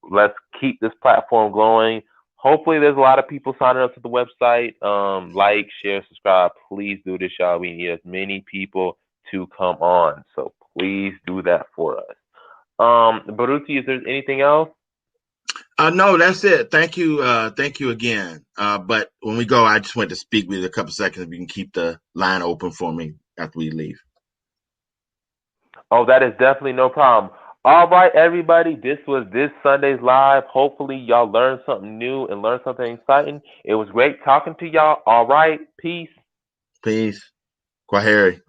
[SPEAKER 3] Let's keep this platform going. Hopefully, there's a lot of people signing up to the website. Like, share, subscribe. Please do this, y'all. We need as many people to come on. So please do that for us. Baruti, is there anything else?
[SPEAKER 2] No, that's it. Thank you again. But when we go, I just want to speak with you a couple seconds. If you can keep the line open for me after we leave.
[SPEAKER 3] Oh, that is definitely no problem. All right, everybody. This was this Sunday's live. Hopefully, y'all learned something new and learned something exciting. It was great talking to y'all. All right, peace.
[SPEAKER 2] Peace. Kwaheri.